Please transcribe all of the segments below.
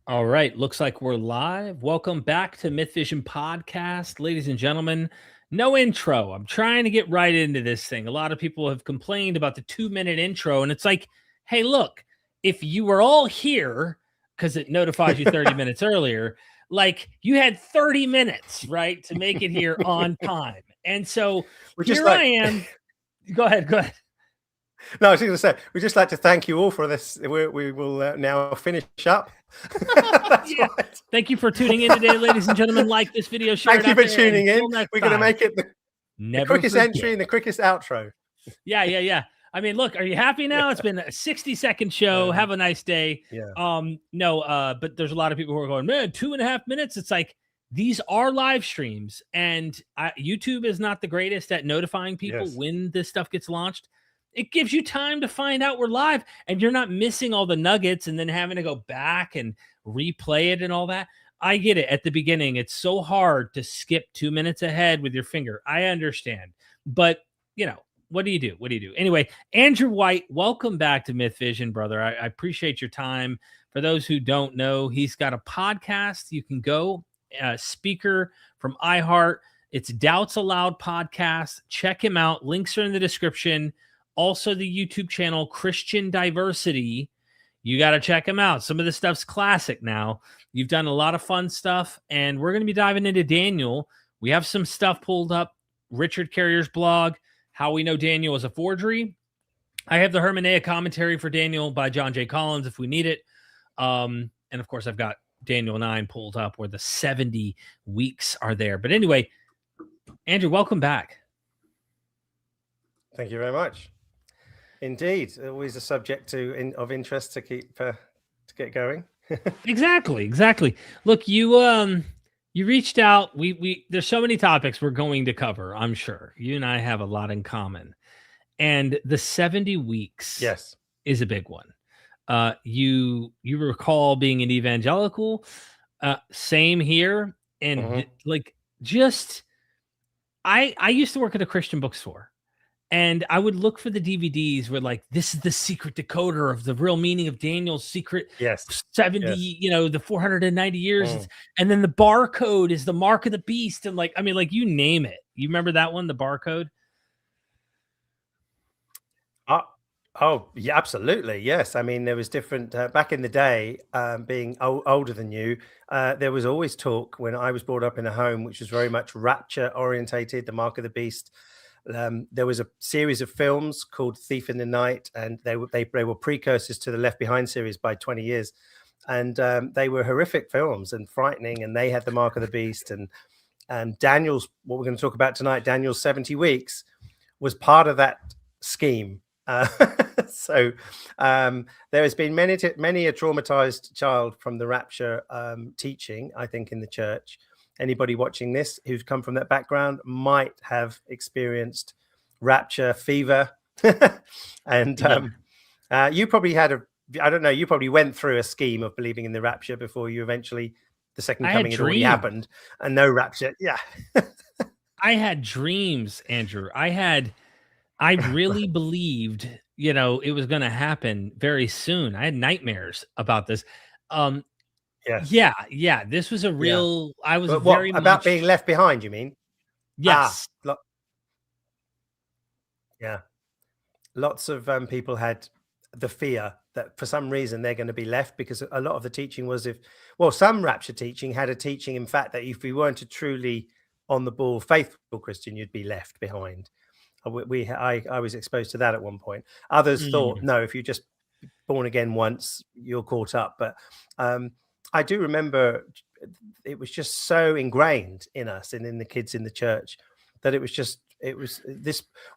All right, looks like we're live. Welcome back to Myth Vision Podcast. Ladies and gentlemen, no intro. I'm trying to get right into this thing. A lot of people have complained about the 2-minute intro, and it's like, hey, look, if you were all here, because it notifies you 30 minutes earlier, like you had 30 minutes, right, to make it here on time. And so here I am. Go ahead. No, I was going to say, we'd just like to thank you all for this. We will now finish up. Yeah. Thank you for tuning in today, ladies and gentlemen. Like this video, share Thank you for tuning in. We're going to make it the quickest entry and the quickest outro. Yeah. I mean, look, are you happy now? It's been a 60-second show. Have a nice day. Yeah. But there's a lot of people who are going, man, 2.5 minutes. It's like, these are live streams, and YouTube is not the greatest at notifying people when this stuff gets launched. It gives you time to find out we're live, and you're not missing all the nuggets and then having to go back and replay it and all that. I get it. At the beginning, it's so hard to skip 2 minutes ahead with your finger. I understand. But, what do you do? Anyway, Andrew Whyte, welcome back to Myth Vision, brother. I appreciate your time. For those who don't know, he's got a podcast. You can go, speaker from iHeart. It's Doubts Aloud Podcast. Check him out. Links are in the description. Also, the YouTube channel, Christian Diversity. You got to check them out. Some of this stuff's classic now. You've done a lot of fun stuff, and we're going to be diving into Daniel. We have some stuff pulled up. Richard Carrier's blog, How We Know Daniel is a Forgery. I have the Hermeneia commentary for Daniel by John J. Collins if we need it. And, of course, I've got Daniel 9 pulled up where the 70 weeks are there. But anyway, Andrew, welcome back. Thank you very much. Indeed, always a subject of interest to keep to get going. Exactly. Look, you reached out. We there's so many topics we're going to cover. I'm sure you and I have a lot in common, and the 70 weeks, is a big one. You recall being an evangelical, same here, and I used to work at a Christian bookstore. And I would look for the DVDs where, like, this is the secret decoder of the real meaning of Daniel's secret 70, the 490 years. And then the barcode is the mark of the beast. And you name it. You remember that one, the barcode? Oh, yeah, absolutely. Yes. I mean, there was different back in the day, being older than you. There was always talk when I was brought up in a home which was very much rapture orientated, the mark of the beast. There was a series of films called Thief in the Night, and they were precursors to the Left Behind series by 20 years. And they were horrific films and frightening, and they had the mark of the beast. And Daniel's, what we're going to talk about tonight, Daniel's 70 weeks, was part of that scheme. So there has been many a traumatized child from the rapture teaching, I think, in the church. Anybody watching this who's come from that background might have experienced rapture fever. And you probably had you probably went through a scheme of believing in the rapture before you eventually, the second coming had already happened and no rapture. Yeah. I had dreams, Andrew. I really believed, it was going to happen very soon. I had nightmares about this. Yes. Yeah. This was a real. I was about being left behind. You mean? Yes. Yeah. Lots of people had the fear that for some reason they're going to be left, because a lot of the teaching was some rapture teaching had a teaching, in fact, that if you weren't a truly on the ball, faithful Christian, you'd be left behind. I was exposed to that at one point. Others thought, no, if you're just born again once, you're caught up. But I do remember it was just so ingrained in us and in the kids in the church that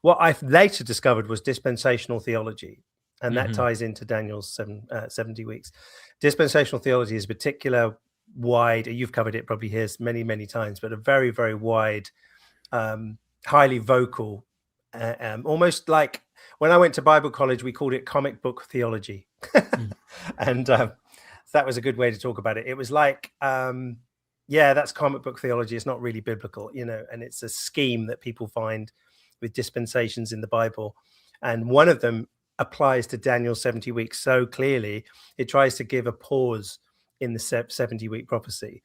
what I later discovered was dispensational theology. And that ties into Daniel's 70 weeks. Dispensational theology is particular wide. You've covered it probably here many, many times, but a very, very wide, highly vocal, almost like when I went to Bible college, we called it comic book theology. And that was a good way to talk about it. It was like, that's comic book theology. It's not really biblical, and it's a scheme that people find with dispensations in the Bible. And one of them applies to Daniel's 70 weeks so clearly. It tries to give a pause in the 70-week prophecy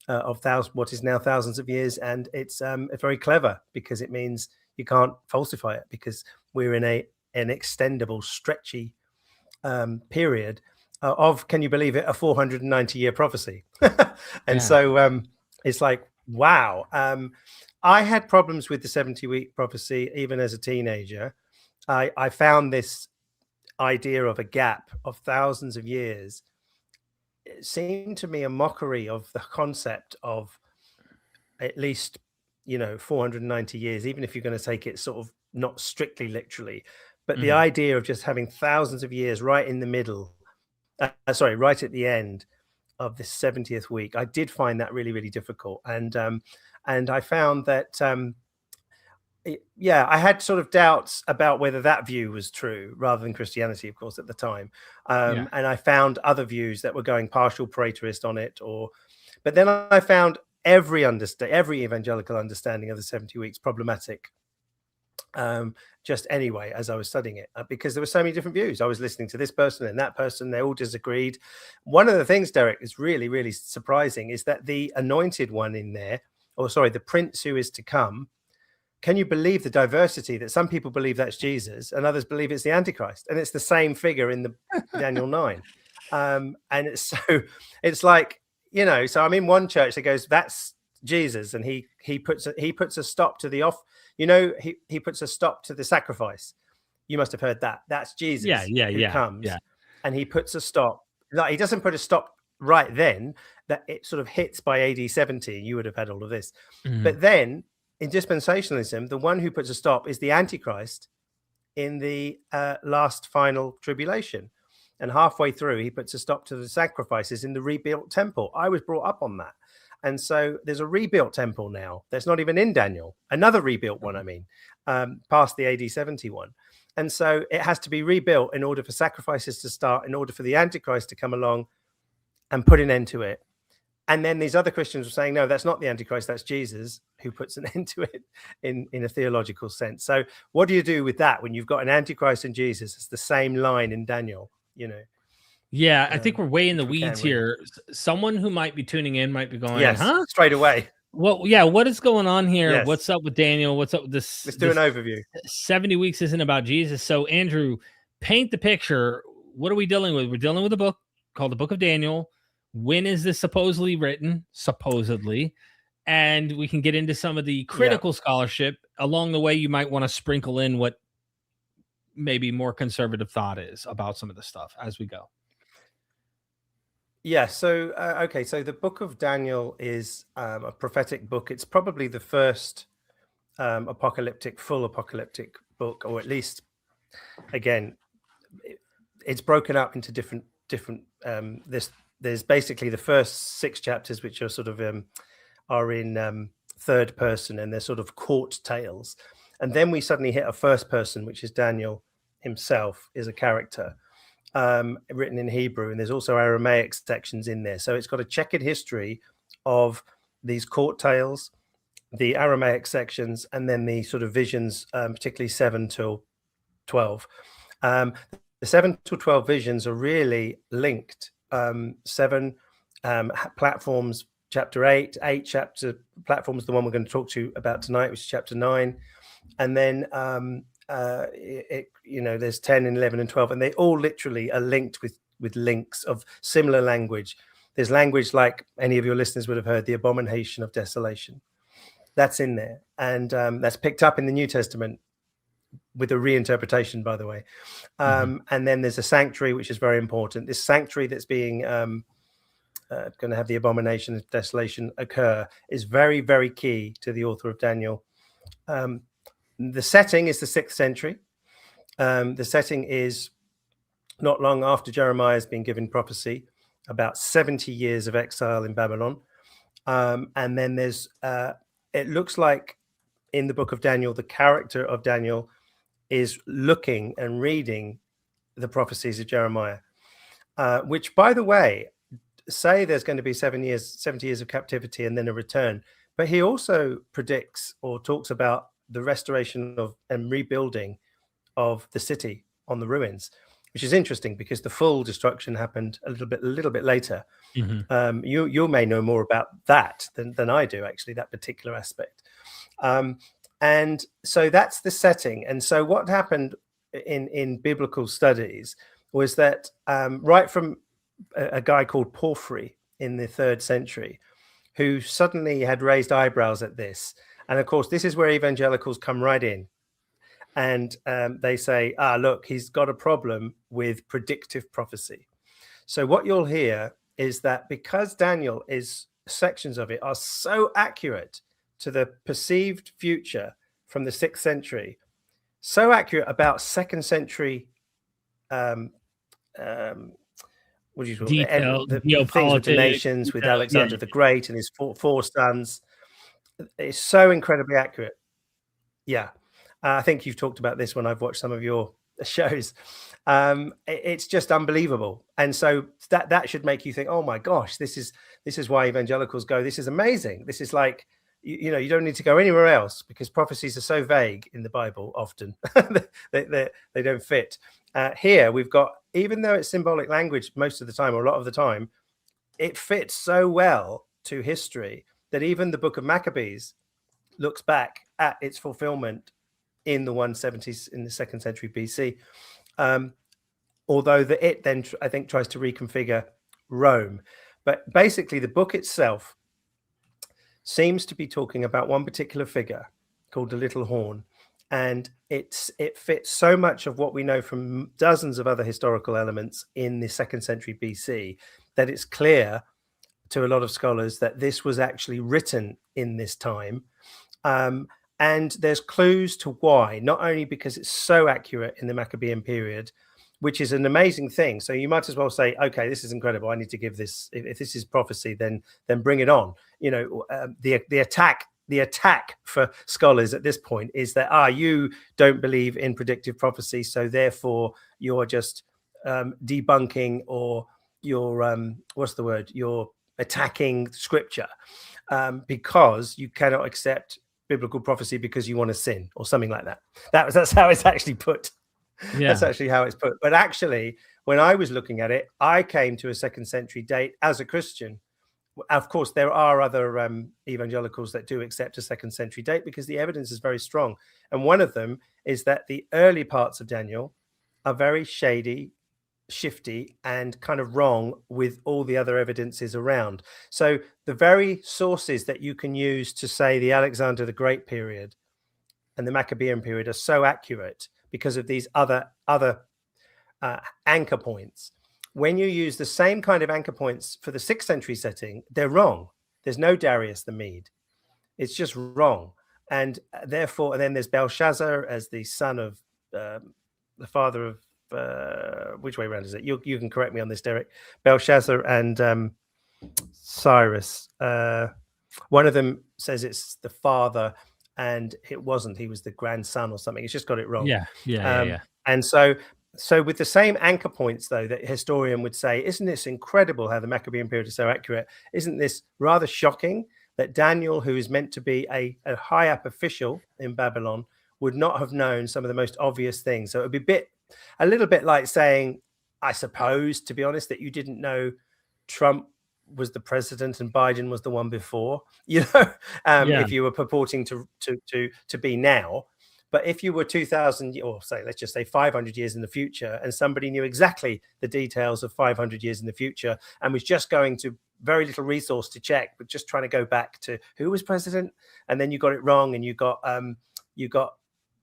of what is now thousands of years. And it's very clever, because it means you can't falsify it, because we're in an extendable, stretchy period of, can you believe it, a 490-year prophecy. And so it's like, wow. I had problems with the 70-week prophecy even as a teenager. I found this idea of a gap of thousands of years, it seemed to me a mockery of the concept of at least 490 years, even if you're going to take it sort of not strictly literally, but the idea of just having thousands of years right in the middle, right at the end of the 70th week. I did find that really, really difficult. And I found that I had sort of doubts about whether that view was true rather than Christianity, of course, at the time. And I found other views that were going partial praetorist on it, but then I found every evangelical understanding of the 70 weeks problematic. Just anyway, as I was studying it, because there were so many different views. I was listening to this person and that person, they all disagreed. One of the things, Derek, is really, really surprising is that the anointed one in there, the prince who is to come, can you believe the diversity that some people believe that's Jesus and others believe it's the Antichrist? And it's the same figure in the Daniel 9. And it's like, so I'm in one church that goes, that's Jesus. And he puts a stop to the he puts a stop to the sacrifice. You must have heard that. That's Jesus who comes. And he puts a stop. Like, he doesn't put a stop right then, that it sort of hits by AD 70. You would have had all of this. But then in dispensationalism, the one who puts a stop is the Antichrist in the last final tribulation. And halfway through, he puts a stop to the sacrifices in the rebuilt temple. I was brought up on that. And so there's a rebuilt temple now. That's not even in Daniel. Another rebuilt one, past the AD 71. And so it has to be rebuilt in order for sacrifices to start, in order for the Antichrist to come along and put an end to it. And then these other Christians were saying, no, that's not the Antichrist, that's Jesus who puts an end to it in a theological sense. So what do you do with that when you've got an Antichrist and Jesus? It's the same line in Daniel, Yeah, I think we're way in the weeds here. Someone who might be tuning in might be going, huh? Straight away. Well, yeah, what is going on here? Yes. What's up with Daniel? What's up with this? Let's do an overview. 70 weeks isn't about Jesus. So, Andrew, paint the picture. What are we dealing with? We're dealing with a book called the Book of Daniel. When is this supposedly written? Supposedly. And we can get into some of the critical scholarship. Along the way, you might want to sprinkle in what maybe more conservative thought is about some of the stuff as we go. Yeah, so so the Book of Daniel is a prophetic book. It's probably the first full apocalyptic book, or at least, again, it's broken up into different. There's basically the first 6 chapters, which are sort of are in third person, and they're sort of court tales, and then we suddenly hit a first person, which is Daniel himself is a character. Written in Hebrew, and there's also Aramaic sections in there. So it's got a checkered history of these court tales, the Aramaic sections, and then the sort of visions, particularly 7 till 12. The 7 till 12 visions are really linked. 7 platforms, chapter 8 chapter platforms, the one we're going to talk to you about tonight, which is chapter 9. And then there's 10 and 11 and 12, and they all literally are linked with links of similar language. There's language like any of your listeners would have heard, the abomination of desolation. That's in there, and that's picked up in the New Testament with a reinterpretation, by the way. And then there's a sanctuary, which is very important. This sanctuary that's being going to have the abomination of desolation occur is very, very key to the author of Daniel. The setting is the 6th century. The setting is not long after Jeremiah has been given prophecy, about 70 years of exile in Babylon. And then there's, it looks like in the book of Daniel, the character of Daniel is looking and reading the prophecies of Jeremiah, which, by the way, say there's going to be 70 years of captivity and then a return. But he also predicts or talks about the restoration of and rebuilding of the city on the ruins. which is interesting because the full destruction happened a little bit later. Mm-hmm. You may know more about that than I do, actually, that particular aspect. And so that's the setting. And so what happened in biblical studies was that right from a guy called Porphyry in the 3rd century, who suddenly had raised eyebrows at this. And of course, this is where evangelicals come right in. And they say, look, he's got a problem with predictive prophecy. So what you'll hear is that because Daniel sections of it are so accurate to the perceived future from the 6th century, so accurate about 2nd century, what do you call it? The things with the nations, with Alexander the Great and his four sons. It's so incredibly accurate. Yeah. I think you've talked about this when I've watched some of your shows. It's just unbelievable. And so that should make you think, oh my gosh, this is why evangelicals go, this is amazing. This is like, you don't need to go anywhere else because prophecies are so vague in the Bible often. they don't fit. Here we've got, even though it's symbolic language most of the time, or a lot of the time, it fits so well to history that even the book of Maccabees looks back at its fulfillment in the 170s, in the 2nd century BC. Although it then, I think, tries to reconfigure Rome. But basically, the book itself seems to be talking about one particular figure called the Little Horn. And it fits so much of what we know from dozens of other historical elements in the 2nd century BC that it's clear to a lot of scholars that this was actually written in this time. And there's clues to why, not only because it's so accurate in the Maccabean period, which is an amazing thing. So you might as well say, okay, this is incredible. I need to give this, if this is prophecy, then bring it on. The attack for scholars at this point is that, you don't believe in predictive prophecy, so therefore you're just debunking, or you're, you're attacking scripture because you cannot accept biblical prophecy because you want to sin, or something like that. That's how it's actually put. Yeah. That's actually how it's put. But actually, when I was looking at it, I came to a 2nd century date as a Christian. Of course, there are other evangelicals that do accept a 2nd century date because the evidence is very strong. And one of them is that the early parts of Daniel are very shady, shifty, and kind of wrong with all the other evidences around. So the very sources that you can use to say the Alexander the Great period and the Maccabean period are so accurate because of these other anchor points. When you use the same kind of anchor points for the 6th century setting, they're wrong. There's no Darius the Mede. It's just wrong. And therefore, and then there's Belshazzar as the son of the father of, which way around is it? You can correct me on this, Derek. Belshazzar and Cyrus. One of them says it's the father, and it wasn't. He was the grandson or something. It's just got it wrong. Yeah. And so with the same anchor points, though, that a historian would say, isn't this incredible how the Maccabean period is so accurate? Isn't this rather shocking that Daniel, who is meant to be a high up official in Babylon, would not have known some of the most obvious things? So it would be a little bit like saying, I suppose, to be honest, that you didn't know Trump was the president and Biden was the one before, if you were purporting to be now. But if you were 2,000, or let's just say 500 years in the future, and somebody knew exactly the details of 500 years in the future and was just going to very little resource to check, but just trying to go back to who was president, and then you got it wrong, and you got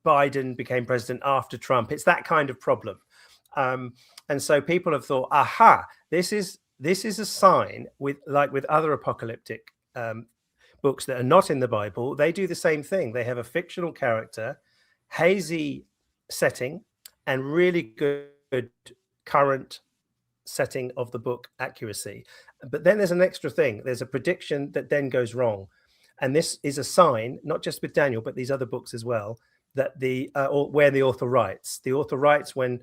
Biden became president after Trump. It's that kind of problem. And so people have thought, aha, this is a sign with other apocalyptic books that are not in the Bible. They do the same thing. They have a fictional character, hazy setting, and really good current setting of the book accuracy. But then there's an extra thing. There's a prediction that then goes wrong. And this is a sign, not just with Daniel, but these other books as well, that where the author writes. The author writes when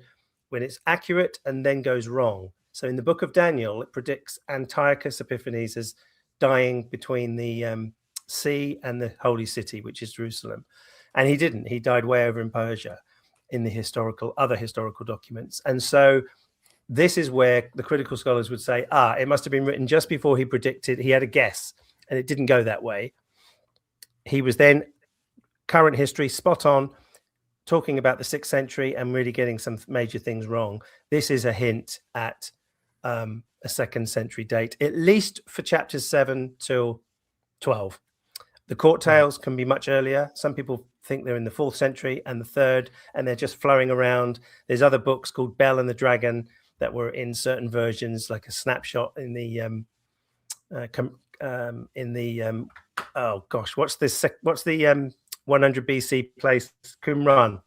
it's accurate and then goes wrong. So in the book of Daniel, it predicts Antiochus Epiphanes as dying between the sea and the holy city, which is Jerusalem. And he didn't. He died way over in Persia. in the other historical documents. And so this is where the critical scholars would say, it must have been written just before he predicted. He had a guess, and it didn't go that way. He was then current history, spot on, talking about the 6th century and really getting some major things wrong. This is a hint at a 2nd century date, at least for chapters 7 till 12. The court tales can be much earlier. Some people think they're in the 4th century and the 3rd, and they're just flowing around. There's other books called Bell and the Dragon that were in certain versions, like a snapshot in the oh gosh, what's the 100 BC place, Qumran,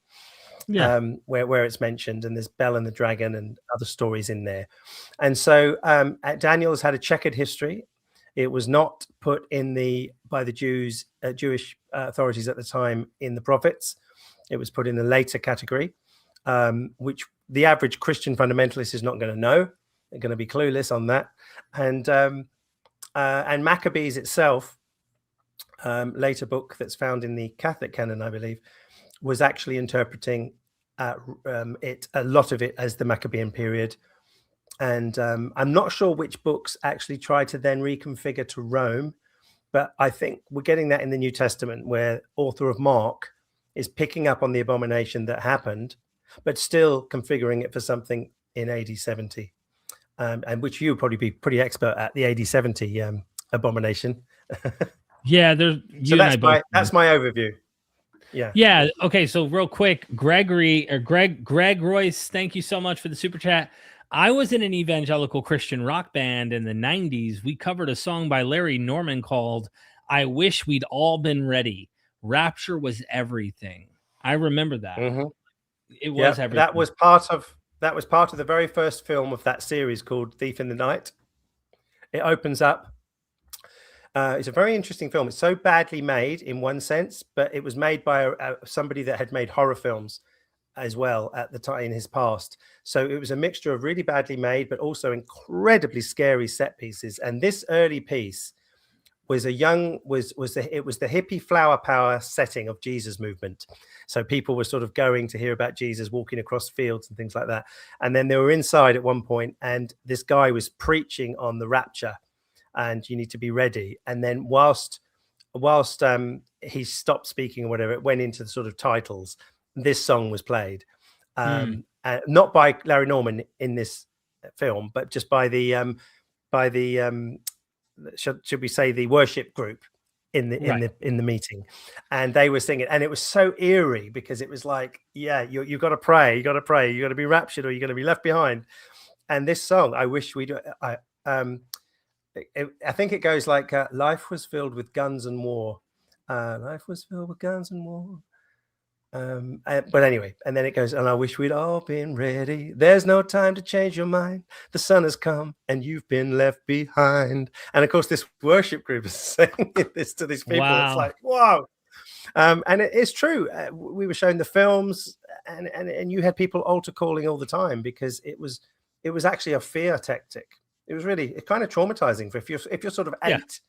where it's mentioned, and there's Bell and the Dragon and other stories in there. And so Daniel's had a checkered history. It was not put in by the Jewish authorities at the time in the prophets. It was put in the later category, which the average Christian fundamentalist is not going to know. They're going to be clueless on that. And Maccabees itself, later book that's found in the Catholic canon, I believe, was actually interpreting a lot of it as the Maccabean period. And I'm not sure which books actually try to then reconfigure to Rome, but I think we're getting that in the New Testament, where author of Mark is picking up on the abomination that happened, but still configuring it for something in AD 70, and which you would probably be pretty expert at, the AD 70 abomination. Yeah, that's my overview. Yeah. Okay. So real quick, Greg Royce, thank you so much for the super chat. I was in an evangelical Christian rock band in the 90s. We covered a song by Larry Norman called "I Wish We'd All Been Ready." Rapture was everything. I remember that. Mm-hmm. It was everything. That was part of the very first film of that series called Thief in the Night. It opens up. It's a very interesting film. It's so badly made in one sense, but it was made by somebody that had made horror films as well at the time in his past. So it was a mixture of really badly made, but also incredibly scary set pieces. And this early piece was the hippie flower power setting of Jesus movement. So people were sort of going to hear about Jesus walking across fields and things like that. And then they were inside at one point, and this guy was preaching on the rapture, and you need to be ready. And then whilst he stopped speaking or whatever, it went into the sort of titles. This song was played, not by Larry Norman in this film, but just by the should we say the worship group in the meeting, and they were singing, and it was so eerie because it was like, you got to pray, you got to be raptured, or you're going to be left behind. And this song, I wish we'd. I think it goes like, life was filled with guns and war. Life was filled with guns and war. But anyway, and then it goes, and I wish we'd all been ready. There's no time to change your mind. The sun has come and you've been left behind. And of course, this worship group is saying this to these people. Wow. It's like, wow. And it is true. We were showing the films, and you had people altar calling all the time because it was actually a fear tactic. It was really kind of traumatizing for if you're sort of 8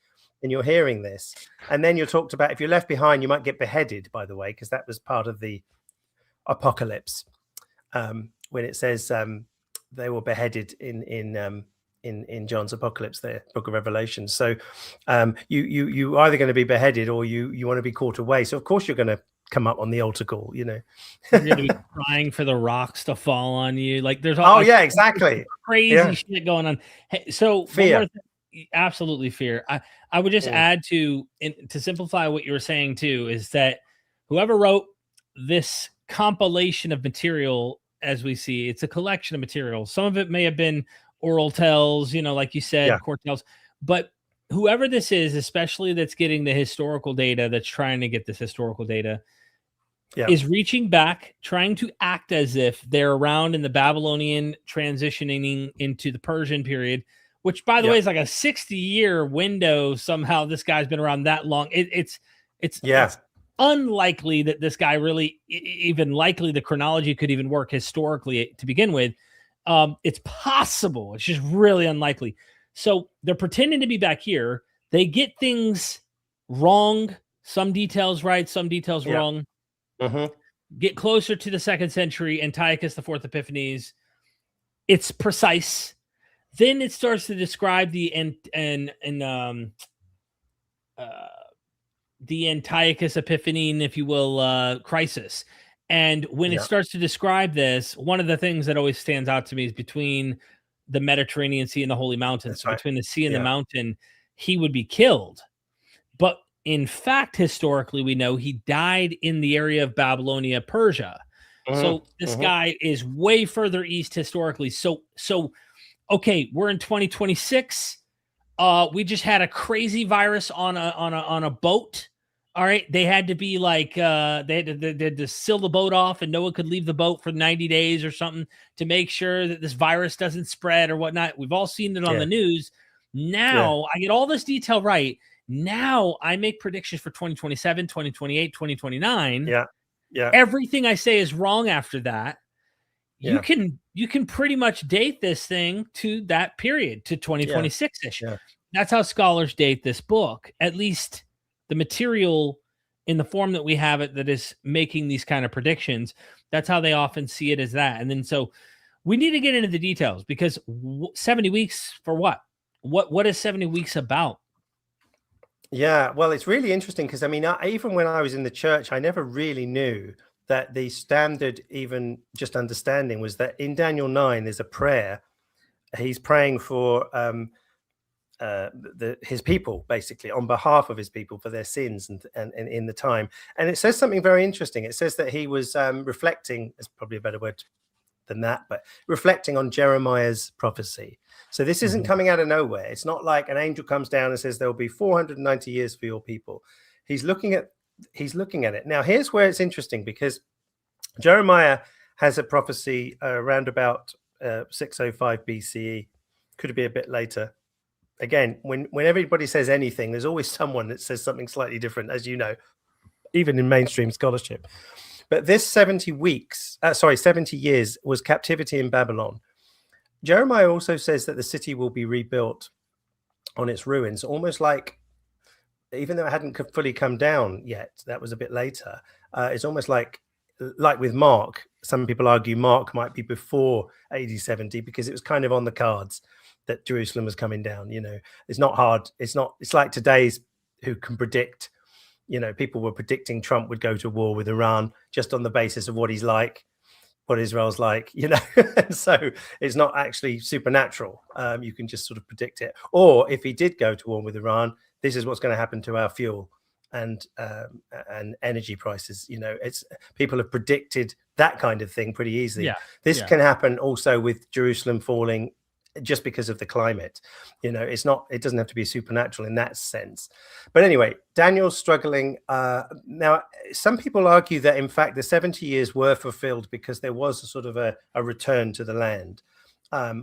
and you're hearing this. And then you're talked about, if you're left behind, you might get beheaded, by the way, because that was part of the apocalypse, when it says they were beheaded in John's Apocalypse, the book of Revelation. So you either going to be beheaded or you want to be caught away. So of course you're going to come up on the altar call, you know. You're going to be crying for the rocks to fall on you. Like there's exactly. Crazy shit going on. Hey, so fear. Absolutely fear. I would just add to simplify what you were saying too, is that whoever wrote this compilation of material, as we see, it's a collection of material. Some of it may have been oral tells, like you said, court tells, but whoever this is, especially that's getting the historical data, that's trying to get this historical data, is reaching back, trying to act as if they're around in the Babylonian transitioning into the Persian period, which, by the way, is like a 60-year window. Somehow this guy's been around that long. It's unlikely that this guy really even likely the chronology could even work historically to begin with. It's possible. It's just really unlikely. So they're pretending to be back here. They get things wrong. Some details right, some details wrong. Mm-hmm. get closer to the 2nd century, Antiochus IV Epiphanes. It's precise. Then it starts to describe the Antiochus Epiphanes, if you will, crisis. And when it starts to describe this, one of the things that always stands out to me is between the Mediterranean Sea and the Holy Mountains. So between the sea and the mountain, he would be killed. But in fact, historically, we know he died in the area of Babylonia, Persia. So this guy is way further east historically. So okay, we're in 2026. We just had a crazy virus on a boat. All right, they had to be like they had to seal the boat off, and no one could leave the boat for 90 days or something to make sure that this virus doesn't spread or whatnot. We've all seen it on the news. Now I get all this detail right. Now I make predictions for 2027, 2028, 2029. Yeah. Everything I say is wrong after that. You can pretty much date this thing to that period, to 2026-ish. That's how scholars date this book, at least the material in the form that we have it that is making these kind of predictions. That's how they often see it, as that. And then so we need to get into the details, because 70 weeks for what? What is 70 weeks about? Yeah, well, it's really interesting because, I mean, even when I was in the church, I never really knew that the standard, even just understanding, was that in Daniel 9, there's a prayer. He's praying for his people, basically, on behalf of his people, for their sins and in the time. And it says something very interesting. It says that he was reflecting, it's probably a better word than that, but reflecting on Jeremiah's prophecy. So this isn't coming out of nowhere. It's not like an angel comes down and says there will be 490 years for your people. He's looking at it. Now, here's where it's interesting, because Jeremiah has a prophecy around about 605 BCE. Could be a bit later. Again, when everybody says anything, there's always someone that says something slightly different, as you know, even in mainstream scholarship. But this 70 years was captivity in Babylon. Jeremiah also says that the city will be rebuilt on its ruins, almost like, even though it hadn't fully come down yet, that was a bit later. It's almost like with Mark, some people argue Mark might be before AD 70, because it was kind of on the cards that Jerusalem was coming down. You know, it's not hard. It's like today's, who can predict, you know, people were predicting Trump would go to war with Iran just on the basis of what he's like, what Israel's like, you know. So it's not actually supernatural. You can just sort of predict it. Or if he did go to war with Iran, this is what's going to happen to our fuel and energy prices. You know, it's, people have predicted that kind of thing pretty easily. This can happen also with Jerusalem falling, just because of the climate. You know, it doesn't have to be supernatural in that sense. But anyway, Daniel's struggling. Now, some people argue that in fact the 70 years were fulfilled because there was a sort of a return to the land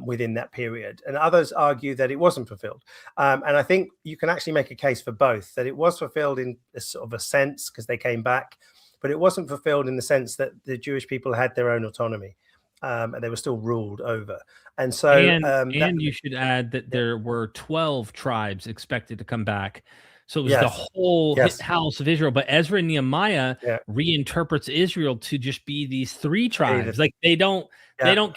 within that period, and others argue that it wasn't fulfilled. And I think you can actually make a case for both, that it was fulfilled in a sort of a sense because they came back, but it wasn't fulfilled in the sense that the Jewish people had their own autonomy. And they were still ruled over. And so, and you should add that there were 12 tribes expected to come back. So it was the whole house of Israel. But Ezra and Nehemiah reinterprets Israel to just be these 3 tribes. Like they don't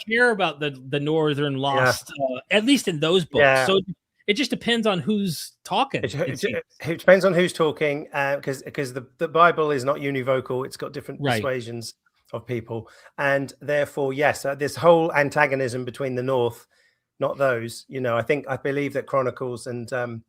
care about the northern lost, at least in those books. So it just depends on who's talking. It depends on who's talking, because the Bible is not univocal. It's got different persuasions of people, and therefore this whole antagonism between the north, not those, you know, I believe that Chronicles and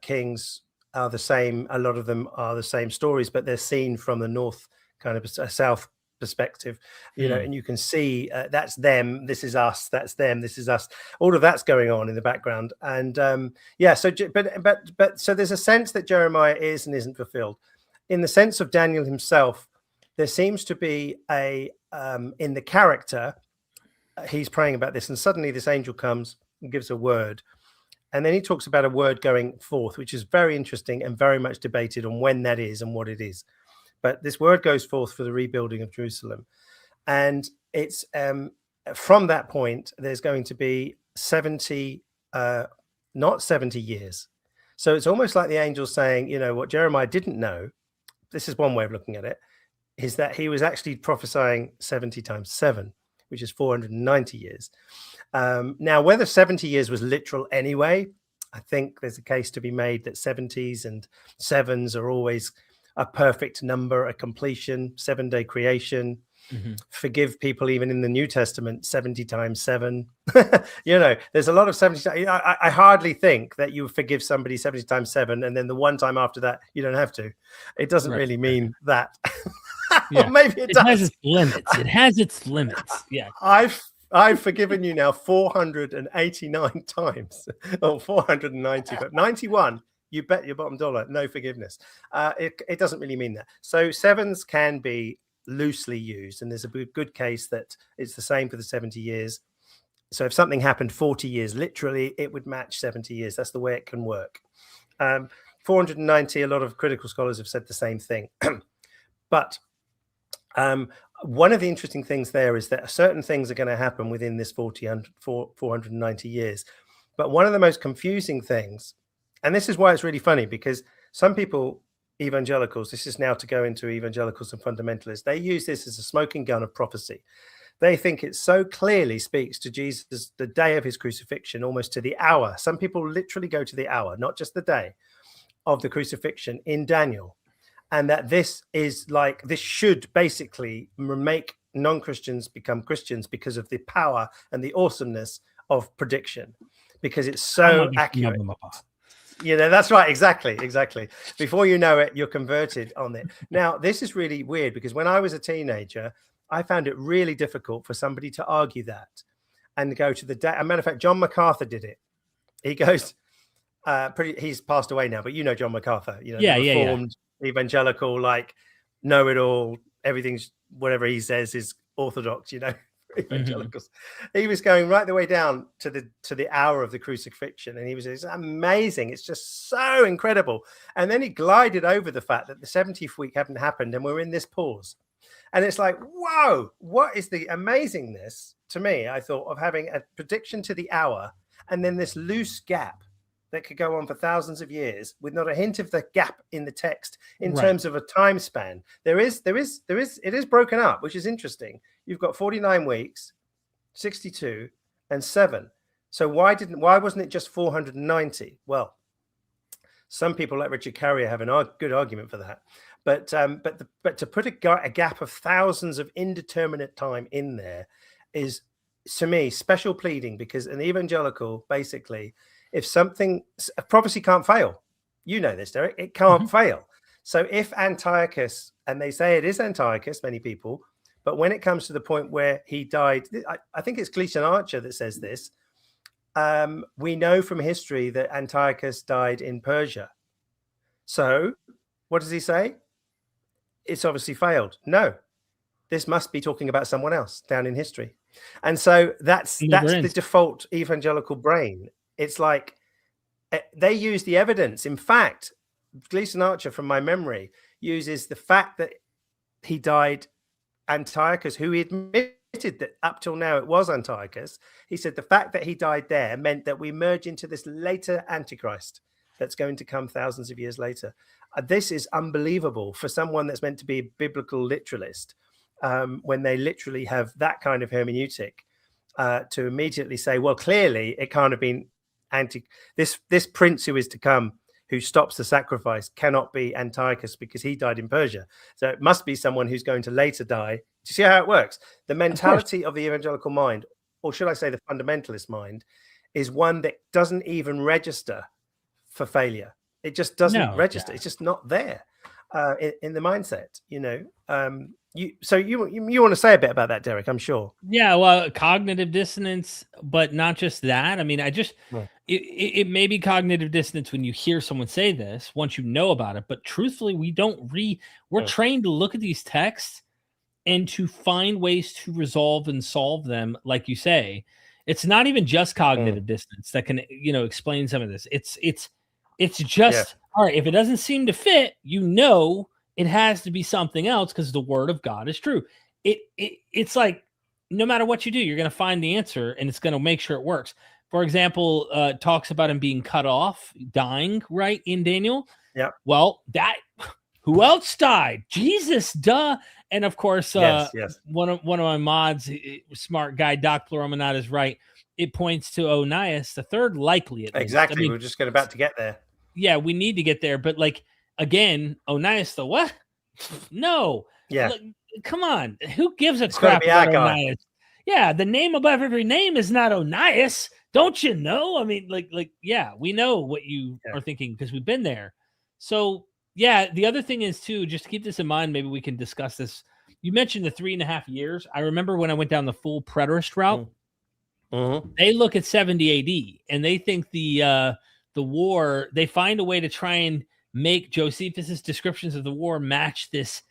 Kings are the same. A lot of them are the same stories, but they're seen from the north, kind of a south perspective, you know, and you can see that's them, this is us, that's them, this is us. All of that's going on in the background. And so there's a sense that Jeremiah is and isn't fulfilled. In the sense of Daniel himself, there seems to be in the character, he's praying about this, and suddenly this angel comes and gives a word. And then he talks about a word going forth, which is very interesting and very much debated on when that is and what it is. But this word goes forth for the rebuilding of Jerusalem. And it's from that point, there's going to be 70, not 70 years. So it's almost like the angel saying, you know, what Jeremiah didn't know, this is one way of looking at it, is that he was actually prophesying 70 times 7, which is 490 years. Now, whether 70 years was literal anyway, I think there's a case to be made that 70s and 7s are always a perfect number, a completion, 7-day creation. Forgive people even in the New Testament, 70 times 7. You know, there's a lot of 70. I hardly think that you forgive somebody 70 times 7 and then the one time after that you don't have to. It doesn't really mean that. Yeah. Or maybe it does. Has its limits. It has its limits. Yeah. I've forgiven you now 489 times, or 490, but 91, you bet your bottom dollar, no forgiveness. It doesn't really mean that. So 7s can be loosely used, and there's a good case that it's the same for the 70 years. So if something happened 40 years, literally, it would match 70 years. That's the way it can work. 490, a lot of critical scholars have said the same thing. But one of the interesting things there is that certain things are going to happen within this 490 years. But one of the most confusing things, and this is why it's really funny, because some people, evangelicals, this is now to go into evangelicals and fundamentalists, they use this as a smoking gun of prophecy. They think it so clearly speaks to Jesus, the day of his crucifixion, almost to the hour. Some people literally go to the hour, not just the day of the crucifixion in Daniel. And that this is like, this should basically make non-Christians become Christians because of the power and the awesomeness of prediction, because it's so accurate. You know, that's right. Exactly. Before you know it, you're converted on it. Now, this is really weird because when I was a teenager, I found it really difficult for somebody to argue that and go to the day. As a matter of fact, John MacArthur did it. He goes, he's passed away now, but you know John MacArthur, you know, reformed evangelical, like know-it-all, everything's whatever he says is orthodox, you know. Evangelicals. He was going right the way down to the hour of the crucifixion, and he was, it's amazing, it's just so incredible. And then he glided over the fact that the 70th week hadn't happened and we're in this pause, and it's like, whoa, what is the amazingness to me, I thought, of having a prediction to the hour and then this loose gap that could go on for thousands of years with not a hint of the gap in the text in terms of a time span. It is broken up, which is interesting. You've got 49 weeks, 62 and 7. So why wasn't it just 490? Well, some people like Richard Carrier have a good argument for that. But to put a gap of thousands of indeterminate time in there is, to me, special pleading, because an evangelical, basically, if a prophecy can't fail, you know this, Derek, it can't fail. So if Antiochus, and they say it is Antiochus, many people, but when it comes to the point where he died, I think it's Gleason Archer that says this, we know from history that Antiochus died in Persia. So what does he say? It's obviously failed. No, this must be talking about someone else down in history. And so that's the default evangelical brain. It's like they use the evidence. In fact, Gleason Archer, from my memory, uses the fact that he died, Antiochus, who he admitted that up till now it was Antiochus. He said the fact that he died there meant that we merge into this later Antichrist that's going to come thousands of years later. This is unbelievable for someone that's meant to be a biblical literalist, when they literally have that kind of hermeneutic, to immediately say, well, clearly it can't have been this prince who is to come, who stops the sacrifice, cannot be Antiochus because he died in Persia. So it must be someone who's going to later die. Do you see how it works? The mentality of the evangelical mind, or should I say the fundamentalist mind, is one that doesn't even register for failure. It just doesn't register. It's just not there in the mindset, you know. You want to say a bit about that, Derek? I'm sure. Yeah, well, cognitive dissonance, but not just that. I mean, it may be cognitive dissonance when you hear someone say this, once you know about it. But truthfully, we're trained to look at these texts and to find ways to resolve and solve them, like you say. It's not even just cognitive dissonance that can, explain some of this. It's just all right. If it doesn't seem to fit, it has to be something else, because the word of God is true. It's like no matter what you do, you're going to find the answer, and it's going to make sure it works. For example, talks about him being cut off, dying, right, in Daniel. Yeah. Well, who else died? Jesus, duh. And of course, yes. one of my mods, smart guy, Doc Pluralmanat is right. It points to Onias III, likely at least. Exactly. I mean, we're just about to get there. Yeah, we need to get there. But like, again, Onias the what? No. Yeah. Look, come on. Who gives a crap about Onias? Yeah, the name above every name is not Onias. Don't you know? I mean, yeah, we know what you are thinking because we've been there. So yeah, the other thing is too, just to keep this in mind, maybe we can discuss this. You mentioned the 3.5 years. I remember when I went down the full preterist route, they look at 70 AD and they think the war, they find a way to try and make Josephus's descriptions of the war match this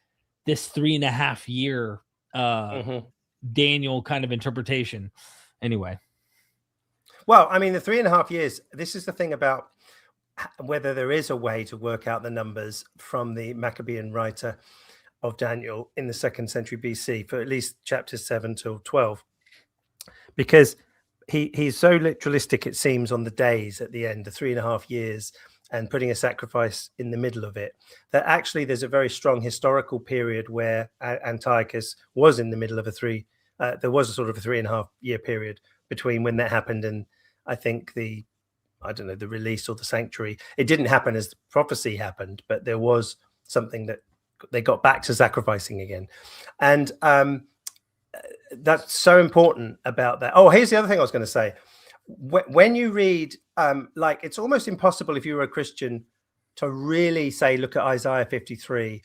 3.5 year Daniel kind of interpretation. Anyway. Well, I mean, the 3.5 years, this is the thing about whether there is a way to work out the numbers from the Maccabean writer of Daniel in the 2nd century BC for at least chapters 7 till 12, because he's so literalistic, it seems, on the days at the end, the 3.5 years, and putting a sacrifice in the middle of it, that actually there's a very strong historical period where Antiochus was in the middle of there was a sort of a 3.5 year period between when that happened and I think the release or the sanctuary. It didn't happen as the prophecy happened, but there was something that they got back to sacrificing again. And that's so important about that. Oh, here's the other thing I was going to say. When you read, like, it's almost impossible if you were a Christian to really say, look at Isaiah 53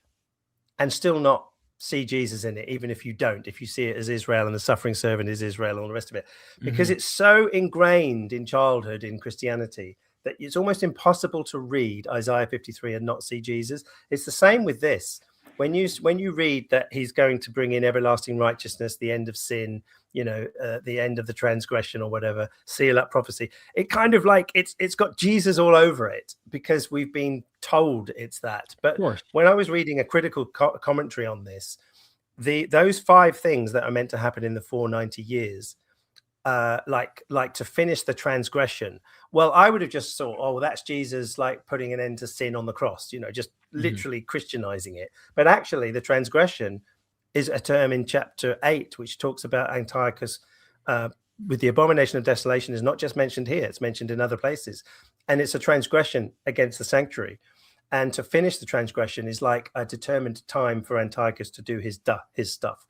and still not see Jesus in it, even if you don't, if you see it as Israel and the suffering servant is Israel and all the rest of it, because it's so ingrained in childhood in Christianity that it's almost impossible to read Isaiah 53 and not see Jesus. It's the same with this. When you read that he's going to bring in everlasting righteousness, the end of sin, the end of the transgression or whatever, seal up prophecy, it kind of like it's got Jesus all over it because we've been told it's that. But when I was reading a critical commentary on this, those 5 things that are meant to happen in the 490 years, like to finish the transgression, well, I would have just thought, oh, well, that's Jesus like putting an end to sin on the cross, just literally Christianizing it. But actually the transgression is a term in chapter 8 which talks about Antiochus with the abomination of desolation. Is not just mentioned here, it's mentioned in other places, and it's a transgression against the sanctuary. And to finish the transgression is like a determined time for Antiochus to do his stuff,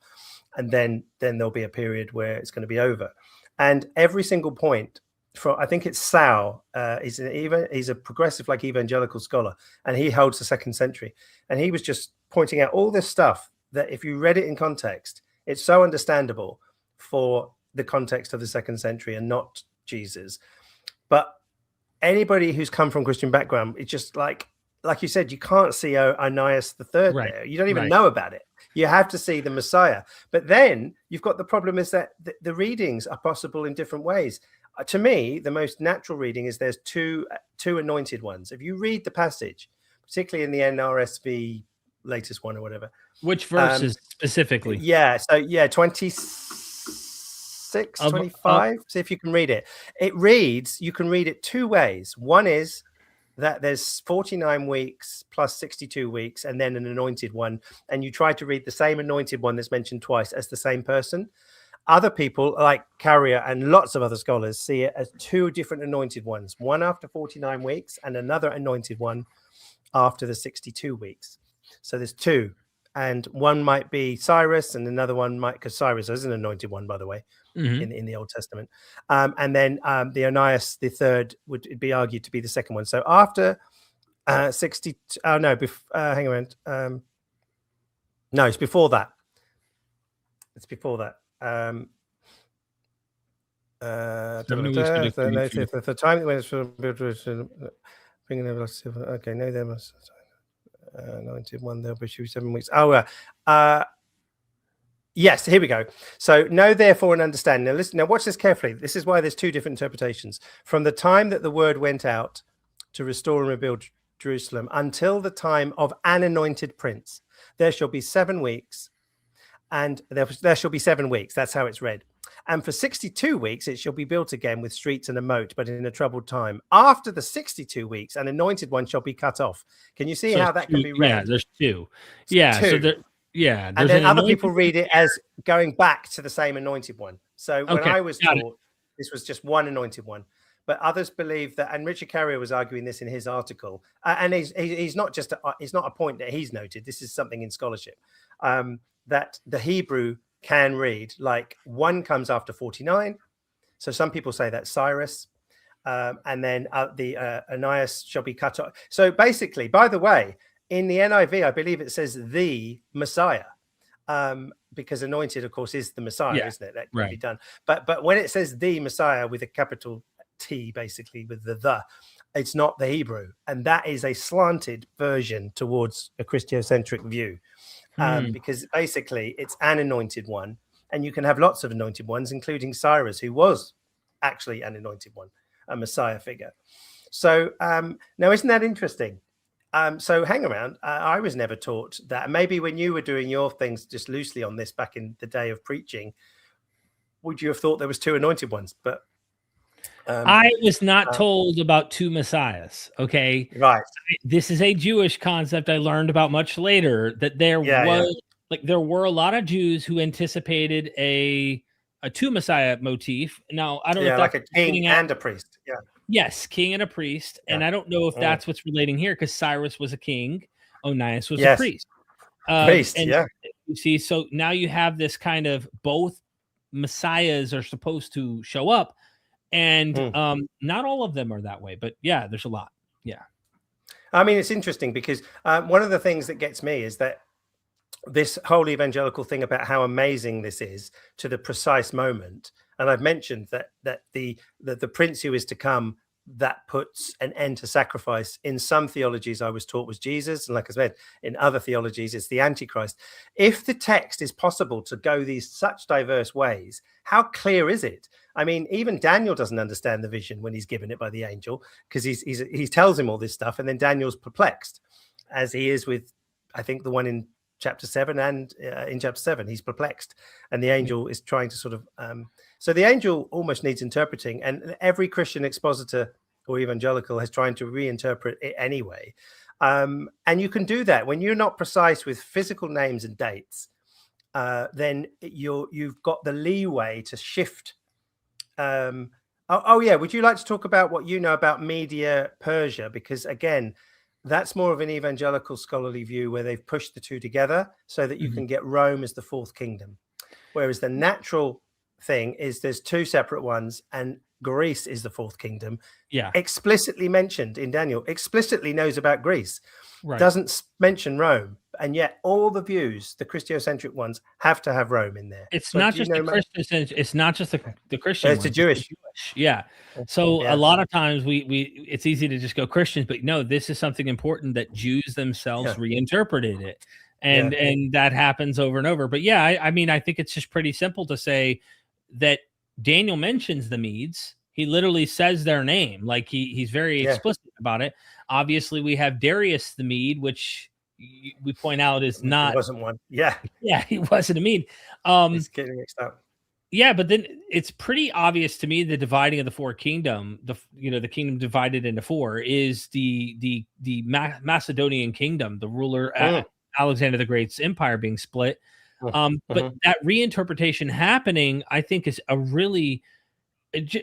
and then there'll be a period where it's going to be over. And every single point from, I think it's Sal, he's a progressive, like, evangelical scholar, and he holds the 2nd century, and he was just pointing out all this stuff that if you read it in context, it's so understandable for the context of the 2nd century and not Jesus. But anybody who's come from Christian background, it's just like you said, you can't see Onias III there. You don't even know about it. You have to see the Messiah. But then you've got the problem is that the readings are possible in different ways. To me, the most natural reading is there's two anointed ones. If you read the passage, particularly in the NRSV latest one or whatever. Which verses specifically? Yeah. So 26, 25. See if you can read it. You can read it 2 ways. One is that there's 49 weeks plus 62 weeks and then an anointed one. And you try to read the same anointed one that's mentioned twice as the same person. Other people like Carrier and lots of other scholars see it as 2 different anointed ones, one after 49 weeks and another anointed one after the 62 weeks. So there's 2, and one might be Cyrus and another one might, because Cyrus is an anointed one, by the way, in the Old Testament. And then the Onias III would be argued to be the second one. So after 60, hang on. No, it's before that. It's before that. The time when it's bringing okay, no, there must 91, there'll be 7 weeks. Yes, here we go. So know therefore and understand. Now listen, now watch this carefully. This is why there's 2 different interpretations. From the time that the word went out to restore and rebuild Jerusalem until the time of an anointed prince, there shall be 7 weeks, and there shall be 7 weeks. That's how it's read. And for 62 weeks, it shall be built again with streets and a moat, but in a troubled time. After the 62 weeks, an anointed one shall be cut off. Can you see how that can be read? Yeah, there's 2. Yeah, 2. So Yeah, and then other people read it as going back to the same anointed one. So when I was taught, this was just one anointed one, but others believe that, and Richard Carrier was arguing this in his article, and he's not just it's not a point that he's noted. This is something in scholarship, that the Hebrew can read like one comes after 49. So some people say that's Cyrus, and then the Onias shall be cut off. So basically, by the way, in the NIV, I believe it says the Messiah, because anointed, of course, is the Messiah, isn't it? That can be done. But when it says the Messiah with a capital T, basically with the, it's not the Hebrew. And that is a slanted version towards a Christocentric view, because basically it's an anointed one. And you can have lots of anointed ones, including Cyrus, who was actually an anointed one, a Messiah figure. So now, isn't that interesting? So hang around. I was never taught that. Maybe when you were doing your things just loosely on this back in the day of preaching, would you have thought there was two anointed ones? But I was not told about two messiahs. Okay, right. This is a Jewish concept I learned about much later. That there was like there were a lot of Jews who anticipated a two messiah motif. Now I don't know if like a king and a priest. Yeah. Yes, king and a priest. And I don't know if that's what's relating here, because Cyrus was a king, Onias was a priest. You see, so now you have this kind of both messiahs are supposed to show up, and not all of them are that way, but yeah, there's a lot. Yeah. I mean, it's interesting because one of the things that gets me is that this whole evangelical thing about how amazing this is to the precise moment. And I've mentioned that the prince who is to come, that puts an end to sacrifice. In some theologies, I was taught was Jesus. And like I said, in other theologies, it's the Antichrist. If the text is possible to go these such diverse ways, how clear is it? I mean, even Daniel doesn't understand the vision when he's given it by the angel, because he tells him all this stuff. And then Daniel's perplexed, as he is with, I think, the one in chapter 7, and in chapter 7 he's perplexed, and the angel is trying to sort of so the angel almost needs interpreting, and every Christian expositor or evangelical has trying to reinterpret it anyway, and you can do that when you're not precise with physical names and dates. Then you've got the leeway to shift. Would you like to talk about what you know about Media Persia? Because again, that's more of an evangelical scholarly view where they've pushed the two together so that you can get Rome as the fourth kingdom. Whereas the natural thing is there's two separate ones, and Greece is the fourth kingdom. Yeah. Explicitly mentioned in Daniel, explicitly knows about Greece, doesn't mention Rome. And yet all the views, the Christocentric ones, have to have Rome in there. It's not just the Christian, it's not just the Christian. It's the Jewish. Yeah. So a lot of times we it's easy to just go Christians, but no, this is something important that Jews themselves reinterpreted it. And that happens over and over. But yeah, I mean, I think it's just pretty simple to say that Daniel mentions the Medes. He literally says their name. Like he's very explicit about it. Obviously, we have Darius the Mede, which we point out is not. He wasn't one. Yeah, he wasn't a Mede. He's getting mixed up. Yeah, but then it's pretty obvious to me the dividing of the four kingdom, the kingdom divided into four, is the Macedonian kingdom, the ruler Alexander the Great's empire being split. But that reinterpretation happening, I think, is a really,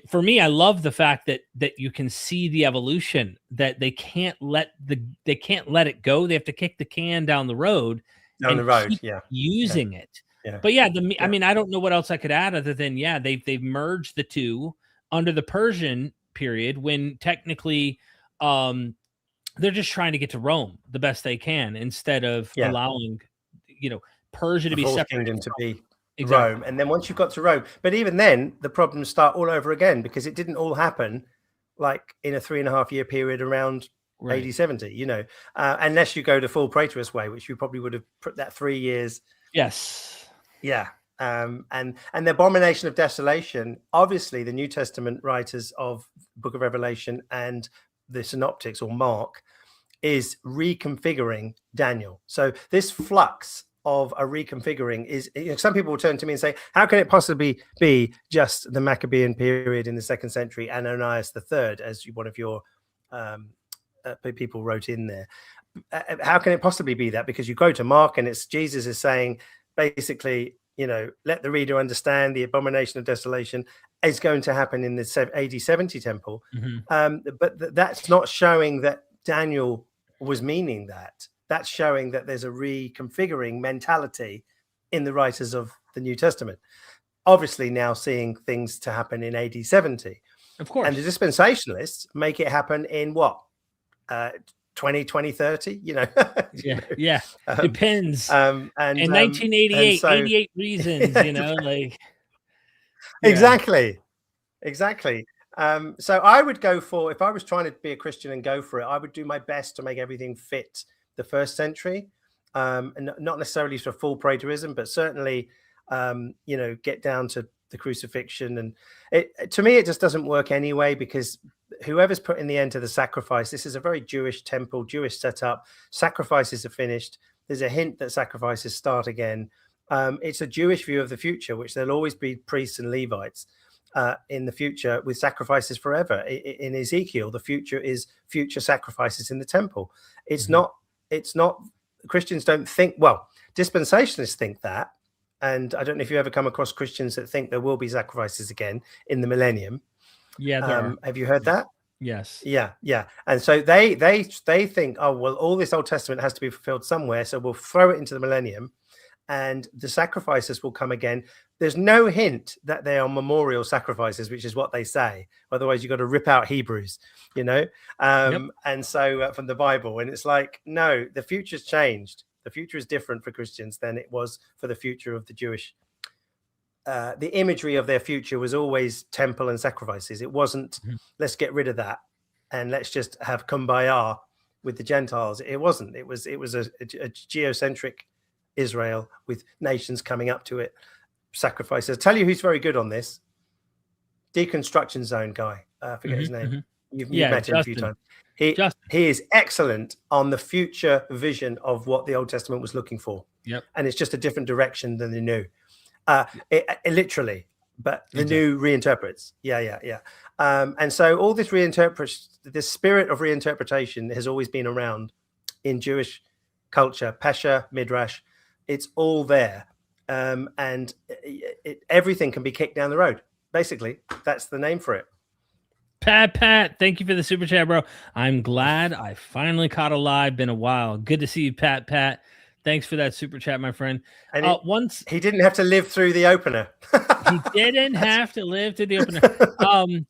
for me, I love the fact that you can see the evolution, that they can't let it go. They have to kick the can down the road. Using it. Yeah. But I mean, I don't know what else I could add other than they've merged the two under the Persian period, when technically they're just trying to get to Rome the best they can, instead of allowing Persia to be separated to be Rome. And then once you've got to Rome, but even then the problems start all over again, because it didn't all happen like in a 3.5 year period around AD 70, unless you go to full Praetorius way, which you probably would have put that 3 years. Yes. Yeah. And the abomination of desolation, obviously the New Testament writers of Book of Revelation and the Synoptics or Mark is reconfiguring Daniel. So this flux of a reconfiguring is, some people will turn to me and say, how can it possibly be just the Maccabean period in the 2nd century and Onias III as one of your people wrote in there. How can it possibly be that? Because you go to Mark and it's Jesus is saying basically, let the reader understand the abomination of desolation is going to happen in the AD 70 temple. But that's not showing that Daniel was meaning that. That's showing that there's a reconfiguring mentality in the writers of the New Testament. Obviously now seeing things to happen in AD 70. Of course. And the dispensationalists make it happen in what? 20, 30, Yeah. Depends. And 1988, 88 reasons, Exactly. So I would go for, if I was trying to be a Christian and go for it, I would do my best to make everything fit the first century, and not necessarily for full preterism, but certainly, get down to the crucifixion. And to me, it just doesn't work anyway, because whoever's putting the end to the sacrifice, this is a very Jewish temple, Jewish setup. Sacrifices are finished. There's a hint that sacrifices start again. It's a Jewish view of the future, which there'll always be priests and Levites in the future with sacrifices forever. In Ezekiel, the future is future sacrifices in the temple. It's not, Christians don't think, well, dispensationalists think that. And I don't know if you ever come across Christians that think there will be sacrifices again in the millennium. Yeah. Have you heard that? Yes. Yeah. And so they think, oh, well, all this Old Testament has to be fulfilled somewhere, so we'll throw it into the millennium and the sacrifices will come again. There's no hint that they are memorial sacrifices, which is what they say. Otherwise, you've got to rip out Hebrews, and so from the Bible. And it's like, no, the future's changed. The future is different for Christians than it was for the future of the Jewish. The imagery of their future was always temple and sacrifices. It wasn't, let's get rid of that and let's just have kumbaya with the Gentiles. It wasn't. It was a geocentric Israel with nations coming up to it, sacrifices. I'll tell you who's very good on this. Deconstruction Zone guy. I forget his name. You've met him a few times. He is excellent on the future vision of what the Old Testament was looking for. Yep. And it's just a different direction than the new. It literally, but the new reinterprets. Yeah. And so all this the spirit of reinterpretation has always been around in Jewish culture, Pesha, Midrash. It's all there. And everything can be kicked down the road. Basically, that's the name for it. Pat, thank you for the super chat, bro. I'm glad I finally caught a live. Been a while. Good to see you, Pat. Thanks for that super chat, my friend. And he didn't have to live through the opener. He didn't have to live through the opener.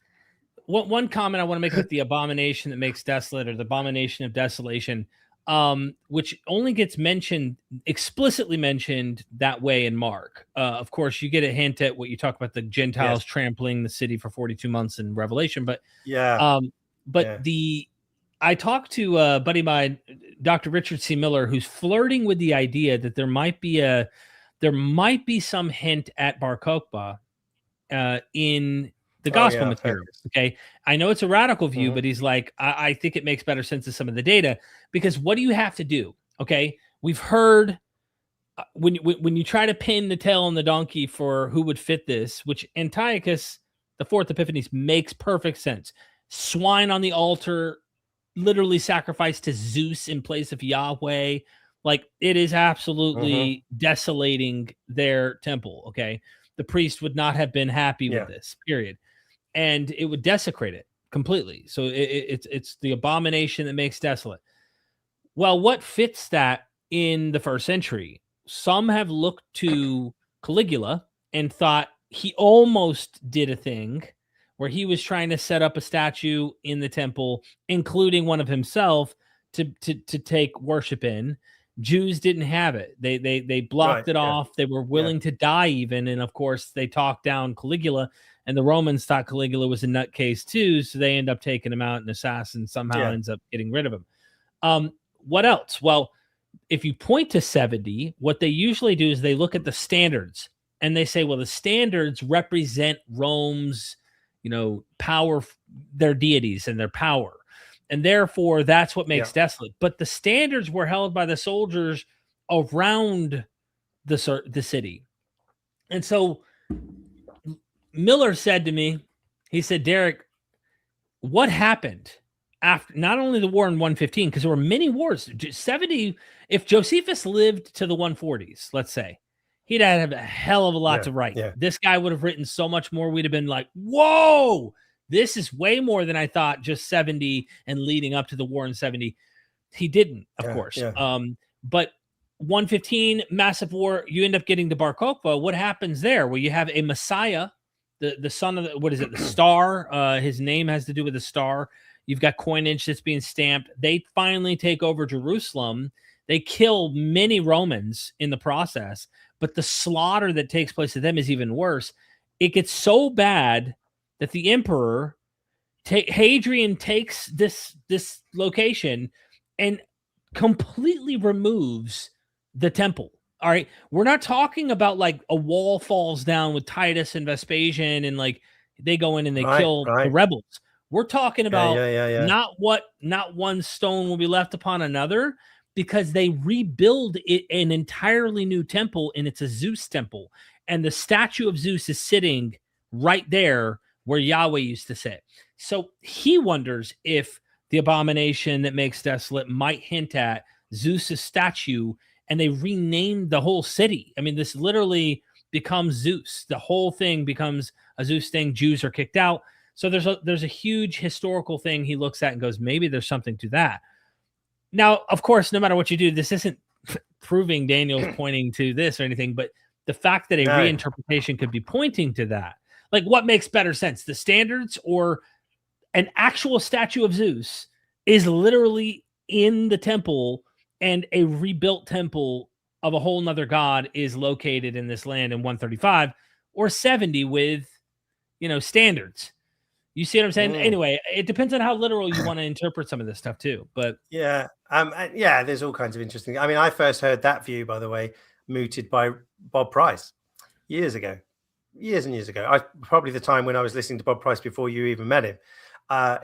One comment I want to make with the abomination that makes desolate, or the abomination of desolation, which only gets explicitly mentioned that way in Mark. Of course, you get a hint at what you talk about, the Gentiles trampling the city for 42 months in Revelation. But I talked to a buddy of mine, Dr. Richard C. Miller, who's flirting with the idea that there might be some hint at Bar Kokhba in the gospel material. Okay. I know it's a radical view, but he's like, I think it makes better sense of some of the data, because what do you have to do? Okay. We've heard when you try to pin the tail on the donkey for who would fit this, which Antiochus IV Epiphanes makes perfect sense. Swine on the altar, literally sacrificed to Zeus in place of Yahweh. Like, it is absolutely desolating their temple. Okay. The priest would not have been happy with this, period. And it would desecrate it completely. So it's the abomination that makes desolate. Well, what fits that in the first century? Some have looked to Caligula and thought he almost did a thing where he was trying to set up a statue in the temple, including one of himself, to take worship in. Jews didn't have it. They blocked it off. They were willing to die even. And of course, they talked down Caligula, and the Romans thought Caligula was a nutcase too. So they end up taking him out, and assassin somehow ends up getting rid of him. What else? Well, if you point to 70, what they usually do is they look at the standards and they say, well, the standards represent Rome's, power, their deities and their power. And therefore, that's what makes desolate. But the standards were held by the soldiers around the city. And so Miller said to me, he said, Derek, what happened after not only the war in 115, because there were many wars. 70, if Josephus lived to the 140s, let's say, he'd have a hell of a lot to write. Yeah. This guy would have written so much more. We'd have been like, whoa, this is way more than I thought, just 70 and leading up to the war in 70. He didn't, of course. Yeah. But 115, massive war, you end up getting to Bar Kokhba. What happens there? Well, you have a Messiah, the son of the star. His name has to do with the star. You've got coinage that's being stamped. They finally take over Jerusalem. They kill many Romans in the process, but the slaughter that takes place to them is even worse. It gets so bad that the emperor, Hadrian, takes this location and completely removes the temple. All right. We're not talking about like a wall falls down with Titus and Vespasian and like they go in and they kill the rebels. We're talking about not one stone will be left upon another, because they rebuild it an entirely new temple, and it's a Zeus temple. And the statue of Zeus is sitting right there where Yahweh used to sit. So he wonders if the abomination that makes desolate might hint at Zeus's statue, and they renamed the whole city. I mean, this literally becomes Zeus. The whole thing becomes a Zeus thing. Jews are kicked out. So there's a huge historical thing he looks at and goes, maybe there's something to that. Now, of course, no matter what you do, this isn't proving Daniel's pointing to this or anything, but the fact that a reinterpretation could be pointing to that, like what makes better sense, the standards or an actual statue of Zeus is literally in the temple, and a rebuilt temple of a whole nother god is located in this land in 135 or 70 with, standards. You see what I'm saying? Anyway, it depends on how literal you want to interpret some of this stuff too. But there's all kinds of interesting. I mean, I first heard that view, by the way, mooted by Bob Price years and years ago. Probably the time when I was listening to Bob Price before you even met him.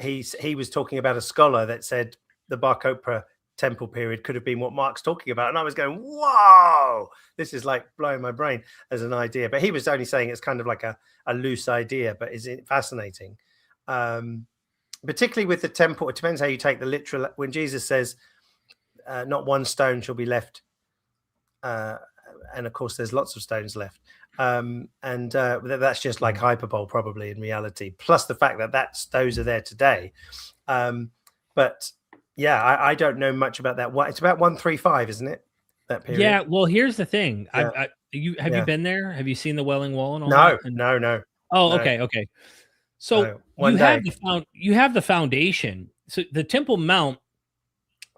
He was talking about a scholar that said the Bar Kokhba temple period could have been what Mark's talking about, and I was going, "Whoa, this is like blowing my brain as an idea." But he was only saying it's kind of like a loose idea, but is it fascinating? Particularly with the temple, it depends how you take the literal. When Jesus says, "Not one stone shall be left," and of course, there's lots of stones left, and that's just like hyperbole, probably in reality. Plus the fact that those are there today, but. Yeah, I don't know much about that. It's about 135, isn't it? That period. Yeah. Well, here's the thing. Yeah. Have you been there? Have you seen the Wailing Wall and all that? No. Oh, no. Okay. So you have the foundation. So the Temple Mount,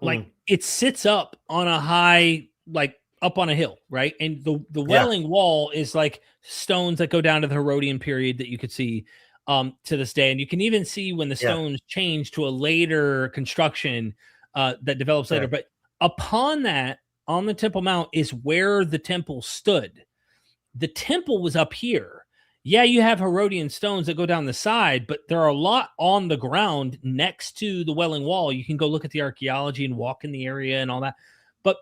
like it sits up on a high, like up on a hill, right? And the Wailing Wall is like stones that go down to the Herodian period that you could see. To this day, and you can even see when the stones change to a later construction that develops later. But upon that, on the Temple Mount, is where the temple stood. The temple was up here. Yeah, you have Herodian stones that go down the side, but there are a lot on the ground next to the Wailing Wall. You can go look at the archaeology and walk in the area and all that. But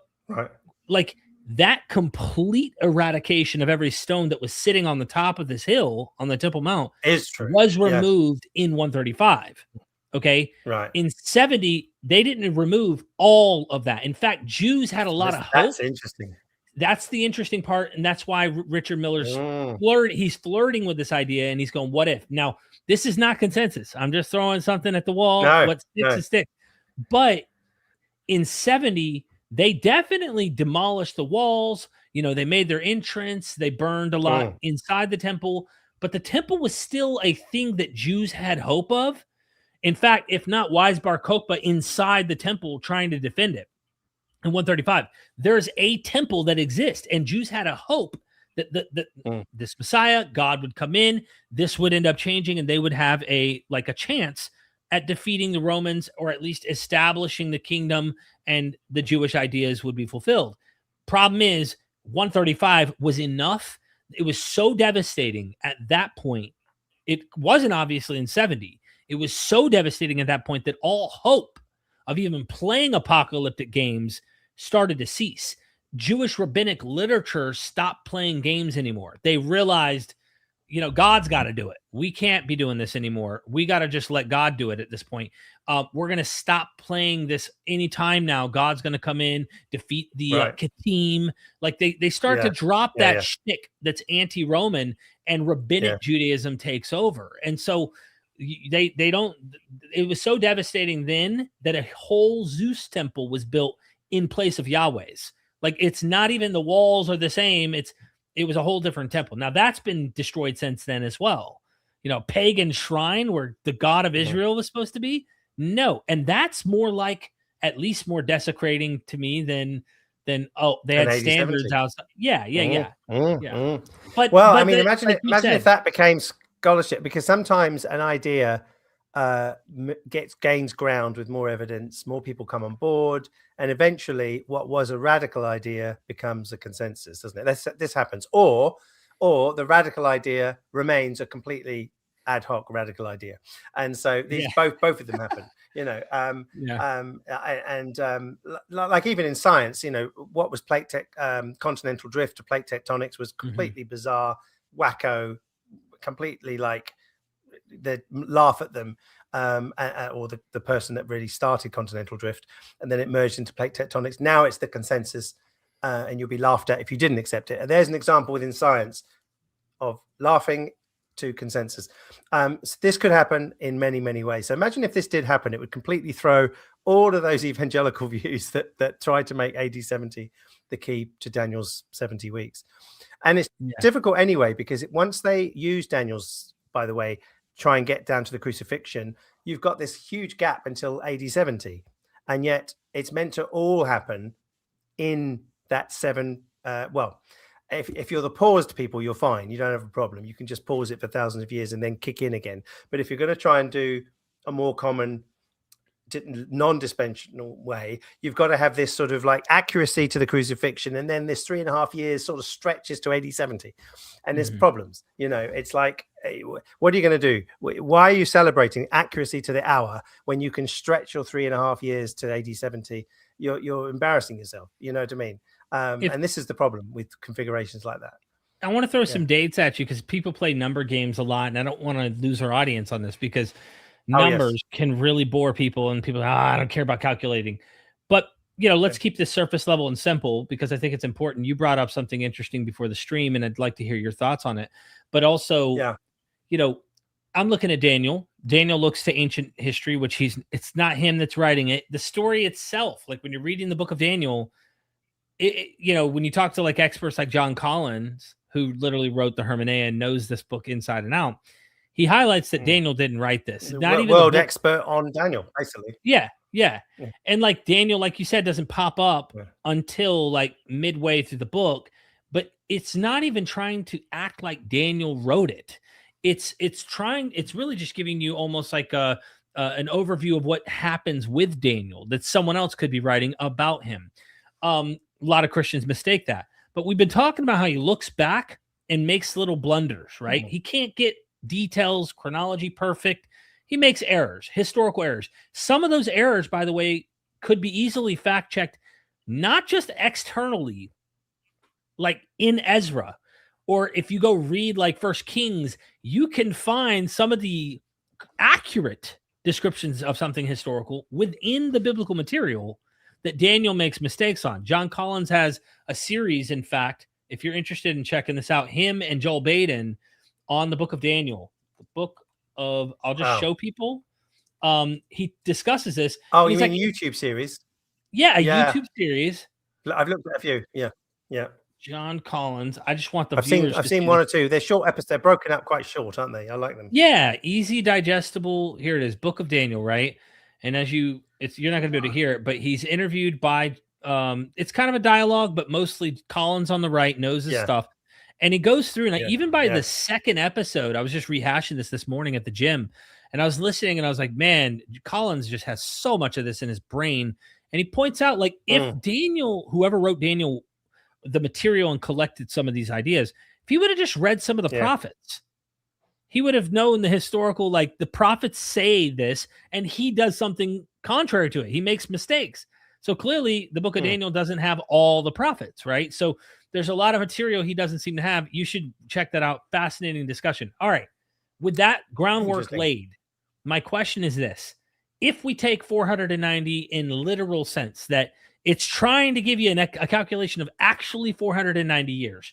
like that complete eradication of every stone that was sitting on the top of this hill on the Temple Mount was removed in 135. Okay. Right. In 70, they didn't remove all of that. In fact, Jews had a lot of hope. That's interesting. That's the interesting part. And that's why Richard Miller's he's flirting with this idea, and he's going, what if? Now, this is not consensus. I'm just throwing something at the wall. What sticks to stick. But in 70, they definitely demolished the walls. They made their entrance. They burned a lot inside the temple, but the temple was still a thing that Jews had hope of. In fact, if not, why is Bar Kokhba inside the temple trying to defend it? In 135, there's a temple that exists, and Jews had a hope that this Messiah, God, would come in. This would end up changing, and they would have a chance at defeating the Romans, or at least establishing the kingdom, and the Jewish ideas would be fulfilled. Problem is, 135 was enough. It was so devastating at that point. It wasn't obviously in 70. It was so devastating at that point that all hope of even playing apocalyptic games started to cease. Jewish rabbinic literature stopped playing games anymore. They realized God's got to do it. We can't be doing this anymore. We got to just let God do it at this point. We're going to stop playing this anytime now. God's going to come in, defeat the Katim. Like they start to drop that shtick that's anti-Roman, and rabbinic Judaism takes over. And so they don't, it was so devastating then that a whole Zeus temple was built in place of Yahweh's. Like, it's not even the walls are the same. It was a whole different temple. Now that's been destroyed since then as well. Pagan shrine where the God of Israel was supposed to be. No. And that's more like, at least more desecrating to me than they had standards outside. Yeah. But I mean, imagine if that became scholarship, because sometimes an idea gains ground with more evidence, more people come on board, and eventually what was a radical idea becomes a consensus, doesn't it? This happens, or the radical idea remains a completely ad hoc radical idea, and so these both of them happen. Like even in science, what was continental drift to plate tectonics was completely bizarre, wacko, completely like they laugh at them, or the person that really started continental drift, and then it merged into plate tectonics. Now it's the consensus, and you'll be laughed at if you didn't accept it. And there's an example within science of laughing to consensus. So this could happen in many, many ways. So imagine if this did happen, it would completely throw all of those evangelical views that tried to make AD 70 the key to Daniel's 70 weeks. And it's difficult anyway, because once they use Daniel's, by the way, try and get down to the crucifixion, you've got this huge gap until AD 70. And yet it's meant to all happen in that if you're the paused people, you're fine. You don't have a problem. You can just pause it for thousands of years and then kick in again. But if you're going to try and do a more common non-dispensational way, you've got to have this sort of like accuracy to the crucifixion, and then this 3.5 years sort of stretches to AD 70, and there's problems. It's like, what are you going to do? Why are you celebrating accuracy to the hour when you can stretch your 3.5 years to AD 70? You're embarrassing yourself. You know what I mean? And this is the problem with configurations like that. I want to throw some dates at you, because people play number games a lot, and I don't want to lose our audience on this, because numbers can really bore people, and people, I don't care about calculating. But, let's keep this surface level and simple, because I think it's important. You brought up something interesting before the stream, and I'd like to hear your thoughts on it. But also, I'm looking at Daniel. Daniel looks to ancient history, which it's not him that's writing it. The story itself, like when you're reading the book of Daniel, when you talk to like experts like John Collins, who literally wrote the Hermeneia and knows this book inside and out, he highlights that Daniel didn't write this. Not even world expert on Daniel, basically. Yeah. And like Daniel, like you said, doesn't pop up until like midway through the book, but it's not even trying to act like Daniel wrote it. It's really just giving you almost like an overview of what happens with Daniel that someone else could be writing about him. A lot of Christians mistake that, but we've been talking about how he looks back and makes little blunders, right? He can't get details, chronology perfect. He makes errors, historical errors. Some of those errors, by the way, could be easily fact-checked, not just externally, like in Ezra, or if you go read like First Kings, you can find some of the accurate descriptions of something historical within the biblical material that Daniel makes mistakes on. John Collins has a series, in fact, if you're interested in checking this out, him and Joel Baden on the book of Daniel, the book of, I'll just show people. He discusses this. Oh, you mean YouTube series? Yeah, YouTube series. I've looked at a few. Yeah. John Collins. I just want the I've seen one or two. They're short episodes. They're broken up quite short, aren't they? I like them. Yeah, easy, digestible. Here it is, Book of Daniel, right? And you're not going to be able to hear it, but he's interviewed by. It's kind of a dialogue, but mostly Collins on the right knows his stuff. And he goes through, and even by the second episode, I was just rehashing this morning at the gym, and I was listening, and I was like, man, Collins just has so much of this in his brain. And he points out, like, if Daniel, whoever wrote Daniel, the material and collected some of these ideas, if he would have just read some of the prophets, he would have known the historical, like the prophets say this, and he does something contrary to it. He makes mistakes. So clearly the book of Daniel doesn't have all the prophets, right? So there's a lot of material he doesn't seem to have. You should check that out. Fascinating discussion. All right. With that groundwork laid, my question is this. If we take 490 in literal sense, that it's trying to give you a calculation of actually 490 years.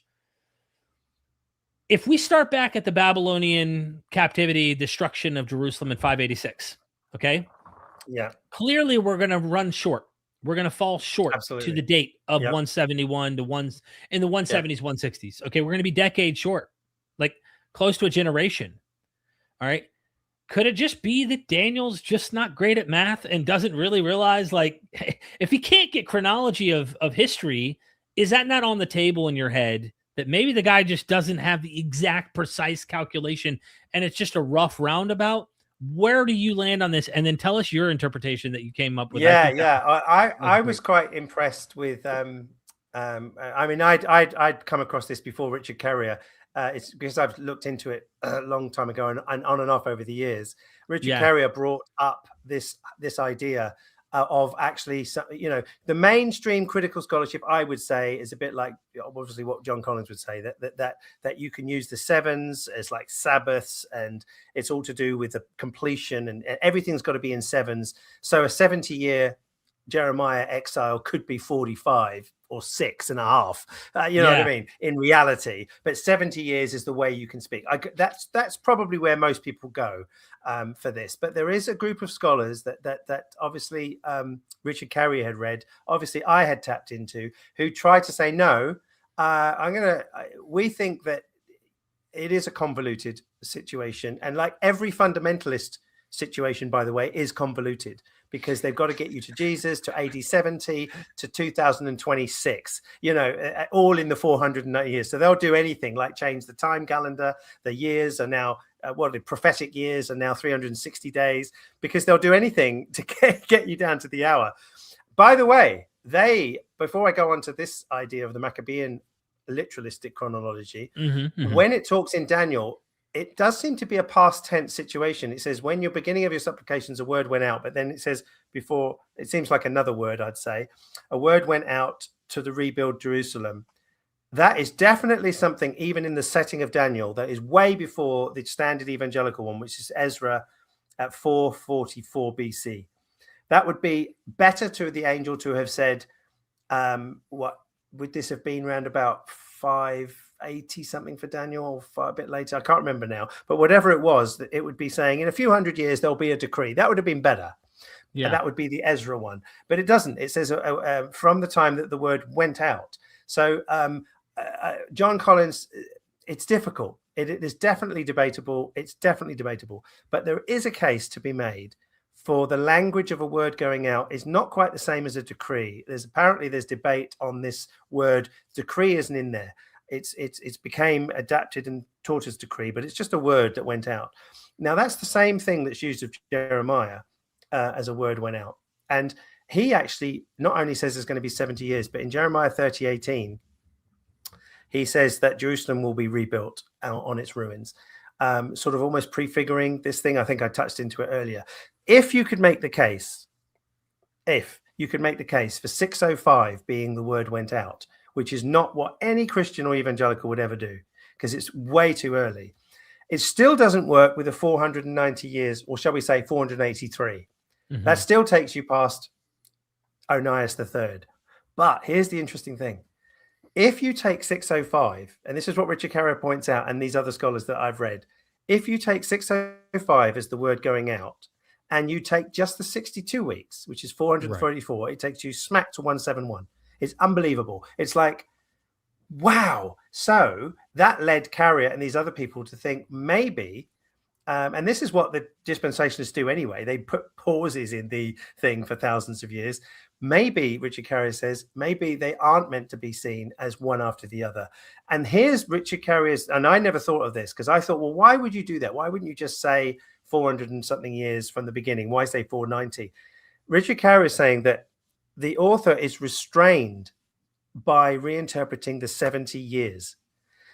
If we start back at the Babylonian captivity, destruction of Jerusalem in 586, okay? Yeah. Clearly, we're going to run short. We're going to fall short to the date of 171 to in the 170s, 160s. Okay, we're going to be decades short, like close to a generation. All right. Could it just be that Daniel's just not great at math and doesn't really realize, like, if he can't get chronology of history, is that not on the table in your head that maybe the guy just doesn't have the exact precise calculation and it's just a rough roundabout? Where do you land on this? And then tell us your interpretation that you came up with. I was quite impressed with, I mean, I'd come across this before Richard Carrier. It's because I've looked into it a long time ago and on and off over the years. Richard Carrier brought up this idea of actually, you know, the mainstream critical scholarship, I would say, is a bit like obviously what John Collins would say, that you can use the sevens as like Sabbaths, and it's all to do with the completion, and everything's got to be in sevens. So a 70-year Jeremiah exile could be 45 or 6.5, you know what I mean, in reality. But 70 years is the way you can speak. That's probably where most people go for this. But there is a group of scholars that obviously Richard Carrier had read, obviously I had tapped into, who tried to say, no, we think that it is a convoluted situation. And like every fundamentalist situation, by the way, is convoluted, because they've got to get you to Jesus, to AD 70, to 2026, you know, all in the 490 years. So they'll do anything, like change the time calendar. The years are now, the prophetic years are now 360 days, because they'll do anything to get you down to the hour. By the way, before I go on to this idea of the Maccabean literalistic chronology, when it talks in Daniel, it does seem to be a past tense situation. It says, when you're beginning of your supplications, a word went out. But then it says before, it seems like another word, I'd say. A word went out to the rebuild Jerusalem. That is definitely something, even in the setting of Daniel, that is way before the standard evangelical one, which is Ezra at 444 BC. That would be better to the angel to have said, what would this have been, around about 580 something for Daniel, or a bit later? I can't remember now, but whatever it was, it would be saying in a few hundred years there'll be a decree. That would have been better. And that would be the Ezra one, but it doesn't. It says from the time that the word went out. So John Collins, it's difficult. It is definitely debatable. It's definitely debatable, but there is a case to be made for the language of a word going out is not quite the same as a decree. There's debate on this word. Decree isn't in there. It's became adapted and taught as decree, but it's just a word that went out. Now that's the same thing that's used of Jeremiah as a word went out. And he actually not only says there's going to be 70 years, but in Jeremiah 30:18, he says that Jerusalem will be rebuilt on its ruins, sort of almost prefiguring this thing. I think I touched into it earlier. If you could make the case for 605 being the word went out, which is not what any Christian or evangelical would ever do, because it's way too early, it still doesn't work with the 490 years, or shall we say 483. That still takes you past Onias III. But here's the interesting thing. If you take 605, and this is what Richard Carrier points out, and these other scholars that I've read, if you take 605 as the word going out, and you take just the 62 weeks, which is 434, it takes you smack to 171. It's unbelievable. It's like, wow. So that led Carrier and these other people to think maybe, and this is what the dispensationalists do anyway, they put pauses in the thing for thousands of years. Maybe, Richard Carrier says, maybe they aren't meant to be seen as one after the other. And here's Richard Carrier's, and I never thought of this, because I thought, well, why would you do that? Why wouldn't you just say 400 and something years from the beginning? Why say 490? Richard Carrier is saying that the author is restrained by reinterpreting the 70 years.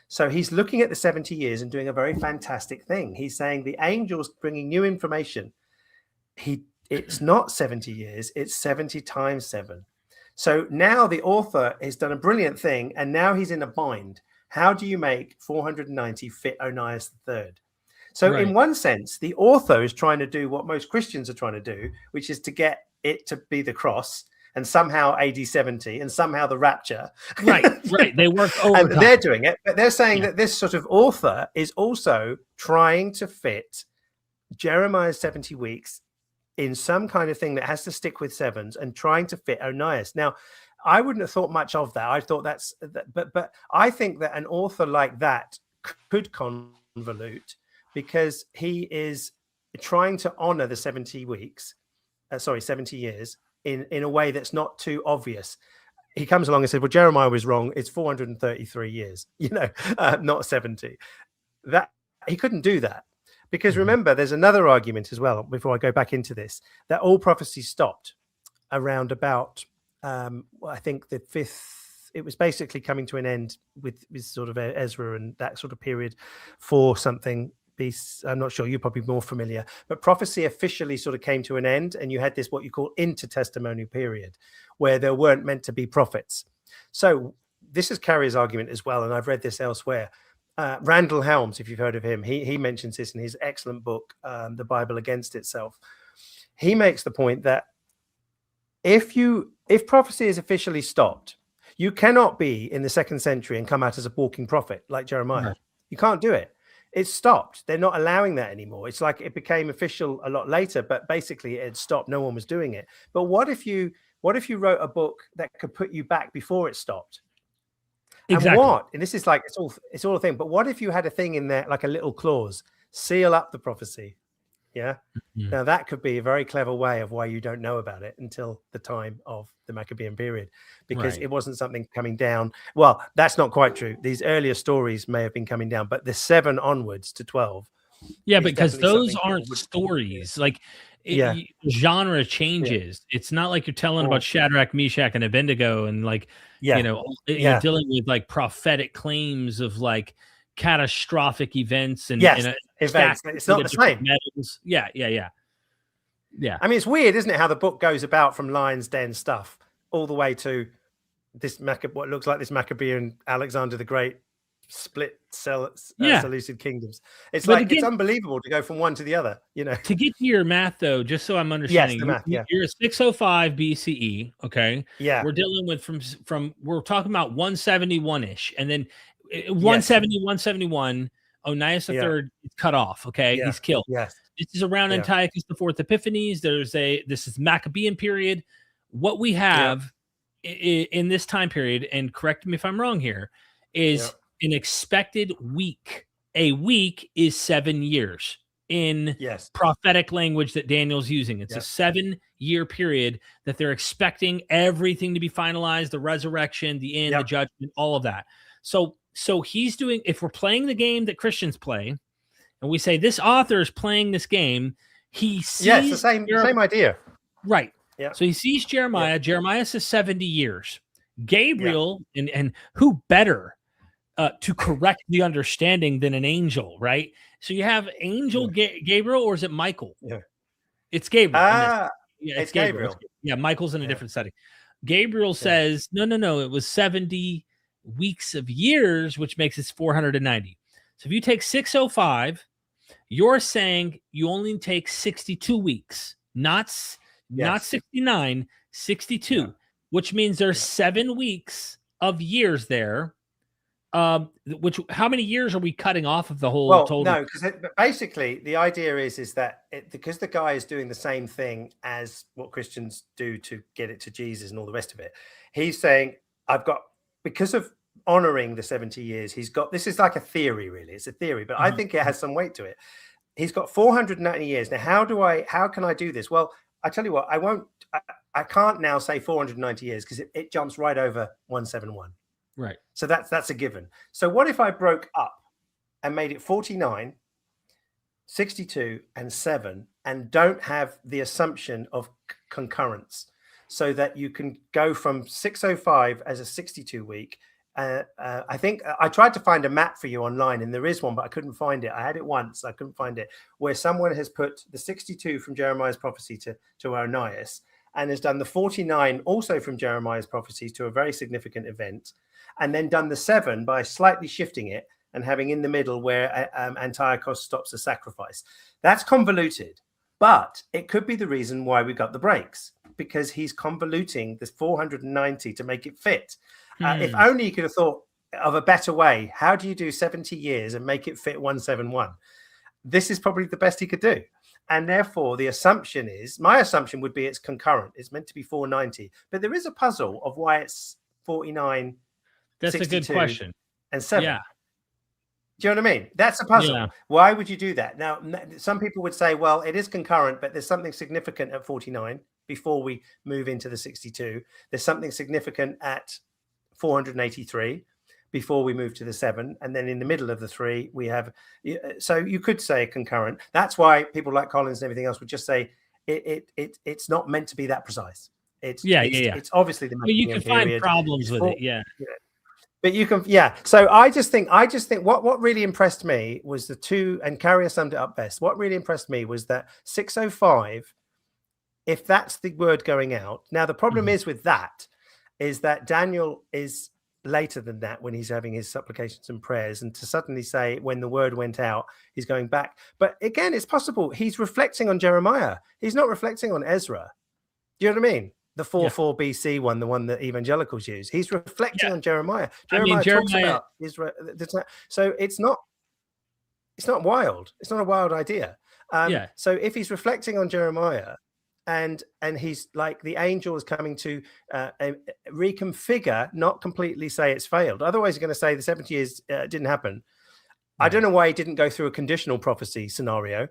So he's looking at the 70 years and doing a very fantastic thing. He's saying the angel's bringing new information. He it's not 70 years, it's 70 times 7. So now the author has done a brilliant thing, and now he's in a bind. How do you make 490 fit Onias III? So in one sense, the author is trying to do what most Christians are trying to do, which is to get it to be the cross, and somehow AD 70, and somehow the rapture. Right. They work overtime. And they're doing it, but they're saying that this sort of author is also trying to fit Jeremiah's 70 weeks in some kind of thing that has to stick with sevens, and trying to fit Onias. Now, I wouldn't have thought much of that. I thought but I think that an author like that could convolute, because he is trying to honor the 70 weeks, 70 years in a way that's not too obvious. He comes along and said, well, Jeremiah was wrong. It's 433 years, not 70. That he couldn't do that, because remember, there's another argument as well, before I go back into this, that all prophecy stopped around about, I think the 5th, it was basically coming to an end with sort of Ezra and that sort of period for something. I'm not sure, you're probably more familiar, but prophecy officially sort of came to an end, and you had this what you call intertestamental period, where there weren't meant to be prophets. So this is Carrier's argument as well, and I've read this elsewhere. Randall Helms, if you've heard of him, he mentions this in his excellent book, The Bible Against Itself. He makes the point that if prophecy is officially stopped, you cannot be in the 2nd century and come out as a walking prophet like Jeremiah. Right. You can't do it. It's stopped. They're not allowing that anymore. It's like it became official a lot later, but basically it had stopped. No one was doing it. But what if you wrote a book that could put you back before it stopped? Exactly. And this is like, it's all a thing. But what if you had a thing in there, like a little clause, seal up the prophecy? Yeah. Mm-hmm. Now that could be a very clever way of why you don't know about it until the time of the Maccabean period, because it wasn't something coming down. Well, that's not quite true. These earlier stories may have been coming down, but the 7 onwards to 12. Yeah, because those aren't stories. Like genre changes. Yeah. It's not like you're telling about Shadrach, Meshach, and Abednego, and like, you're dealing with like prophetic claims of like catastrophic events and events. It's not the same. Medals. Yeah. I mean, it's weird, isn't it, how the book goes about from Lion's Den stuff all the way to this what looks like this Maccabean Alexander the Great split Seleucid kingdoms. It's but like again, it's unbelievable to go from one to the other. To get to your math, though, just so I'm understanding, you're 605 BCE. Okay. Yeah. We're dealing with from we're talking about 171-ish, and then 170, 171. Onias III is cut off. Okay, he's killed. Yes, this is around Antiochus IV Epiphanes. This is Maccabean period. What we have in this time period, and correct me if I'm wrong here, is an expected week. A week is 7 years in prophetic language that Daniel's using. It's a 7-year period that they're expecting everything to be finalized: the resurrection, the end, the judgment, all of that. So he's doing, if we're playing the game that Christians play, and we say this author is playing this game, he sees it's the same idea. Right. Yeah. So he sees Jeremiah. Jeremiah says 70 years. Gabriel, and who better to correct the understanding than an angel, right? So you have angel Gabriel, or is it Michael? Yeah. It's Gabriel. It's Gabriel. Yeah, Michael's in a different setting. Gabriel says, no, it was 70 weeks of years, which makes it 490. So if you take 605, you're saying you only take 62 weeks, not 69, 62, which means there's 7 weeks of years there. Which, how many years are we cutting off of the whole total? No, because basically the idea is that because the guy is doing the same thing as what Christians do to get it to Jesus and all the rest of it, he's saying, because of honoring the 70 years, this is like a theory, really. It's a theory, but I think it has some weight to it. He's got 490 years. Now, how can I do this? Well, I tell you what, I can't now say 490 years because it jumps right over 171. Right. So that's a given. So what if I broke up and made it 49, 62, and 7, and don't have the assumption of concurrence, so that you can go from 605 as a 62 week I think I tried to find a map for you online, and there is one, but I couldn't find it. I had it once, I couldn't find it, where someone has put the 62 from Jeremiah's prophecy to Onias, and has done the 49 also from Jeremiah's prophecies to a very significant event, and then done the 7 by slightly shifting it and having in the middle where Antiochus stops the sacrifice. That's convoluted, but it could be the reason why we got the breaks, because he's convoluting this 490 to make it fit. If only you could have thought of a better way. How do you do 70 years and make it fit 171? This is probably the best he could do. And therefore, the assumption is, my assumption would be it's concurrent. It's meant to be 490. But there is a puzzle of why it's 49, that's a good question. And 7. Yeah. Do you know what I mean? That's a puzzle. Yeah. Why would you do that? Now, some people would say, well, it is concurrent, but there's something significant at 49 before we move into the 62. There's something significant at 483 before we move to the 7. And then in the middle of the 3, we have, so you could say concurrent. That's why people like Collins and everything else would just say it's not meant to be that precise. It's obviously the you can find problems with it. Yeah. But you can, So I just think what really impressed me was the 2, and Carrier summed it up best. What really impressed me was that 605, if that's the word going out. Now, the problem is with that, is that Daniel is later than that when he's having his supplications and prayers, and to suddenly say when the word went out, he's going back. But again, it's possible he's reflecting on Jeremiah. He's not reflecting on Ezra. Do you know what I mean? The 4 BC one, the one that evangelicals use. He's reflecting on Jeremiah. Jeremiah talks about Israel. So it's not wild. It's not a wild idea. So if he's reflecting on Jeremiah, and he's like, the angel is coming to reconfigure, not completely say it's failed. Otherwise, you're going to say the 70 years didn't happen. I don't know why he didn't go through a conditional prophecy scenario.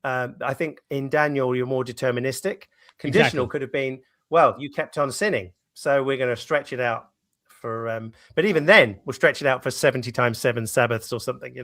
I think in Daniel, you're more deterministic. Conditional could have been, well, you kept on sinning, so we're going to stretch it out for. But even then, we'll stretch it out for 70 times 7 Sabbaths or something.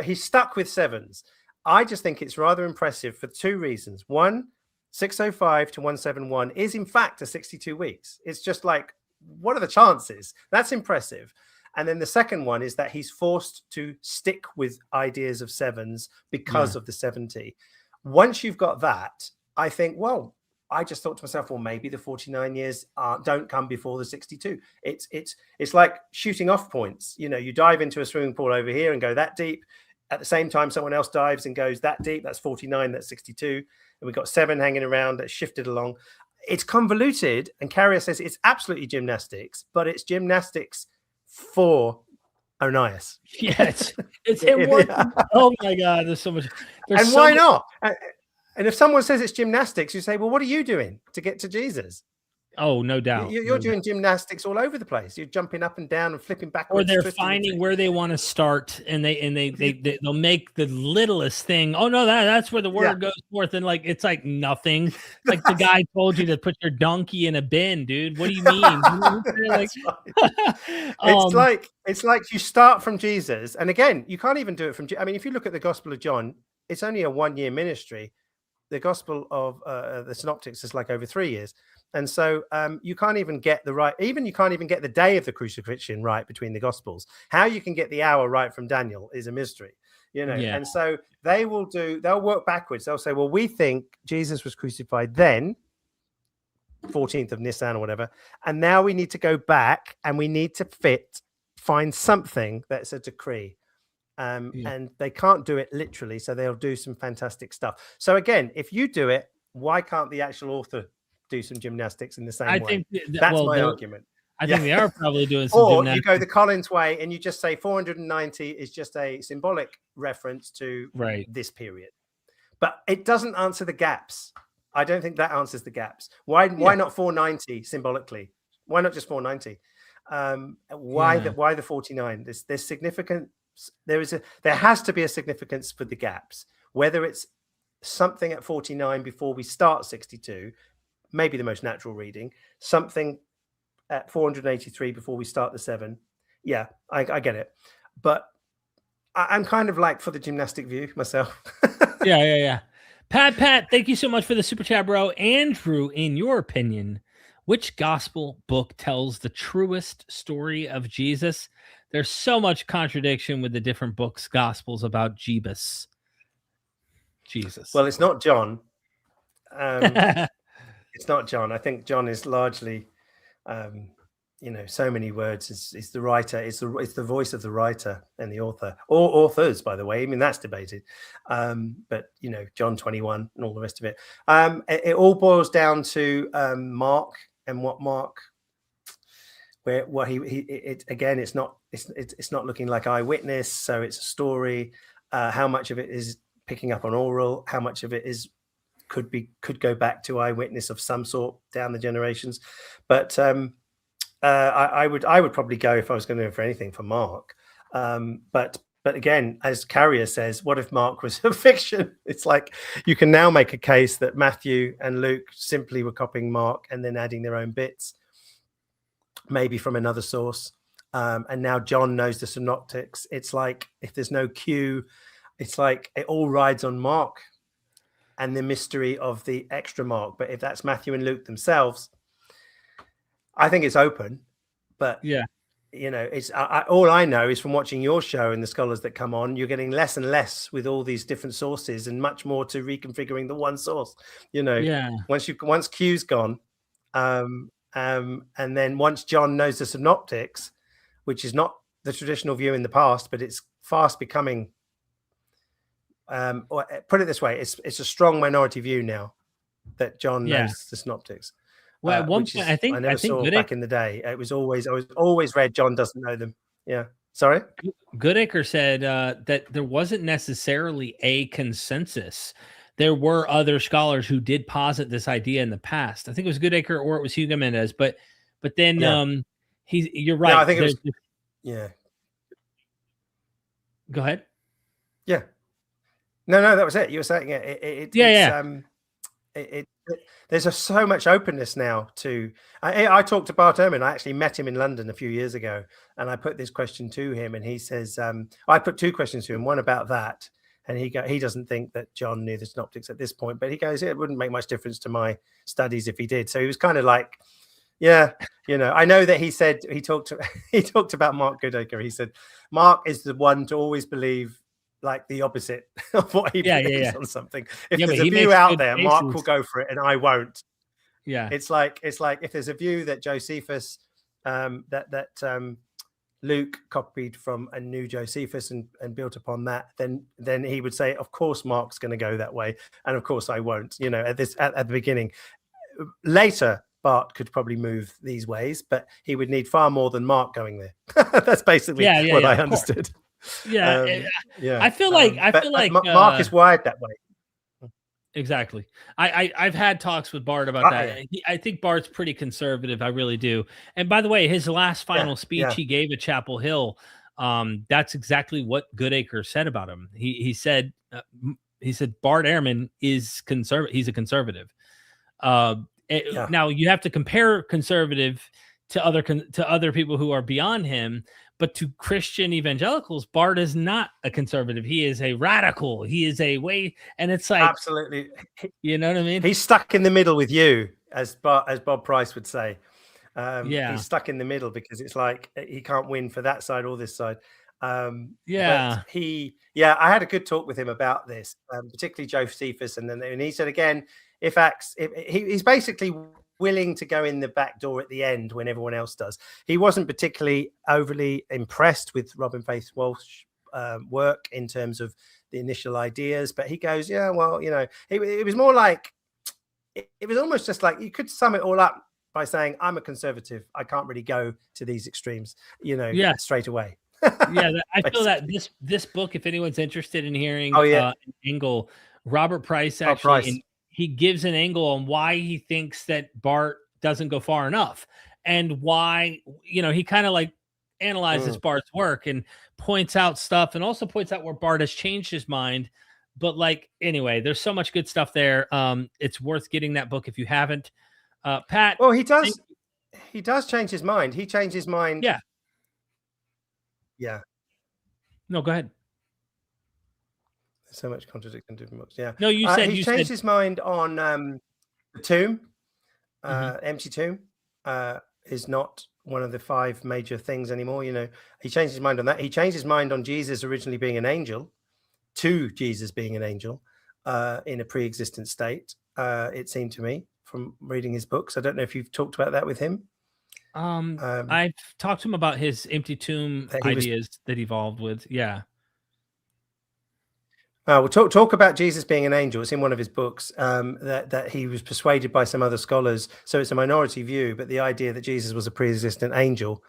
He's stuck with 7s. I just think it's rather impressive for 2 reasons. One, 605 to 171 is in fact a 62 weeks. It's just like, what are the chances? That's impressive. And then the second one is that he's forced to stick with ideas of 7s because of the 70. Once you've got that, I think, well, I just thought to myself, well, maybe the 49 years don't come before the 62. It's like shooting off points. You dive into a swimming pool over here and go that deep. At the same time, someone else dives and goes that deep. That's 49. That's 62. And we've got 7 hanging around that shifted along. It's convoluted. And Carrier says it's absolutely gymnastics, but it's gymnastics for Onias. Yeah, it's him working. Oh my God, there's so much. And why not? And if someone says it's gymnastics, you say, well, what are you doing to get to Jesus? Oh, no doubt. You're doing gymnastics all over the place. You're jumping up and down and flipping backwards. Or they're finding where they want to start, and they'll make the littlest thing. Oh no, that's where the word goes forth, and like it's like nothing. Like the guy told you to put your donkey in a bin, dude. What do you mean? It's like you start from Jesus, and again, you can't even do it from. I mean, if you look at the Gospel of John, it's only a 1-year ministry. The Gospel of the Synoptics is like over 3 years. And so you can't even get you can't even get the day of the crucifixion right between the Gospels. How you can get the hour right from Daniel is a mystery, And so they'll work backwards. They'll say, well, we think Jesus was crucified then, 14th of Nisan or whatever. And now we need to go back and we need to find something that's a decree. And they can't do it literally. So they'll do some fantastic stuff. So again, if you do it, why can't the actual author do some gymnastics in the same way? That's my argument. I think they are probably doing some gymnastics. You go the Collins way and you just say 490 is just a symbolic reference to this period. But it doesn't answer the gaps. I don't think that answers the gaps. Why not 490 symbolically? Why not just 490? Why the 49? There's significant. There has to be a significance for the gaps. Whether it's something at 49 before we start 62, maybe the most natural reading, something at 483 before we start the 7. Yeah, I get it. But I'm kind of like for the gymnastic view myself. Yeah. Pat, thank you so much for the super chat, bro. Andrew, in your opinion, Which gospel book tells the truest story of Jesus? There's so much contradiction with the different books, gospels about Jesus. Well, it's not John. It's not John. I think John is largely, so many words. It's the writer. It's the voice of the writer and the author, or authors, by the way. I mean, that's debated. But John 21 and all the rest of it. It all boils down to Mark and what Mark. It's not looking like eyewitness, so it's a story. How much of it is picking up on oral? How much of it could go back to eyewitness of some sort down the generations? But I would probably go, if I was going to go for anything, for Mark. But again, as Carrier says, what if Mark was a fiction? It's like you can now make a case that Matthew and Luke simply were copying Mark and then adding their own bits, maybe from another source. And now John knows the synoptics. It's like if there's no Q, it's like it all rides on Mark and the mystery of the extra Mark. But if that's Matthew and Luke themselves, I think it's open. But yeah, it's all I know is from watching your show and the scholars that come on, you're getting less and less with all these different sources and much more to reconfiguring the one source. Yeah. Once Q's gone, and then once John knows the synoptics, which is not the traditional view in the past, but it's fast becoming. Or put it this way, it's a strong minority view now that John knows the synoptics. Well, at one point, I think back in the day, I was always read John doesn't know them. Yeah, sorry. Goodacre said that there wasn't necessarily a consensus. There were other scholars who did posit this idea in the past. I think it was Goodacre or it was Hugo Mendez, but then you're right. No, I think it was. Yeah. Go ahead. Yeah. No, that was it. You were saying there's so much openness now to. I talked to Bart Ehrman. I actually met him in London a few years ago, and I put this question to him, and he says, I put two questions to him. One about that, and he doesn't think that John knew the synoptics at this point, but he goes, it wouldn't make much difference to my studies if he did. So he was kind of like, yeah, I know that he said he talked about Mark Goodacre. He said Mark is the one to always believe like the opposite of what he believes on something. If there's a view out there, Mark will go for it and I won't. Yeah. It's like if there's a view that Josephus, that Luke copied from a new Josephus and built upon that, then he would say, of course, Mark's going to go that way. And of course I won't, at the beginning. Later, Bart could probably move these ways, but he would need far more than Mark going there. That's basically what I understood. Yeah. I feel like Mark is wired that way. Exactly. I've had talks with Bart about that. I think Bart's pretty conservative. I really do. And by the way, his last final speech he gave at Chapel Hill, that's exactly what Goodacre said about him. He said Bart Ehrman is conservative. He's a conservative. Now you have to compare conservative to other people who are beyond him. But to Christian evangelicals, Bart is not a conservative. He is a radical. He is a way, and it's like absolutely. You know what I mean? He's stuck in the middle with you, as Bob Price would say. He's stuck in the middle because it's like he can't win for that side or this side. But I had a good talk with him about this, particularly Josephus, and he said again, he's basically willing to go in the back door at the end when everyone else does. He wasn't particularly overly impressed with Robin Faith Walsh work in terms of the initial ideas, but he goes, it was more like it was almost just like you could sum it all up by saying, I'm a conservative. I can't really go to these extremes, straight away. I feel that this book, if anyone's interested in hearing an angle, Robert Price actually he gives an angle on why he thinks that Bart doesn't go far enough and why, he kind of like analyzes Bart's work and points out stuff and also points out where Bart has changed his mind. But anyway, there's so much good stuff there. It's worth getting that book if you haven't. Pat. Well, he does change his mind. He changed his mind. Yeah. Yeah. No, go ahead. So much contradicting different books. Yeah. No, he changed his mind on the tomb, empty tomb. is not one of the 5 major things anymore. You know, he changed his mind on that. He changed his mind on Jesus originally being an angel to Jesus being an angel in a pre-existent state. It seemed to me from reading his books. I don't know if you've talked about that with him. I've talked to him about his empty tomb ideas that evolved with. Yeah. We'll talk about Jesus being an angel. It's in one of his books that he was persuaded by some other scholars. So it's a minority view, but the idea that Jesus was a pre-existent angel,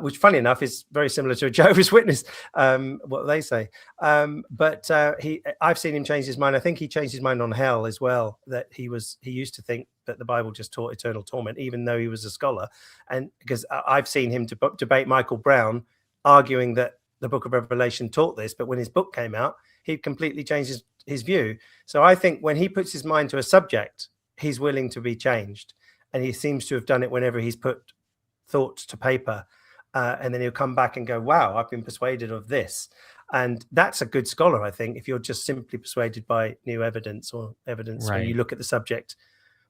which, funny enough, is very similar to a Jehovah's Witness, what they say. But I've seen him change his mind. I think he changed his mind on hell as well. That he used to think that the Bible just taught eternal torment, even though he was a scholar. And because I've seen him debate Michael Brown, arguing that the Book of Revelation taught this, but when his book came out, he completely changed his view. So I think when he puts his mind to a subject, he's willing to be changed. And he seems to have done it whenever he's put thoughts to paper. And then he'll come back and go, wow, I've been persuaded of this. And that's a good scholar, I think, if you're just simply persuaded by new evidence or evidence when you look at the subject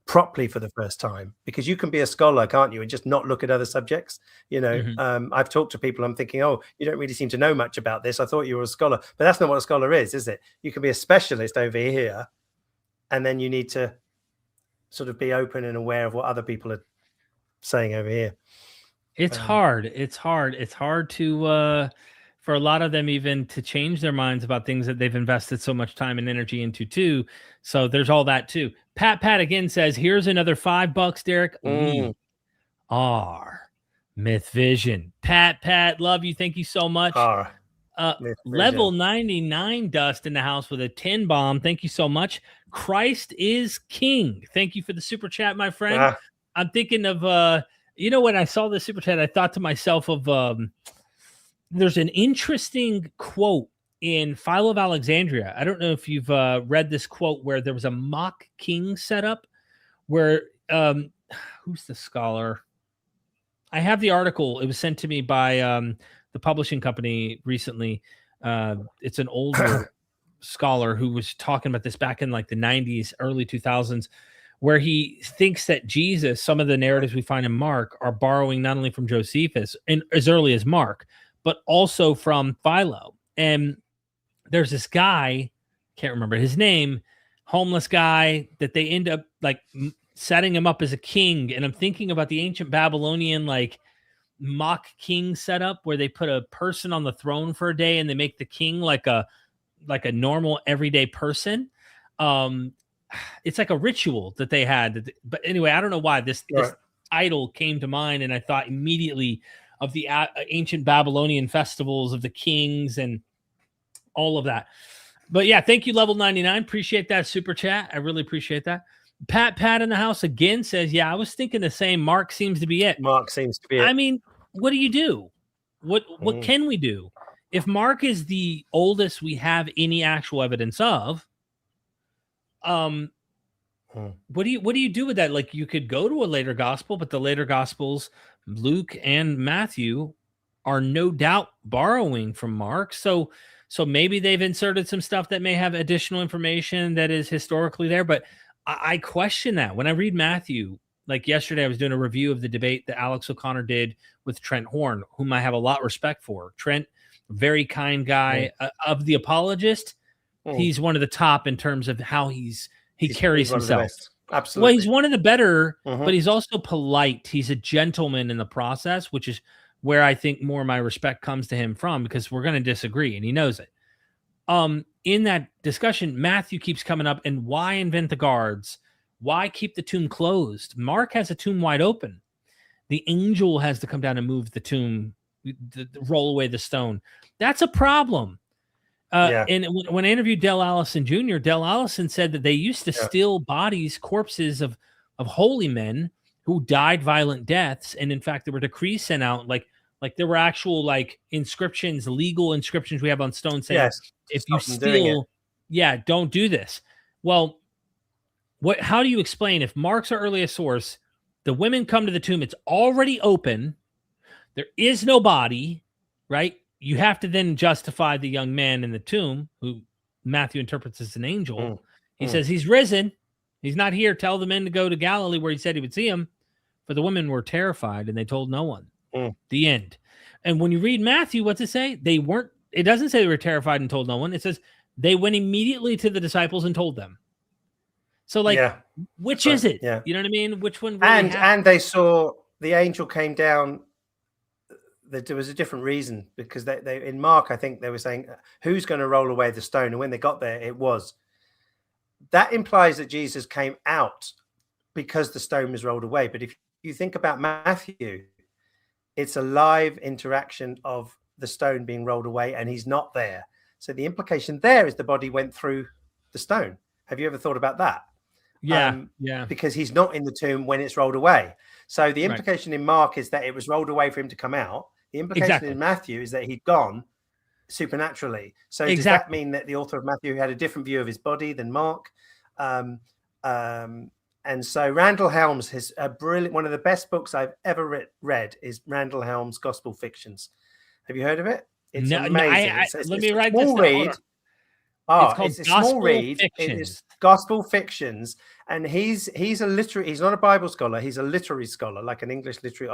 properly for the first time. Because you can be a scholar, can't you, and just not look at other subjects. You know, I've talked to people, I'm thinking, oh, you don't really seem to know much about this. I thought you were a scholar. But that's not what a scholar is it? You can be a specialist over here, and then you need to sort of be open and aware of what other people are saying over here. It's hard. It's hard to for a lot of them even to change their minds about things that they've invested so much time and energy into too. So there's all that too. Pat again says, here's another $5, Derek. We are Myth Vision. Pat, love you. Thank you so much. Level 99 Dust in the house with a 10 bomb. Thank you so much. Christ is King. Thank you for the super chat, my friend. I'm thinking of you know, when I saw the super chat, I thought to myself of there's an interesting quote in Philo of Alexandria. I don't know if you've read this quote where there was a mock king set up where who's the scholar? I have the article. It was sent to me by the publishing company recently. It's an older scholar who was talking about this back in like the 90s, early 2000s, where he thinks that Jesus, some of the narratives we find in Mark, are borrowing not only from Josephus and as early as Mark, but also from Philo. And there's this guy, can't remember his name, homeless guy, that they end up like setting him up as a king. And I'm thinking about the ancient Babylonian like mock king setup where they put a person on the throne for a day and they make the king like a normal everyday person. It's like a ritual that they had. But anyway, I don't know why this idol came to mind, and I thought immediately of the ancient Babylonian festivals of the kings and all of that. But yeah, thank you, Level 99. Appreciate that super chat. I really appreciate that. Pat in the house again says, yeah, I was thinking the same. Mark seems to be it. Mark seems to be it. I mean, what do you do? What can we do? If Mark is the oldest we have any actual evidence of, what do you do with that? Like, you could go to a later gospel, but the later gospels, Luke and Matthew, are no doubt borrowing from Mark. So maybe they've inserted some stuff that may have additional information that is historically there. But I question that when I read Matthew. Like yesterday, I was doing a review of the debate that Alex O'Connor did with Trent Horn, whom I have a lot of respect for. Trent, very kind guy. Of the apologist, he's one of the top in terms of how he carries himself. Absolutely. Well, he's one of the better, but he's also polite. He's a gentleman in the process, which is where I think more of my respect comes to him from, because we're going to disagree and he knows it. In that discussion, Matthew keeps coming up, and why invent the guards? Why keep the tomb closed? Mark has a tomb wide open. The angel has to come down and move the tomb, roll away the stone. That's a problem. And when I interviewed Del Allison Jr., Del Allison said that they used to steal corpses of holy men who died violent deaths. And in fact, there were decrees sent out, like there were actual like inscriptions, legal inscriptions we have on stone saying, if you steal, don't do this. Well, how do you explain if Mark's our earliest source, the women come to the tomb, it's already open, there is no body, right? You have to then justify the young man in the tomb, who Matthew interprets as an angel. He says, he's risen. He's not here. Tell the men to go to Galilee where he said he would see him. For the women were terrified and they told no one. The end. And when you read Matthew, what's it say? They weren't, it doesn't say they were terrified and told no one. It says they went immediately to the disciples and told them. So which is it? Yeah. You know what I mean? Which one? Really and they saw the angel came down. There was a different reason, because they in Mark, I think they were saying, who's going to roll away the stone? And when they got there, it was. That implies that Jesus came out because the stone was rolled away. But if you think about Matthew, it's a live interaction of the stone being rolled away and he's not there. So the implication there is the body went through the stone. Have you ever thought about that? Yeah. Because he's not in the tomb when it's rolled away. So the implication in Mark is that it was rolled away for him to come out. The implication in Matthew is that he'd gone supernaturally. So does that mean that the author of Matthew had a different view of his body than Mark? And so Randall Helms has a brilliant, one of the best books I've ever read is Randall Helms' Gospel Fictions. Have you heard of it? It's amazing. Let me write this down. It's a small read. It is Gospel Fictions, and he's a literary. He's not a Bible scholar. He's a literary scholar, like an English literary.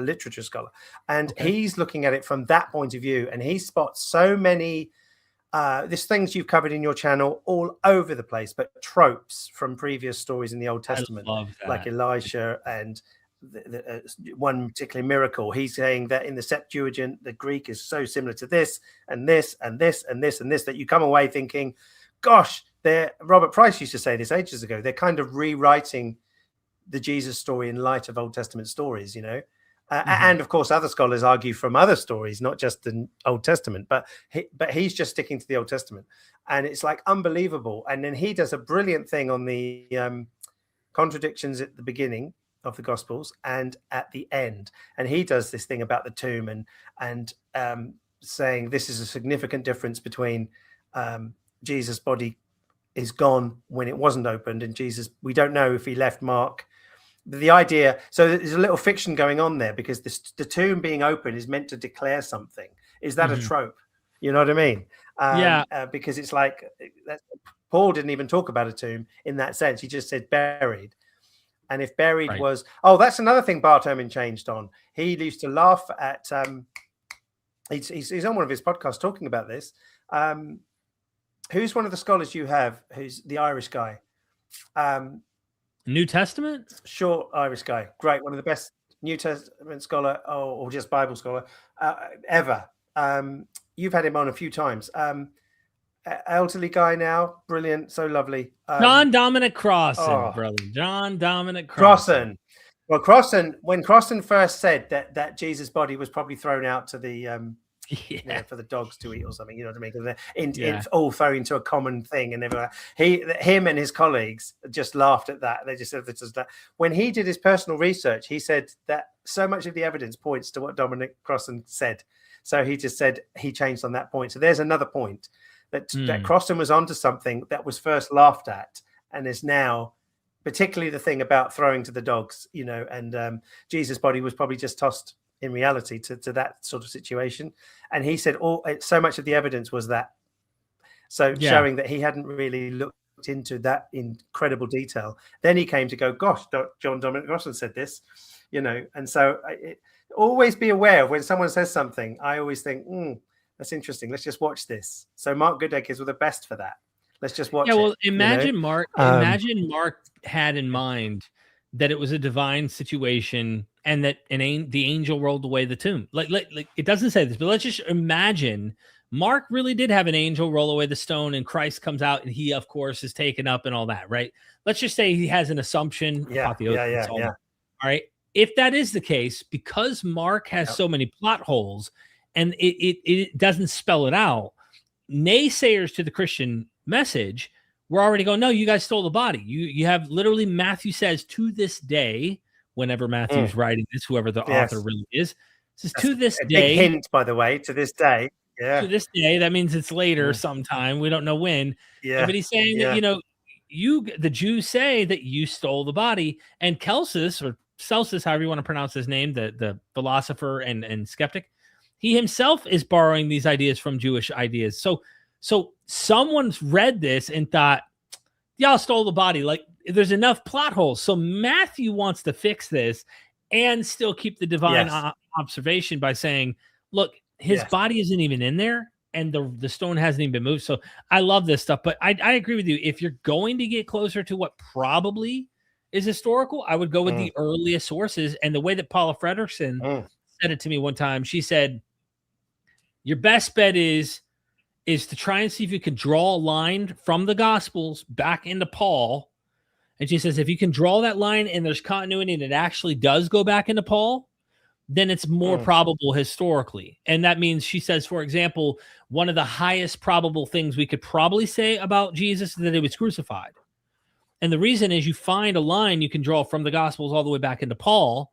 Literature scholar, and he's looking at it from that point of view, and he spots so many. There's things you've covered in your channel all over the place, but tropes from previous stories in the Old Testament, like Elisha and one particular miracle. He's saying that in the Septuagint, the Greek is so similar to this and this and this and this and this that you come away thinking, gosh, Robert Price used to say this ages ago. They're kind of rewriting the Jesus story in light of Old Testament stories, you know. And of course, other scholars argue from other stories, not just the Old Testament, but he's just sticking to the Old Testament, and it's like unbelievable. And then he does a brilliant thing on the contradictions at the beginning of the Gospels and at the end, and he does this thing about the tomb and saying this is a significant difference between Jesus' body is gone when it wasn't opened, and Jesus, we don't know if he left Mark. The idea, so there's a little fiction going on there, because the tomb being open is meant to declare something. Is that a trope? You know what I mean? Because it's like Paul didn't even talk about a tomb in that sense. He just said buried. And if buried was, that's another thing Bart Ehrman changed on. He used to laugh at, he's on one of his podcasts talking about this. Who's one of the scholars you have, who's the Irish guy? New Testament? Short Irish guy. Great. One of the best New Testament scholar or just Bible scholar ever. You've had him on a few times. Elderly guy now, brilliant, so lovely. John Dominic Crossan, brother. John Dominic Crossan. Well, Crossan, when Crossan first said that Jesus' body was probably thrown out to the for the dogs to eat or something, you know what I mean? It's all thrown into a common thing, and everyone, him and his colleagues just laughed at that. They just said this is that. When he did his personal research, he said that so much of the evidence points to what Dominic Crossan said. So he just said he changed on that point. So there's another point. That Crossan was onto something that was first laughed at and is now, particularly the thing about throwing to the dogs, you know, and Jesus' body was probably just tossed in reality to that sort of situation. And he said so much of the evidence was that. So showing that he hadn't really looked into that in incredible detail. Then he came to go, gosh, John Dominic Crossan said this, you know. And so always be aware of when someone says something. I always think, that's interesting. Let's just watch this. So Mark Goodacre were the best for that. Let's just watch. Yeah, well, imagine Mark. Imagine Mark had in mind that it was a divine situation and that the angel rolled away the tomb. Like it doesn't say this, but let's just imagine Mark really did have an angel roll away the stone, and Christ comes out, and he, of course, is taken up and all that, right? Let's just say he has an assumption. Yeah. All right. If that is the case, because Mark has so many plot holes. And it doesn't spell it out, naysayers to the Christian message were already going, no, you guys stole the body. You have literally, Matthew says to this day, whenever Matthew's writing this, whoever the author really is, says to this day. Big hint, by the way, to this day. Yeah. To this day, that means it's later sometime. We don't know when. Yeah. But he's saying that, you know, the Jews say that you stole the body, and Celsus, however you want to pronounce his name, the philosopher and skeptic, he himself is borrowing these ideas from Jewish ideas. So someone's read this and thought, y'all stole the body. Like, there's enough plot holes. So Matthew wants to fix this and still keep the divine observation by saying, look, his body isn't even in there, and the stone hasn't even been moved. So I love this stuff. But I agree with you. If you're going to get closer to what probably is historical, I would go with the earliest sources. And the way that Paula Fredrickson said it to me one time, she said, your best bet is to try and see if you can draw a line from the Gospels back into Paul. And she says, if you can draw that line and there's continuity and it actually does go back into Paul, then it's more probable historically. And that means, she says, for example, one of the highest probable things we could probably say about Jesus is that he was crucified. And the reason is, you find a line you can draw from the Gospels all the way back into Paul,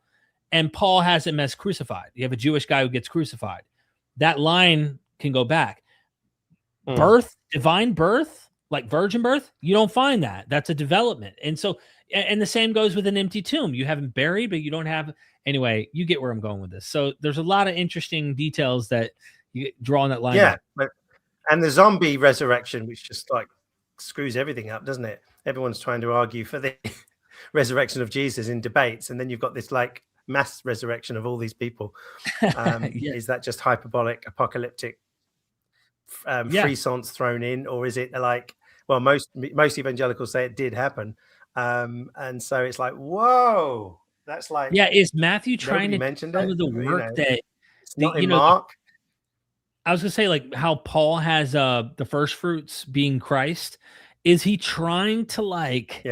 and Paul has him as crucified. You have a Jewish guy who gets crucified. That line can go back. Birth, divine birth, like virgin birth, you don't find that. That's a development. And so, and the same goes with an empty tomb. You have him buried, but you don't have. Anyway, you get where I'm going with this. So there's a lot of interesting details that you draw on that line. Yeah, and the zombie resurrection, which just like screws everything up, doesn't it? Everyone's trying to argue for the resurrection of Jesus in debates, and then you've got this like mass resurrection of all these people. Is that just hyperbolic, apocalyptic frisance thrown in, or is it like, well, most evangelicals say it did happen, and so it's like, whoa, that's like, is Matthew trying to mention some of the work that it's not in Mark? I was gonna say, like, how Paul has the first fruits being Christ. Is he trying to like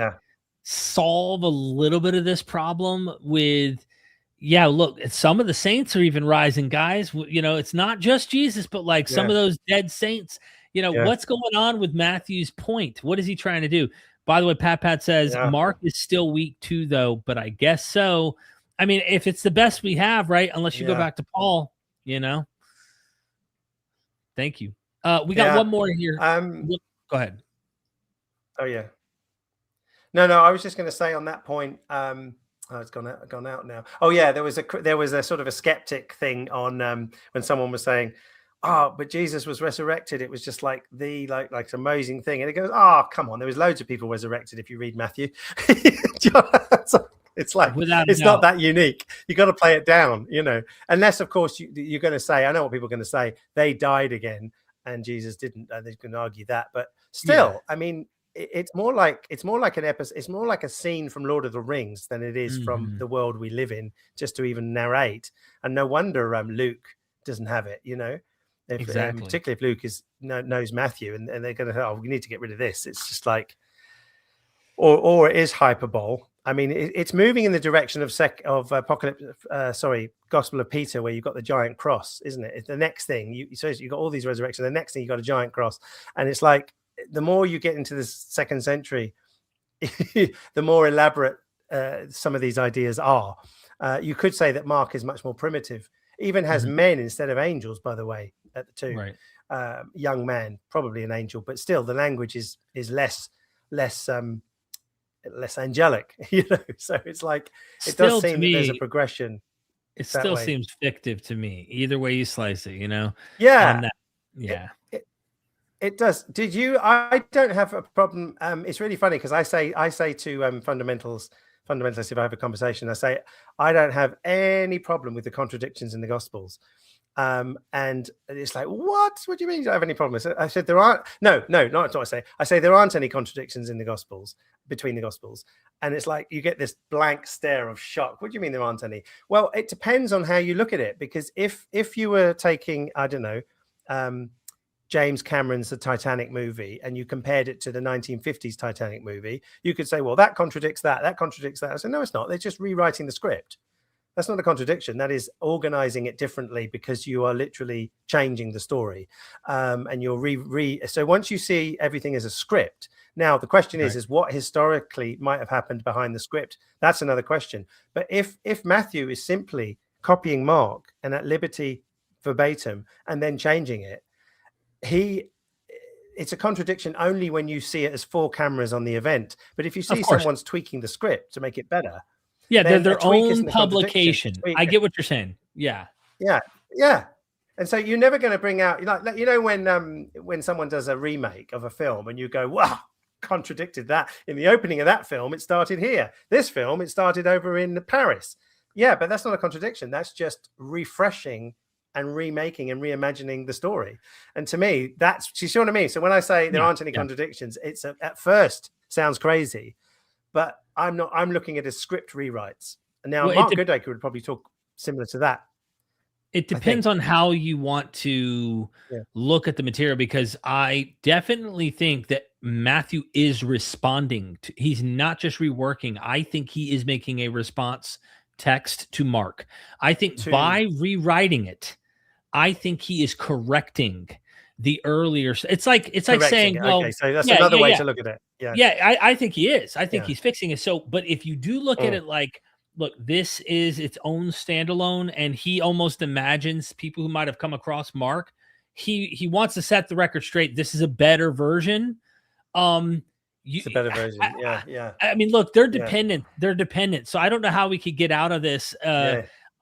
solve a little bit of this problem with, look, some of the saints are even rising, guys. It's not just Jesus, but like some of those dead saints. What's going on with Matthew's point? What is he trying to do? By the way, Pat says Mark is still weak too, though, but I guess so. I mean, if it's the best we have, right? Unless you go back to Paul, Thank you. We got one more here. Go ahead. Oh yeah. No, I was just going to say on that point. It's gone out now. Oh yeah, there was a sort of a skeptic thing on when someone was saying, "Oh, but Jesus was resurrected. It was just like the like amazing thing." And it goes, "Oh, come on, there was loads of people resurrected if you read Matthew." It's like, it's not that unique. You got to play it down, Unless, of course, you're going to say, I know what people are going to say, they died again and Jesus didn't. They can argue that, but still, I mean, it's more like an episode. It's more like a scene from Lord of the Rings than it is from the world we live in, just to even narrate. And no wonder Luke doesn't have it, Exactly. Particularly if Luke knows Matthew, and they're going to, we need to get rid of this. It's just like, or it is hyperbole. I mean, it's moving in the direction of Gospel of Peter, where you've got the giant cross, isn't it? It's the next thing. You've got all these resurrections. The next thing you got a giant cross, and it's like, the more you get into the 2nd century, the more elaborate some of these ideas are. You could say that Mark is much more primitive, even has men instead of angels, by the way, at the tomb. Right. Young man, probably an angel, but still the language is less angelic, So it's like, it still, does seem that there's a progression. It still seems fictive to me, either way you slice it, Yeah. It does. Did you? I don't have a problem. It's really funny because I say to fundamentalists, if I have a conversation, I say I don't have any problem with the contradictions in the Gospels. And it's like, what do you mean you don't have any problems? I said there aren't. No, not what I say. I say there aren't any contradictions in the Gospels, between the Gospels. And it's like you get this blank stare of shock. What do you mean there aren't any? Well, it depends on how you look at it, because if you were taking, I don't know, James Cameron's The Titanic movie, and you compared it to the 1950s Titanic movie, you could say, well, that contradicts that. That contradicts that. I said, no, it's not. They're just rewriting the script. That's not a contradiction. That is organizing it differently, because you are literally changing the story. And you're so once you see everything as a script, now the question is what historically might have happened behind the script? That's another question. But if Matthew is simply copying Mark and at liberty verbatim and then changing it, it's a contradiction only when you see it as 4 cameras on the event. But if you see someone's tweaking the script to make it better, they're their own publication. I get what you're saying. Yeah. And so you're never going to bring out, when someone does a remake of a film and you go, wow, contradicted that. In the opening of that film, it started here. This film, it started over in Paris. Yeah, but that's not a contradiction. That's just refreshing and remaking and reimagining the story. And to me, that's, you see what I mean? So when I say there aren't any contradictions, it's at first sounds crazy, but I'm looking at a script rewrites. And now Mark Goodacre would probably talk similar to that. It depends on how you want to look at the material, because I definitely think that Matthew is responding to, he's not just reworking. I think he is making a response text to Mark. I think by rewriting it, I think he is correcting the earlier. It's like saying, well, okay, so that's another way to look at it. I think he is. I think he's fixing it. So, but if you do look at it like, look, this is its own standalone, and he almost imagines people who might have come across Mark. He wants to set the record straight. This is a better version. It's a better version. Yeah. I mean, look, they're dependent. They're dependent. So I don't know how we could get out of this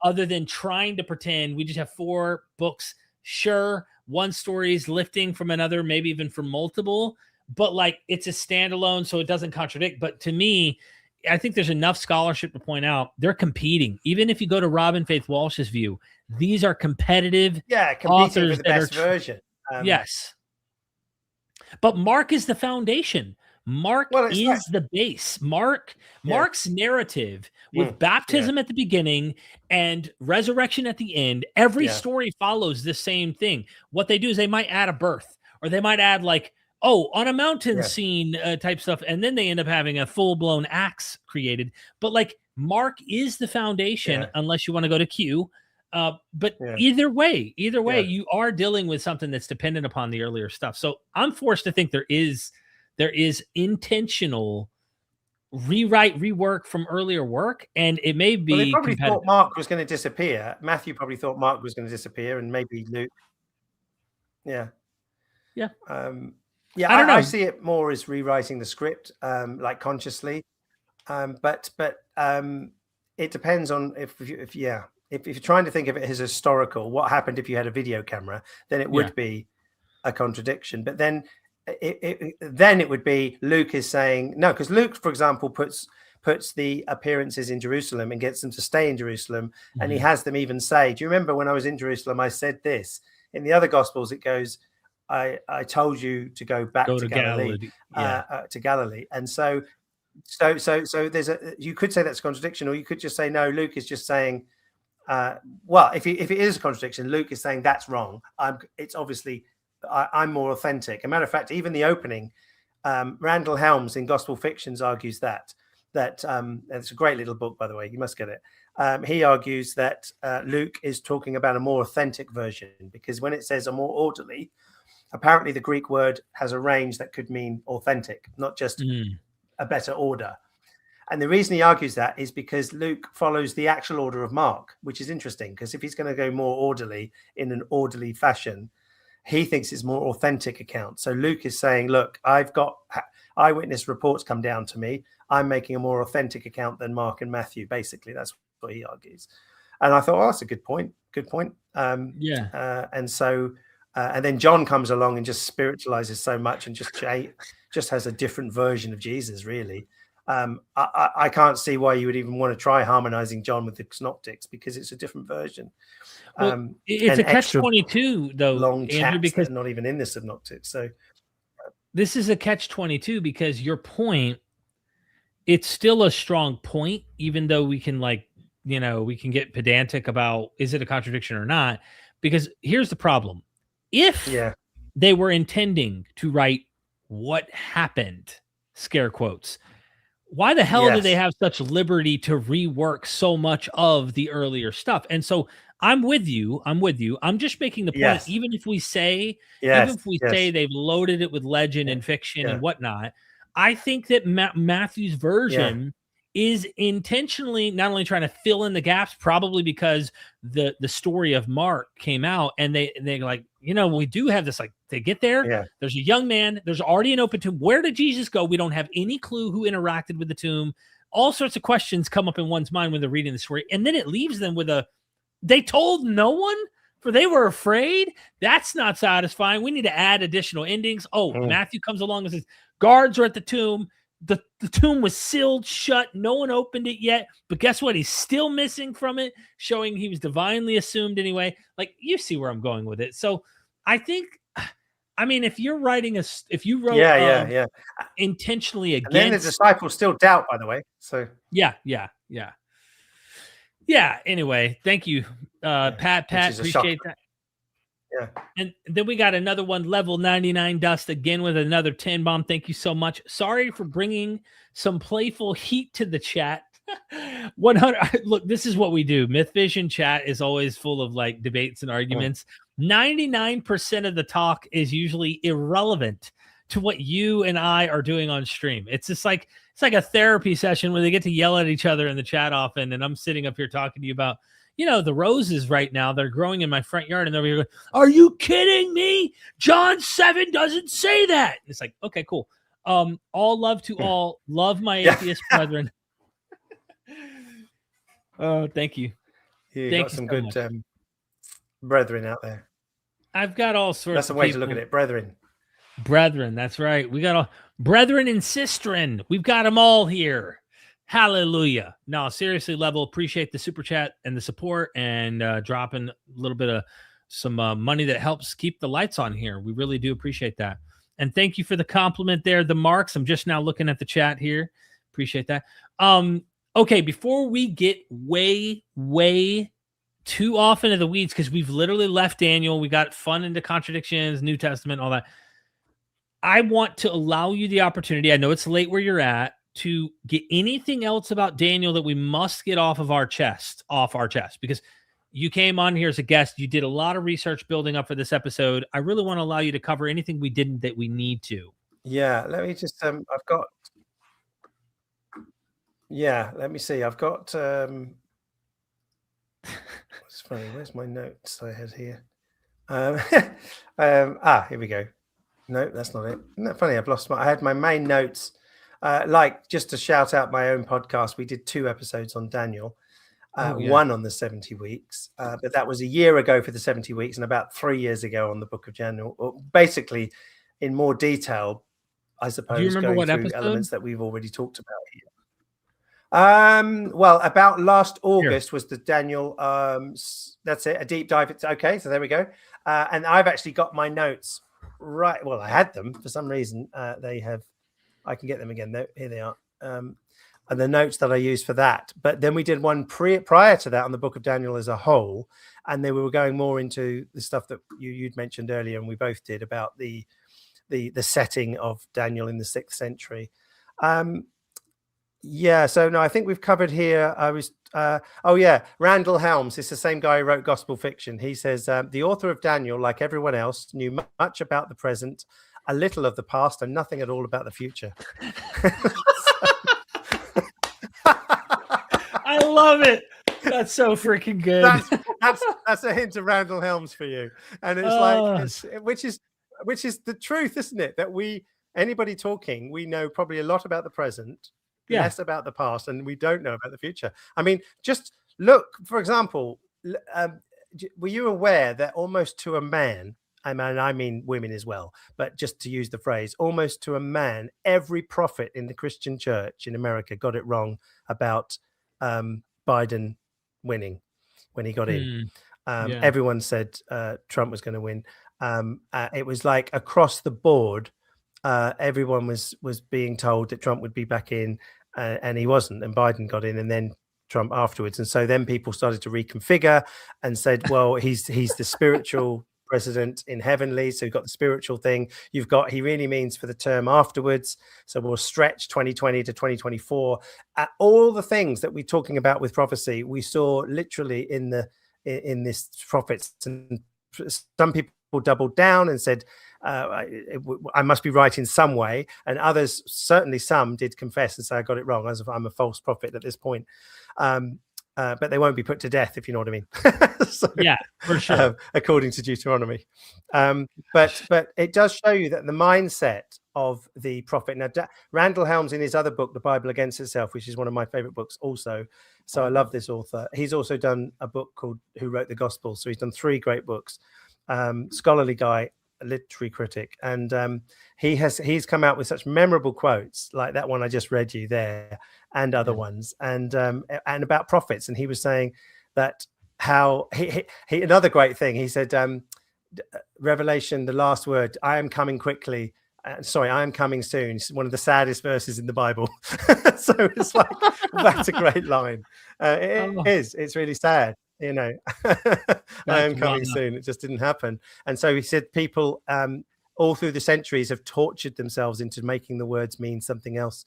other than trying to pretend we just have 4 books. Sure, one story is lifting from another, maybe even from multiple, but like it's a standalone, so it doesn't contradict. But to me, I think there's enough scholarship to point out they're competing. Even if you go to Robin Faith Walsh's view, these are competitive authors for the best version. Yes. But Mark is the foundation. Mark is the base. Mark's narrative with baptism at the beginning and resurrection at the end. Every story follows the same thing. What they do is they might add a birth, or they might add like, on a mountain scene type stuff. And then they end up having a full-blown axe created. But like Mark is the foundation, unless you want to go to Q. But either way, you are dealing with something that's dependent upon the earlier stuff. So I'm forced to think there is intentional rework from earlier work, and it may be. Well, they probably thought Mark was going to disappear. Matthew probably thought Mark was going to disappear, and maybe Luke. Yeah. I don't know. I see it more as rewriting the script, like consciously, but it depends on if you're trying to think of it as historical, what happened if you had a video camera, then it would be a contradiction. But then it would be Luke is saying no, because Luke, for example, puts the appearances in Jerusalem and gets them to stay in Jerusalem, and he has them even say, "Do you remember when I was in Jerusalem? I said this." In the other Gospels, it goes, I told you to go back to Galilee. To Galilee. And so there's you could say that's a contradiction, or you could just say, no, Luke is just saying, if it is a contradiction, Luke is saying that's wrong. It's obviously, I'm more authentic. As a matter of fact, even the opening, Randall Helms in Gospel Fictions argues that it's a great little book, by the way, you must get it. He argues that Luke is talking about a more authentic version, because when it says a more orderly, apparently the Greek word has a range that could mean authentic, not just a better order. And the reason he argues that is because Luke follows the actual order of Mark, which is interesting, because if he's going to go more orderly in an orderly fashion, he thinks it's more authentic account. So Luke is saying, look, I've got eyewitness reports come down to me. I'm making a more authentic account than Mark and Matthew. Basically, that's what he argues. And I thought, that's a good point. Good point. And so, and then John comes along and just spiritualizes so much and just has a different version of Jesus, really. I can't see why you would even want to try harmonizing John with the Synoptics, because it's a different version. Well, it's a catch-22, though, long Andrew, because not even in the Synoptics. So this is a catch-22, because your point, it's still a strong point, even though we can we can get pedantic about is it a contradiction or not, because here's the problem. If they were intending to write what happened, scare quotes, why the hell do they have such liberty to rework so much of the earlier stuff? And so I'm with you. I'm just making the point, even if we say, say they've loaded it with legend and fiction and whatnot, I think that Matthew's version is intentionally not only trying to fill in the gaps, probably because the story of Mark came out and they like, we do have this, like, they get there, there's a young man, there's already an open tomb. Where did Jesus go? We don't have any clue who interacted with the tomb. All sorts of questions come up in one's mind when they're reading the story. And then it leaves them with they told no one, for they were afraid. That's not satisfying. We need to add additional endings. Matthew comes along and says, Guards are at the tomb. The tomb was sealed shut. No one opened it yet. But guess what? He's still missing from it, showing he was divinely assumed anyway. Like, you see where I'm going with it. So I think, I mean, if you're writing if you wrote intentionally against. And then the disciples still doubt, by the way. So yeah. Anyway, thank you, Pat. Appreciate that. Yeah. And then we got another one, level 99 Dust, again with another 10 bomb. Thank you so much. Sorry for bringing some playful heat to the chat. 100. Look, this is what we do. Myth Vision chat is always full of like debates and arguments. 99% of the talk is usually irrelevant to what you and I are doing on stream. It's just like, it's like a therapy session where they get to yell at each other in the chat often. And I'm sitting up here talking to you about, the roses right now, they're growing in my front yard. And they're going, are you kidding me? John 7 doesn't say that. And it's like, okay, cool. All love to all. Love my atheist brethren. Oh, thank you. You got some good brethren out there. I've got all sorts. That's the way to look at it, brethren. Brethren, that's right. We got all brethren and sistren. We've got them all here. Hallelujah. No, seriously, Level, appreciate the super chat and the support and dropping a little bit of some money that helps keep the lights on here. We really do appreciate that. And thank you for the compliment there, the marks. I'm just now looking at the chat here. Appreciate that. Okay, before we get way too off into the weeds, because we've literally left Daniel, we got fun into contradictions, New Testament, all that. I want to allow you the opportunity. I know it's late where you're at, to get anything else about Daniel that we must get off our chest, because you came on here as a guest. You did a lot of research building up for this episode. I really want to allow you to cover anything we didn't that we need to. Yeah, let me just, let me see. I've got, it's funny. Where's my notes I had here? Here we go. No, that's not it. Isn't that funny? I had my main notes. Like, just to shout out my own podcast, we did 2 episodes on Daniel, one on the 70 weeks, but that was a year ago for the 70 weeks and about 3 years ago on the book of Daniel, or basically in more detail, I suppose. Do you remember what through episode? Elements that we've already talked about here. Well, about last August was the Daniel, that's it, a deep dive. Okay, so there we go. And I've actually got my notes right. Well, I had them for some reason. I can get them again. Here they are. And the notes that I used for that. But then we did one prior to that on the book of Daniel as a whole. And then we were going more into the stuff that you'd mentioned earlier, and we both did, about the setting of Daniel in the 6th century. So no, I think we've covered here. Randall Helms. It's the same guy who wrote Gospel Fiction. He says, the author of Daniel, like everyone else, knew much about the present, a little of the past, and nothing at all about the future. I love it. That's so freaking good. That's a hint of Randall Helms for you. And it's which is the truth, isn't it? That anybody talking, we know probably a lot about the present, less about the past, and we don't know about the future. I mean, just look, for example, were you aware that almost to a man, I mean women as well, but just to use the phrase, almost to a man, every prophet in the Christian church in America got it wrong about Biden winning when he got in. Everyone said Trump was going to win. It was like across the board, everyone was being told that Trump would be back in, and he wasn't, and Biden got in, and then Trump afterwards. And so then people started to reconfigure and said, well, he's the spiritual president in heavenly, so you've got the spiritual thing, you've got he really means for the term afterwards, so we'll stretch 2020 to 2024. All the things that we're talking about with prophecy, we saw literally in this prophets, and some people doubled down and said I must be right in some way, and others, certainly some, did confess and say I got it wrong, as if I'm a false prophet at this point. But they won't be put to death, if you know what I mean. So, yeah, for sure. According to Deuteronomy. But it does show you that the mindset of the prophet. Now, Randall Helms, in his other book, The Bible Against Itself, which is one of my favorite books also. So I love this author. He's also done a book called Who Wrote the Gospel. So he's done 3 great books. Scholarly guy. literary critic, and he's come out with such memorable quotes like that one I just read you there, and other ones, and about prophets. And he was saying that how he another great thing. He said, Revelation, the last word, I am coming quickly. Sorry, I am coming soon. It's one of the saddest verses in the Bible. So it's like, that's a great line. It is. It's really sad, you know. I am coming soon. It just didn't happen. And so he said people all through the centuries have tortured themselves into making the words mean something else,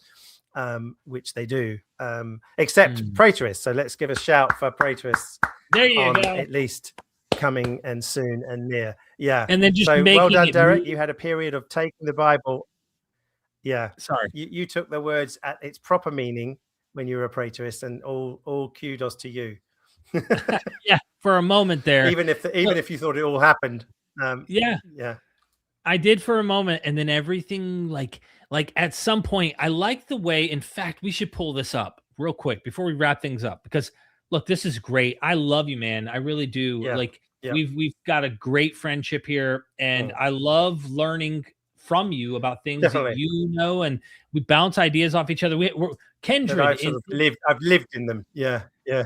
which they do, except preterists. So let's give a shout for preterists. There you go. At least coming and soon and near. Yeah. And then just so making well done, it Derek. move. You had a period of taking the Bible. Yeah. Sorry. You took the words at its proper meaning when you were a preterist, and all kudos to you. Yeah, for a moment there. Even if you thought it all happened. Yeah. I did for a moment, and then everything like at some point, I like the way, in fact, we should pull this up real quick before we wrap things up, because look, this is great. I love you, man. I really do. Yeah. We've got a great friendship here, and I love learning from you about things that you know, and we bounce ideas off each other. We're kindred. I've lived in them. Yeah.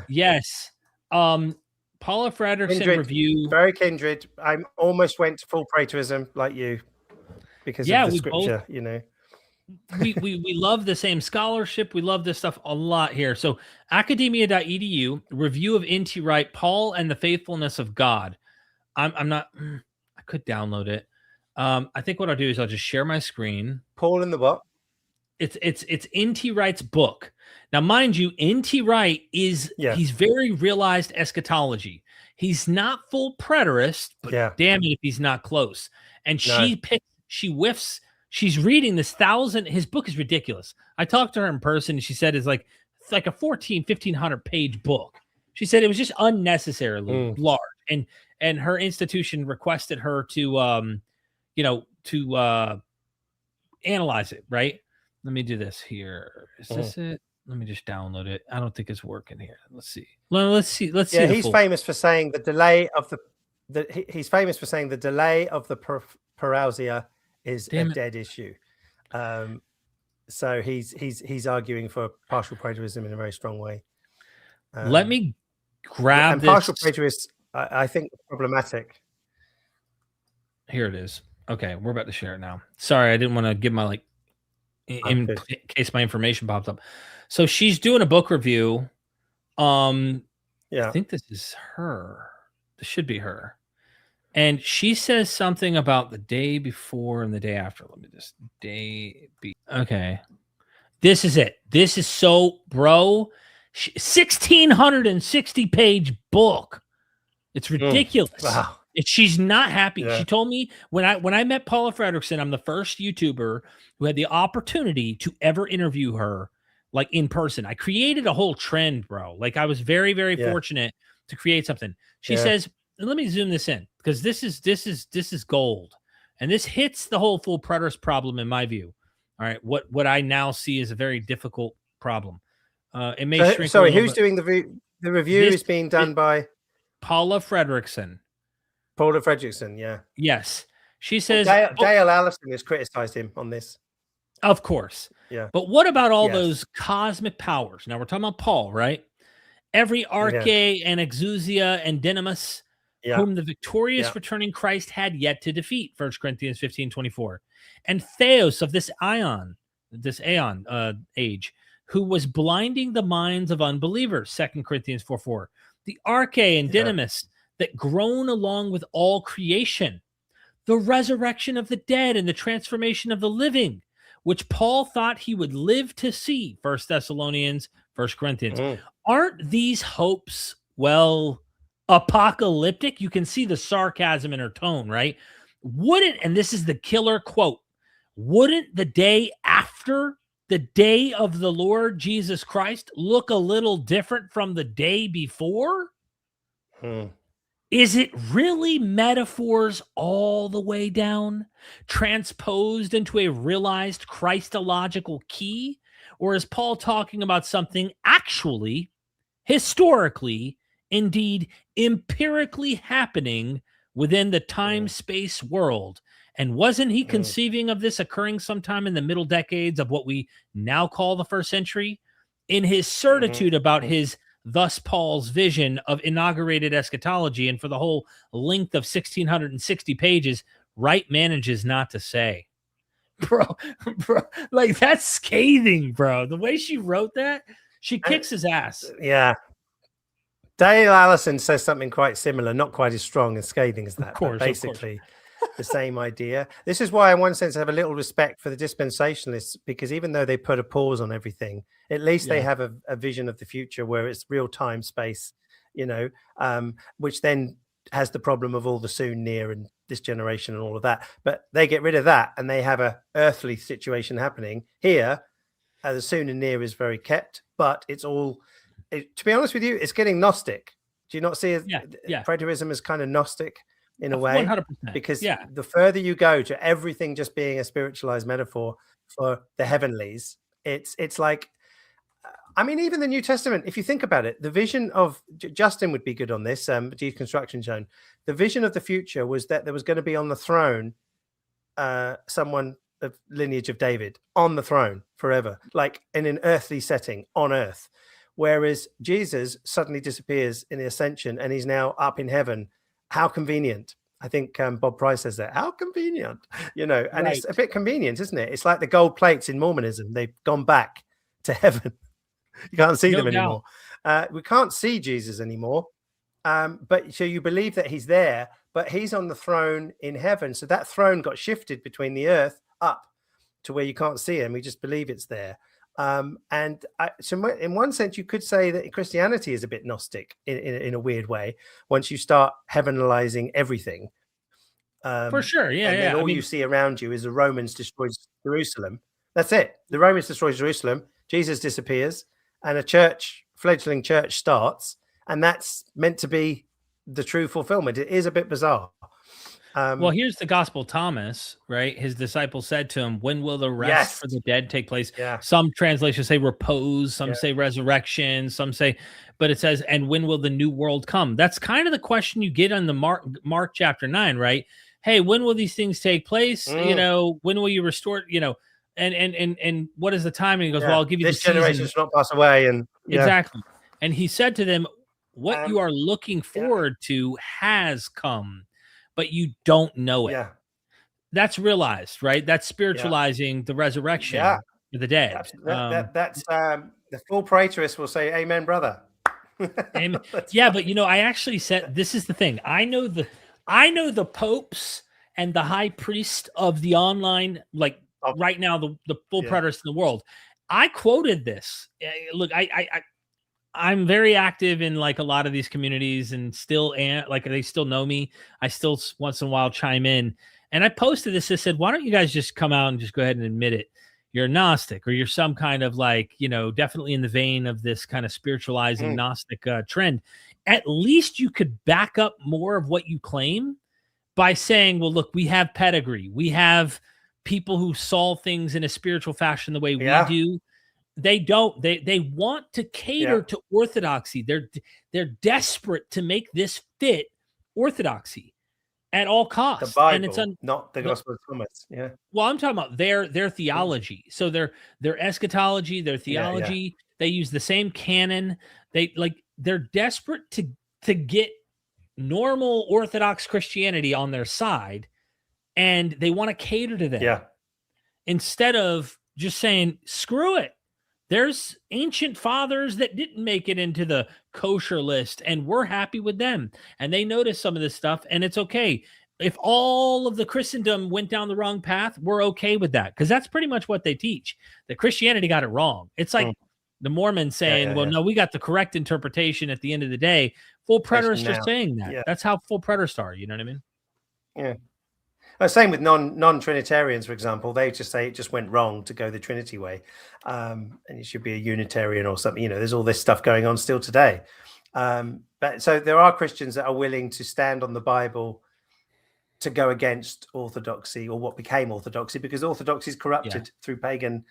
Yes. Paula Fredrickson review. Very kindred. I almost went to full preterism like you because of the scripture, you know. we love the same scholarship. We love this stuff a lot here. So academia.edu, review of N.T. Wright, Paul and the Faithfulness of God. I'm not, I could download it. I think what I'll do is I'll just share my screen. Paul in the what? It's N.T. Wright's book. Now, mind you, N.T. Wright he's very realized eschatology. He's not full preterist, but damn it if he's not close. And she whiffs. She's reading his book is ridiculous. I talked to her in person, and she said it's like a 1,500 page book. She said it was just unnecessarily large. And her institution requested her to analyze it, right? Let me do this here. Is this it? Let me just download it. I don't think it's working here. Let's see. Let's see. Yeah, he's famous for saying the delay of he's famous for saying the delay of the parousia is a dead issue. So he's arguing for partial preterism in a very strong way. Let me grab this. Partial preterists, I think, problematic. Here it is. Okay, we're about to share it now. Sorry, I didn't want to give my in case my information pops up. So she's doing a book review. I think this is her. This should be her. And she says something about the day before and the day after. Let me just okay. This is it. This is so, bro. 1,660 page book. It's ridiculous. Wow. She's not happy. Yeah. She told me when I met Paula Fredrickson, I'm the first YouTuber who had the opportunity to ever interview her like in person. I created a whole trend, bro. Like I was very, very fortunate to create something. She says, let me zoom this in because this is gold. And this hits the whole full preterist problem in my view. All right. What I now see is a very difficult problem. It may shrink. Sorry, who's doing the review? Is being done by Paula Fredrickson. Paula Fredrickson, yeah. Yes. She says Dale Allison has criticized him on this. Of course. Yeah. But what about all those cosmic powers? Now we're talking about Paul, right? Every arche and exousia and dynamis, whom the victorious returning Christ had yet to defeat, 1 Corinthians 15:24. And Theos of this aeon age, who was blinding the minds of unbelievers, 2 Corinthians 4:4. The arche and dynamis that groan along with all creation, the resurrection of the dead and the transformation of the living, which Paul thought he would live to see, 1 Thessalonians, 1 Corinthians. Aren't these hopes, apocalyptic? You can see the sarcasm in her tone, right? And this is the killer quote, wouldn't the day after the day of the Lord Jesus Christ look a little different from the day before? Is it really metaphors all the way down, transposed into a realized Christological key? Or is Paul talking about something actually, historically, indeed empirically happening within the time-space world? And wasn't he conceiving of this occurring sometime in the middle decades of what we now call the first century? In his certitude about his, thus Paul's vision of inaugurated eschatology, and for the whole length of 1,660 pages, Whyte manages not to say. Bro, like that's scathing, bro. The way she wrote that, she kicks his ass. Yeah. Dale Allison says something quite similar, not quite as strong and scathing as that, of course, but basically the same idea. This is why, in one sense, I have a little respect for the dispensationalists, because even though they put a pause on everything, at least they have a vision of the future where it's real time, space, you know, which then has the problem of all the soon, near, and this generation and all of that. But they get rid of that and they have a earthly situation happening here. The soon and near is very kept, but it's all. To be honest with you, it's getting Gnostic. Do you not see preterism as kind of Gnostic in a way? 100%. Because the further you go to everything just being a spiritualized metaphor for the heavenlies, it's like, I mean, even the New Testament, if you think about it, the vision of, Justin would be good on this, deconstruction zone. The vision of the future was that there was going to be on the throne someone of lineage of David on the throne forever, like in an earthly setting on earth. Whereas Jesus suddenly disappears in the ascension and he's now up in heaven. How convenient. I think Bob Price says that. How convenient, you know, and it's a bit convenient, isn't it? It's like the gold plates in Mormonism. They've gone back to heaven. You can't see them anymore. We can't see Jesus anymore. But so you believe that he's there, but he's on the throne in heaven. So that throne got shifted between the earth up to where you can't see him. We just believe it's there. So in one sense, you could say that Christianity is a bit Gnostic in a weird way once you start heavenalizing everything. For sure, and then all you see around you is the Romans destroy Jerusalem. That's it. The Romans destroy Jerusalem. Jesus disappears, and a fledgling church starts, and that's meant to be the true fulfillment. It is a bit bizarre. Well, here's the Gospel of Thomas, right? His disciples said to him, when will the rest for the dead take place? Some translations say repose, some say resurrection, some say, but it says, and when will the new world come? That's kind of the question you get on the Mark chapter 9, right? Hey, when will these things take place? You know, when will you restore, you know, and what is the time? And he goes, well, I'll give you this generation should not pass away. And exactly. And he said to them, what you are looking forward to has come, but you don't know it. That's realized, right? That's spiritualizing the resurrection of the dead. That's the full praetorist will say, amen, brother. Amen. But you know, I actually said, this is the thing. I know the popes and the high priest of the online, like right now, the full preterists in the world. I quoted this. Look, I'm very active in like a lot of these communities and still like they still know me. I still once in a while chime in, and I posted this. I said, why don't you guys just come out and just go ahead and admit it? You're a Gnostic, or you're some kind of like, you know, definitely in the vein of this kind of spiritualizing Gnostic trend. At least you could back up more of what you claim by saying, well, look, we have pedigree. We have people who saw things in a spiritual fashion the way we do. They don't. They want to cater to orthodoxy. They're desperate to make this fit orthodoxy at all costs. The Bible, and it's not the Gospel of Thomas. Yeah. Well, I'm talking about their theology. So their eschatology, their theology. They use the same canon. They're desperate to get normal Orthodox Christianity on their side, and they want to cater to them. Instead of just saying, screw it. There's ancient fathers that didn't make it into the kosher list, and we're happy with them. And they notice some of this stuff, and it's okay. If all of the Christendom went down the wrong path, we're okay with that, because that's pretty much what they teach. That Christianity got it wrong. It's like the Mormons saying, well, no, we got the correct interpretation at the end of the day. Full preterists are saying that. That's how full preterists are. You know what I mean? Yeah. Same with non-Trinitarians, for example. They just say it just went wrong to go the Trinity way, and you should be a Unitarian or something. You know, there's all this stuff going on still today. But so there are Christians that are willing to stand on the Bible to go against orthodoxy, or what became orthodoxy, because orthodoxy is corrupted through pagan.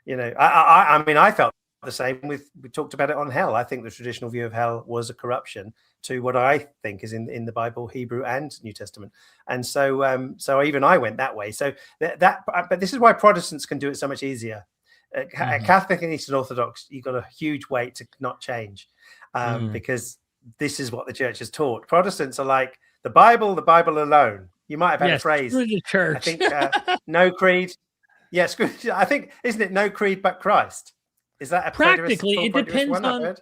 You know, I mean, I felt the same with, we talked about it on hell. I think the traditional view of hell was a corruption to what I think is in the Bible, Hebrew and New Testament. And so so even I went that way. So but this is why Protestants can do it so much easier. Catholic and Eastern Orthodox, you've got a huge weight to not change because this is what the church has taught. Protestants are like the Bible alone. You might have had a phrase. Screw the church. I think no creed. Yeah, screw. I think, isn't it no creed but Christ? Is that a practically? It depends one, on.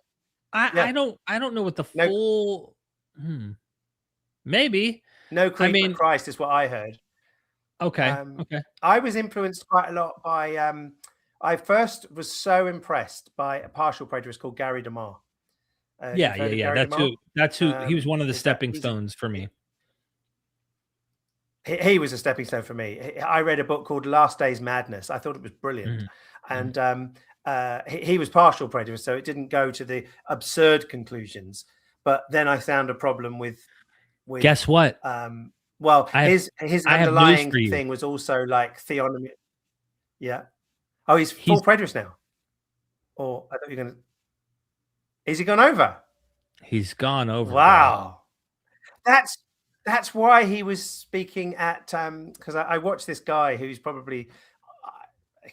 I don't know what the full. Maybe no creed but Christ is what I heard. Okay. Okay. I was influenced quite a lot by. I first was so impressed by a partial preterist called Gary DeMar. Yeah. That's who. He was one of the stepping stones for me. He was a stepping stone for me. I read a book called Last Days Madness. I thought it was brilliant. And he was partial preterist, so it didn't go to the absurd conclusions. But then I found a problem with guess what? His underlying thing was also like theonomy. Yeah. Oh, he's full preterist now. Or I thought you were going to. Is he gone over? He's gone over. Wow. Bro. That's why he was speaking at because I watched this guy who's probably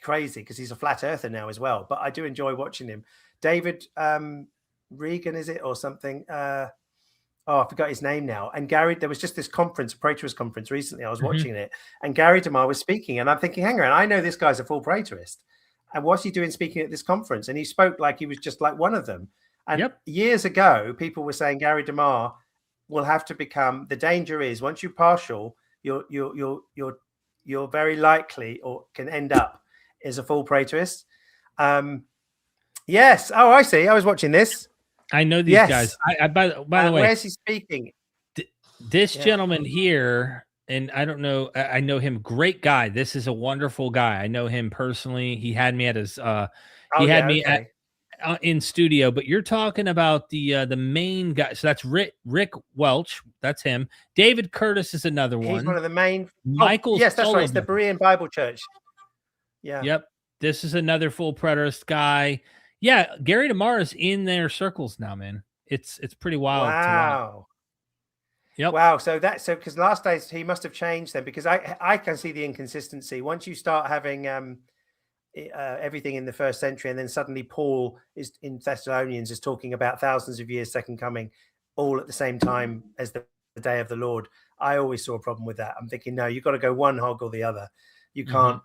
crazy because he's a flat earther now as well. But I do enjoy watching him. David Regan, is it, or something? I forgot his name now. And Gary, there was just this conference, a preterist conference recently. I was watching it, and Gary DeMar was speaking, and I'm thinking, hang on, I know this guy's a full preterist, and what's he doing speaking at this conference? And he spoke like he was just like one of them. And years ago, people were saying Gary DeMar will have to become. The danger is once you're partial, you're very likely or can end up as a full preterist. Yes. Oh, I see. I was watching this. I know these guys. By the way, where's he speaking? This gentleman here, and I don't know. I know him. Great guy. This is a wonderful guy. I know him personally. He had me at his. Me at in studio. But you're talking about the main guy. So that's Rick Welch. That's him. David Curtis is another one. He's one of the main. Michael. Yes, that's right. It's the Berean Bible Church. Yeah. Yep. This is another full preterist guy. Yeah, Gary DeMar is in their circles now, man. It's pretty wild. Wow. Yep. Wow. So because last days he must have changed then, because I can see the inconsistency once you start having everything in the first century, and then suddenly Paul is in Thessalonians is talking about thousands of years second coming, all at the same time as the day of the Lord. I always saw a problem with that. I'm thinking, no, you've got to go one hog or the other. You can't.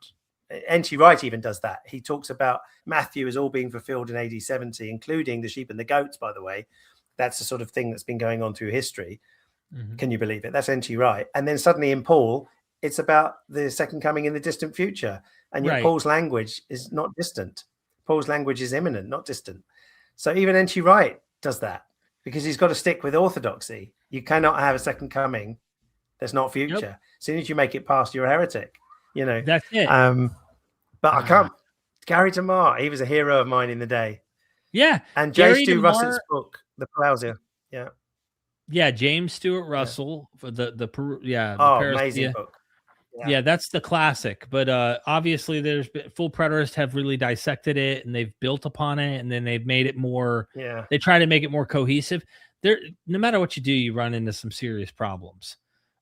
N.T. Wright even does that. He talks about Matthew as all being fulfilled in AD 70, including the sheep and the goats, by the way. That's the sort of thing that's been going on through history. Can you believe it? That's N.T. Wright. And then suddenly in Paul, it's about the second coming in the distant future. And yet Paul's language is not distant. Paul's language is imminent, not distant. So even N.T. Wright does that because he's got to stick with orthodoxy. You cannot have a second coming that's not future. As soon as you make it past, you're a heretic. You know, that's it. But I can't. Gary DeMar, he was a hero of mine in the day. Yeah, and J. Stu Russell's book, The Parousia. Yeah, James Stewart Russell for the amazing book. Yeah, that's the classic. But obviously, there's full preterists have really dissected it and they've built upon it, and then they've made it more. Yeah, they try to make it more cohesive. There, no matter what you do, you run into some serious problems.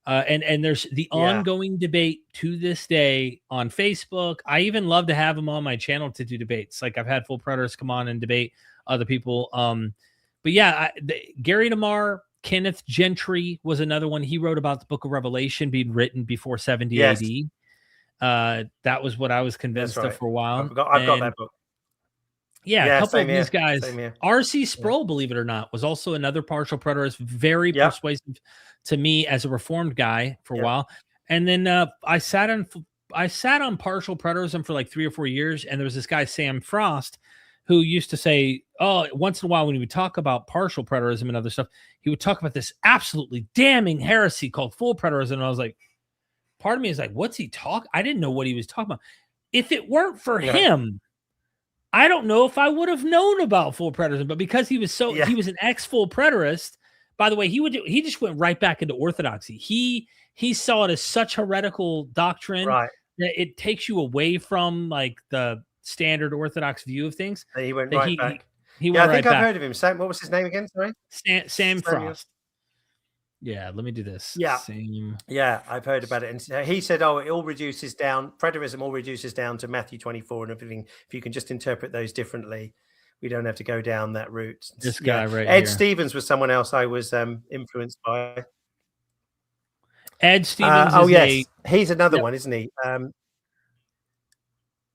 And there's the ongoing debate to this day on Facebook. I even love to have them on my channel to do debates. Like I've had full preterists come on and debate other people. But yeah, Gary DeMar, Kenneth Gentry was another one. He wrote about the Book of Revelation being written before 70 AD. That was what I was convinced of for a while. I've got that book. Yeah, a couple of these guys. R.C. Sproul, believe it or not, was also another partial preterist, very persuasive to me as a Reformed guy for a while. And then I sat on partial preterism for like 3 or 4 years, and there was this guy Sam Frost who used to say, once in a while when he would talk about partial preterism and other stuff, he would talk about this absolutely damning heresy called full preterism. And I was like, part of me is like, what's he talking? I didn't know what he was talking about. If it weren't for him, I don't know if I would have known about full preterism, but because he was he was an ex-full preterist. By the way, he just went right back into orthodoxy. He saw it as such heretical doctrine that it takes you away from like the standard Orthodox view of things. He went right back. He went I think right I've back. heard of him. Sam, what was his name again? Sorry, Sam Frost. Yeah, let me do this. Yeah, I've heard about it. And he said, "Oh, it all reduces down. Preterism all reduces down to Matthew 24 and everything. If you can just interpret those differently, we don't have to go down that route." This guy right Ed here. Stevens was someone else I was influenced by. Ed Stevens. He's another one, isn't he?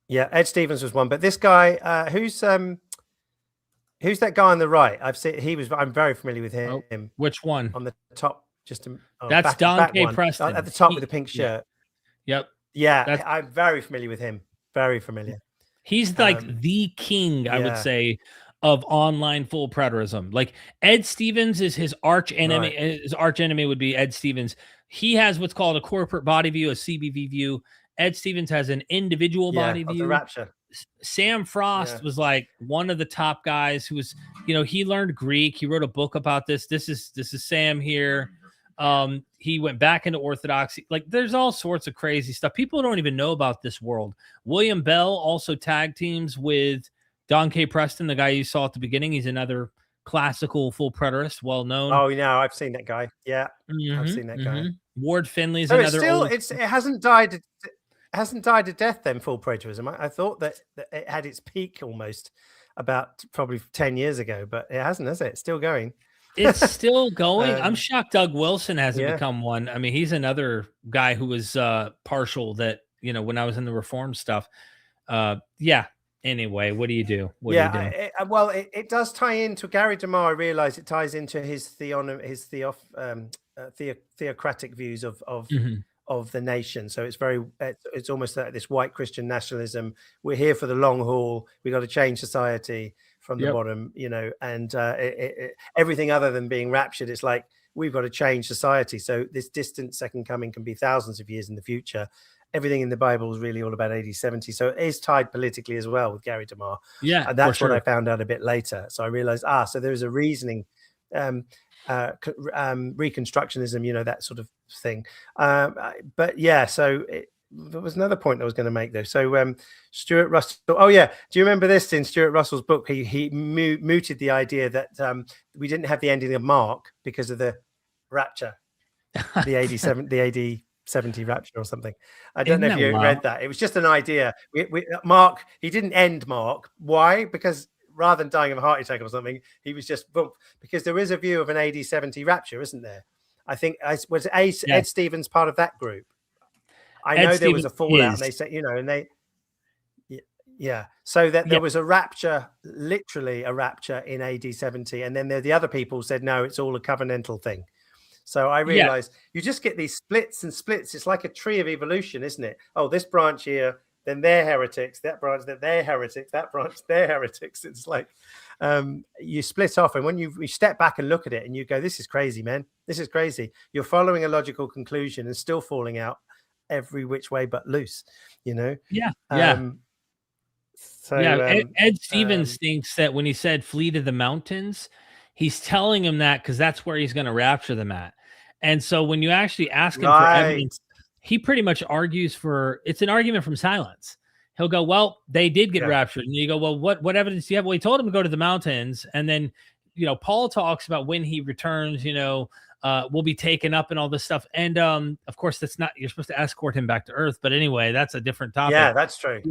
Yeah, Ed Stevens was one, but this guy, who's that guy on the right? I've seen. I'm very familiar with him. Oh, which one? On the top, that's Don K. Preston at the top with the pink shirt. Yep. Yeah, I'm very familiar with him. Very familiar. He's like the king, I would say, of online full preterism. Like Ed Stevens is his arch enemy. Right. His arch enemy would be Ed Stevens. He has what's called a corporate body view, a CBV view. Ed Stevens has an individual body view. The rapture. Sam Frost was like one of the top guys who was, he learned Greek. He wrote a book about this. This is Sam here. He went back into Orthodoxy. Like there's all sorts of crazy stuff. People don't even know about this world. William Bell also tag teams with Don K. Preston, the guy you saw at the beginning. He's another classical full preterist, well known. Oh, I've seen that guy. Yeah, I've seen that guy. Ward Finley's so another. It hasn't died. It hasn't died to death then, full preterism. I thought that it had its peak almost about probably 10 years ago, but it hasn't, has it? It's still going. It's still going. I'm shocked Doug Wilson hasn't become one. I mean, he's another guy who was partial that, when I was in the Reform stuff. Anyway, what do you do? It does tie into Gary DeMar. I realize it ties into his theocratic views of the nation. So it's almost like this white Christian nationalism. We're here for the long haul. We got to change society from the bottom, and everything other than being raptured. It's like, we've got to change society. So this distant second coming can be thousands of years in the future. Everything in the Bible is really all about AD 70. So it is tied politically as well with Gary DeMar. Yeah. And that's what I found out a bit later. So I realized, so there's a reasoning, reconstructionism, that sort of thing. There was another point I was going to make though. So Stuart Russell. Oh yeah, do you remember this in Stuart Russell's book? He mooted the idea that we didn't have the ending of Mark because of the rapture, the AD 70 rapture or something. I don't know if you read that. It was just an idea. Mark, he didn't end Mark. Why? Because rather than dying of a heart attack or something, he was just boom. Because there is a view of an AD 70 rapture, isn't there? I think Ed Stevens part of that group. I know there was a fallout, and they said, so that there was a rapture, literally a rapture in AD 70, and then the other people said, no, it's all a covenantal thing. So I realized you just get these splits and splits. It's like a tree of evolution, isn't it? Oh, this branch here, then they're heretics. That branch, that they're heretics. That branch, they're heretics. It's like you split off, and when you step back and look at it, and you go, "This is crazy, man. This is crazy." You're following a logical conclusion and still falling out every which way but loose. Ed Stevens thinks that when he said flee to the mountains, he's telling him that because that's where he's going to rapture them at. And so when you actually ask him for evidence, he pretty much argues it's an argument from silence. He'll go, well, they did get raptured. And you go, well, what evidence do you have? Well, he told him to go to the mountains. And then, Paul talks about when he returns, will be taken up and all this stuff. And of course, you're supposed to escort him back to earth. But anyway, that's a different topic. Yeah, that's true.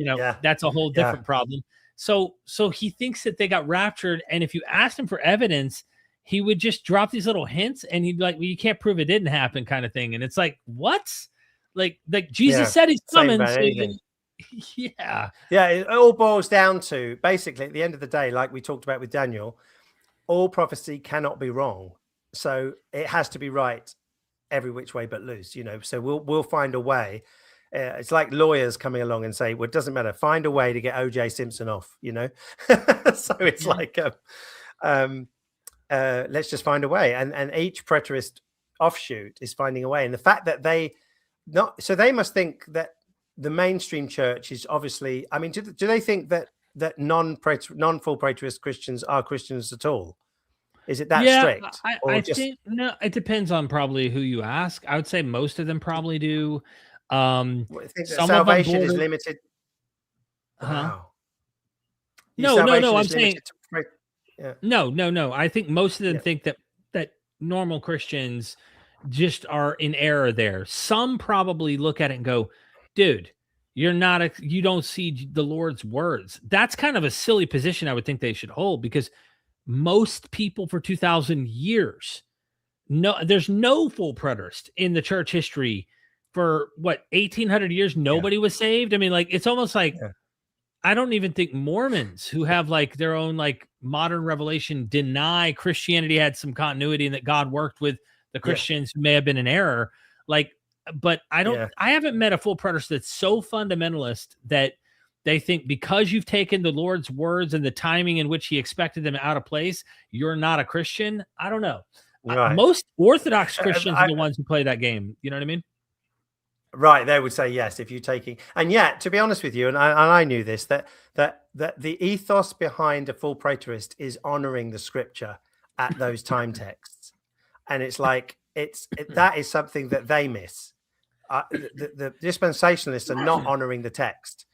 That's a whole different problem. So he thinks that they got raptured. And if you asked him for evidence, he would just drop these little hints and he'd be like, well, you can't prove it didn't happen kind of thing. And it's like, what? Like Jesus said he's coming. It all boils down to basically at the end of the day, like we talked about with Daniel, all prophecy cannot be wrong. So it has to be right every which way but loose, so we'll find a way. It's like lawyers coming along and say, well, it doesn't matter. Find a way to get OJ Simpson off, So it's like, let's just find a way. And each preterist offshoot is finding a way. And the fact that they must think that the mainstream church is obviously, I mean, do they think that non-full preterist Christians are Christians at all? Is it that strict? I think no, it depends on probably who you ask. I would say most of them probably do. I think that salvation is limited. Wow. No, I'm saying no. I think most of them think that normal Christians just are in error there. Some probably look at it and go, dude, you don't see the Lord's words. That's kind of a silly position I would think they should hold, because most people for 2,000 years, there's no full preterist in the church history for 1,800 years. Nobody was saved. I mean, like, it's almost like, I don't even think Mormons, who have like their own like modern revelation, deny Christianity had some continuity and that God worked with the Christians who may have been in error. Like, but I haven't met a full preterist that's so fundamentalist that they think because you've taken the Lord's words and the timing in which he expected them out of place, you're not a Christian. I don't know. Right. Most Orthodox Christians are the ones who play that game. You know what I mean? Right, they would say yes if you're taking, and yet, to be honest with you, and I knew this, that the ethos behind a full preterist is honoring the scripture at those time texts, and it's like that is something that they miss. The dispensationalists are not honoring the text;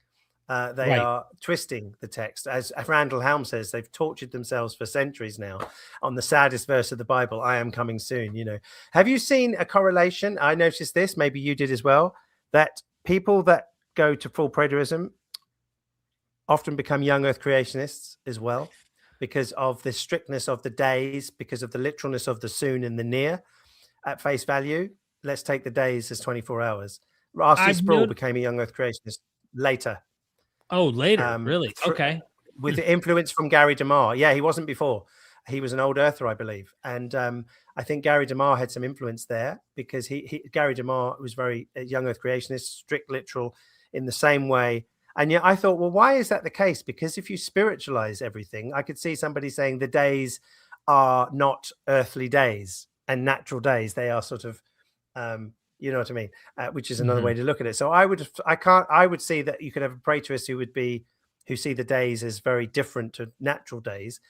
they are twisting the text. As Randall Helm says, they've tortured themselves for centuries now on the saddest verse of the Bible, "I am coming soon." You know, have you seen a correlation? I noticed this, maybe you did as well, that people that go to full preterism often become young earth creationists as well, because of the strictness of the days, because of the literalness of the soon and the near at face value. Let's take the days as 24 hours. R.C. Sproul became a young earth creationist later. Oh, later, really? Okay. With the influence from Gary DeMar. Yeah, he wasn't before. He was an old earther, I believe. And I think Gary DeMar had some influence there, because Gary DeMar was very young earth creationist, strict literal in the same way. And yet I thought, well, why is that the case? Because if you spiritualize everything, I could see somebody saying the days are not earthly days and natural days. They are sort of, you know what I mean? Which is another way to look at it. So I would see that you could have a preterist who see the days as very different to natural days.